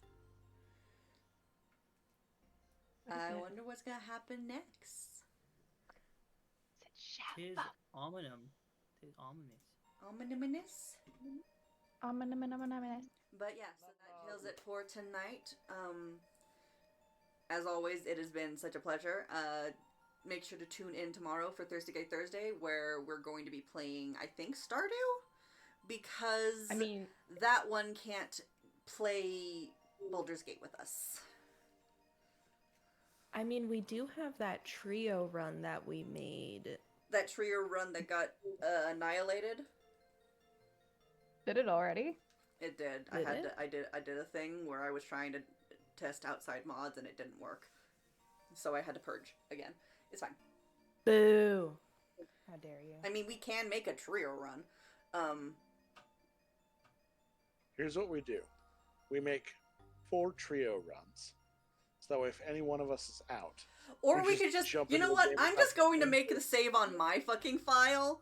I wonder what's gonna happen next. Tis ominum. Tis ominous. Ominous. Ominous. But yeah, so that kills it for tonight. As always, it has been such a pleasure. Make sure to tune in tomorrow for Thirsty Gay Thursday, where we're going to be playing, I think, Stardew? Because I mean, that one can't play Baldur's Gate with us. We do have that trio run that we made. That trio run that got annihilated. Did it already? It did. Did I did a thing where I was trying to test outside mods and it didn't work. So I had to purge again. It's fine. Boo! How dare you? I mean, we can make a trio run. Here's what we do. We make 4 trio runs. So that way if any one of us is out. Or we could just, jump you know into the what? game I'm without just going to playing make the first. save on my fucking file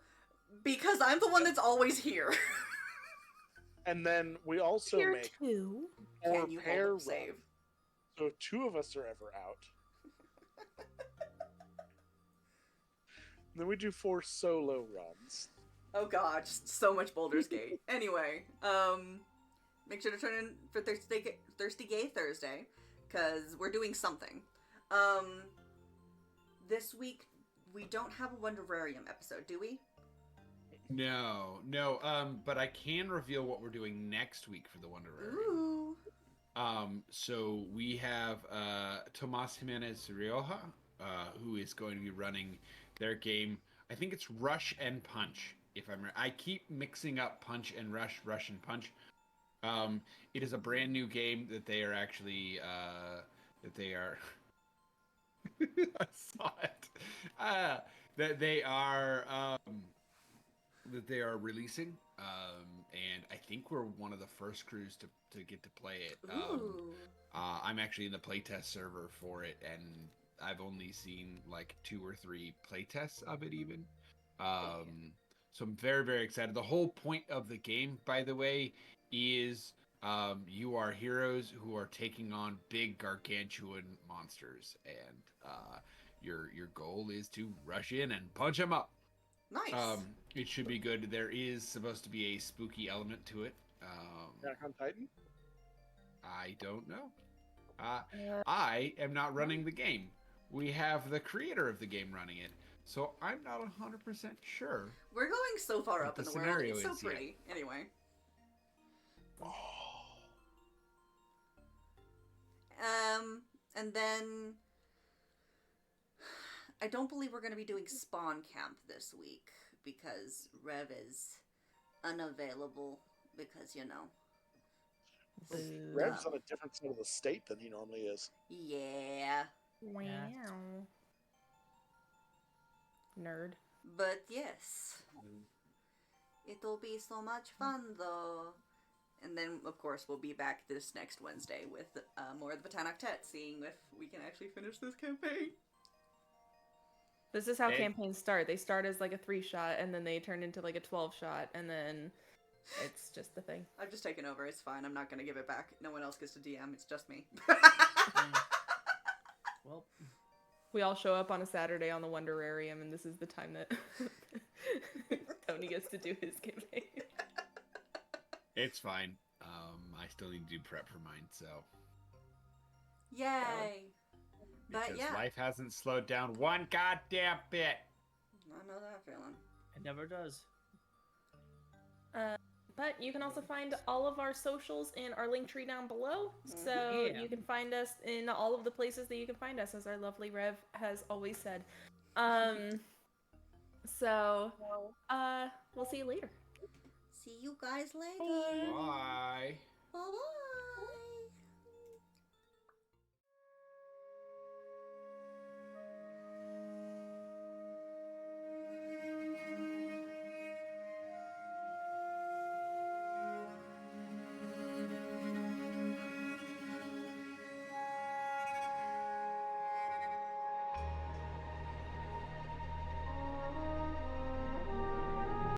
because I'm the one that's always here. And then we also Tier make 2. 4 Can you pair hold up runs. save? So if 2 of us are ever out, then we do 4 solo runs. Oh god, just so much Baldur's Gate. Anyway, make sure to turn in for Thirsty Gay Thursday, because we're doing something. This week, we don't have a Wonderarium episode, do we? No, but I can reveal what we're doing next week for the Wonderarium. Ooh. So we have Tomas Jimenez Rioja, who is going to be running their game. I think it's Rush and Punch, if I'm right. I keep mixing up Punch and Rush, Rush and Punch. It is a brand new game that they are actually I saw it. That they are releasing. And I think we're one of the first crews to get to play it. Ooh. I'm actually in the playtest server for it, and I've only seen like 2 or 3 playtests of it even. So I'm very, very excited. The whole point of the game, by the way, is you are heroes who are taking on big gargantuan monsters, and your goal is to rush in and punch them up. Nice. It should be good. There is supposed to be a spooky element to it. Attack on Titan? I don't know. I am not running the game. We have the creator of the game running it, so I'm not 100% sure. We're going so far what up the in the world. scenario It's so is yet. pretty. Anyway. And then I don't believe we're going to be doing Spawn Camp this week because Rev is unavailable because, you know. Rev's on a different side of the state than he normally is. Yeah. Wow. Nerd. But yes, it'll be so much fun though. And then, of course, we'll be back this next Wednesday with more of the Vitan Octet, seeing if we can actually finish this campaign. This is how Hey. campaigns start. They start as like a 3-shot, and then they turn into like a 12-shot, and then it's just the thing. I've just taken over. It's fine. I'm not going to give it back. No one else gets to DM. It's just me. Well, We all show up on a Saturday on the Wonderarium, and this is the time that Tony gets to do his campaign. It's fine. I still need to do prep for mine, so. Yay! But Because yeah. life hasn't slowed down one goddamn bit. I know that feeling. it never does. But you can also find all of our socials in our link tree down below. So Yeah. you can find us in all of the places that you can find us, as our lovely Rev has always said. So we'll see you later. See you guys later. Bye. Bye-bye.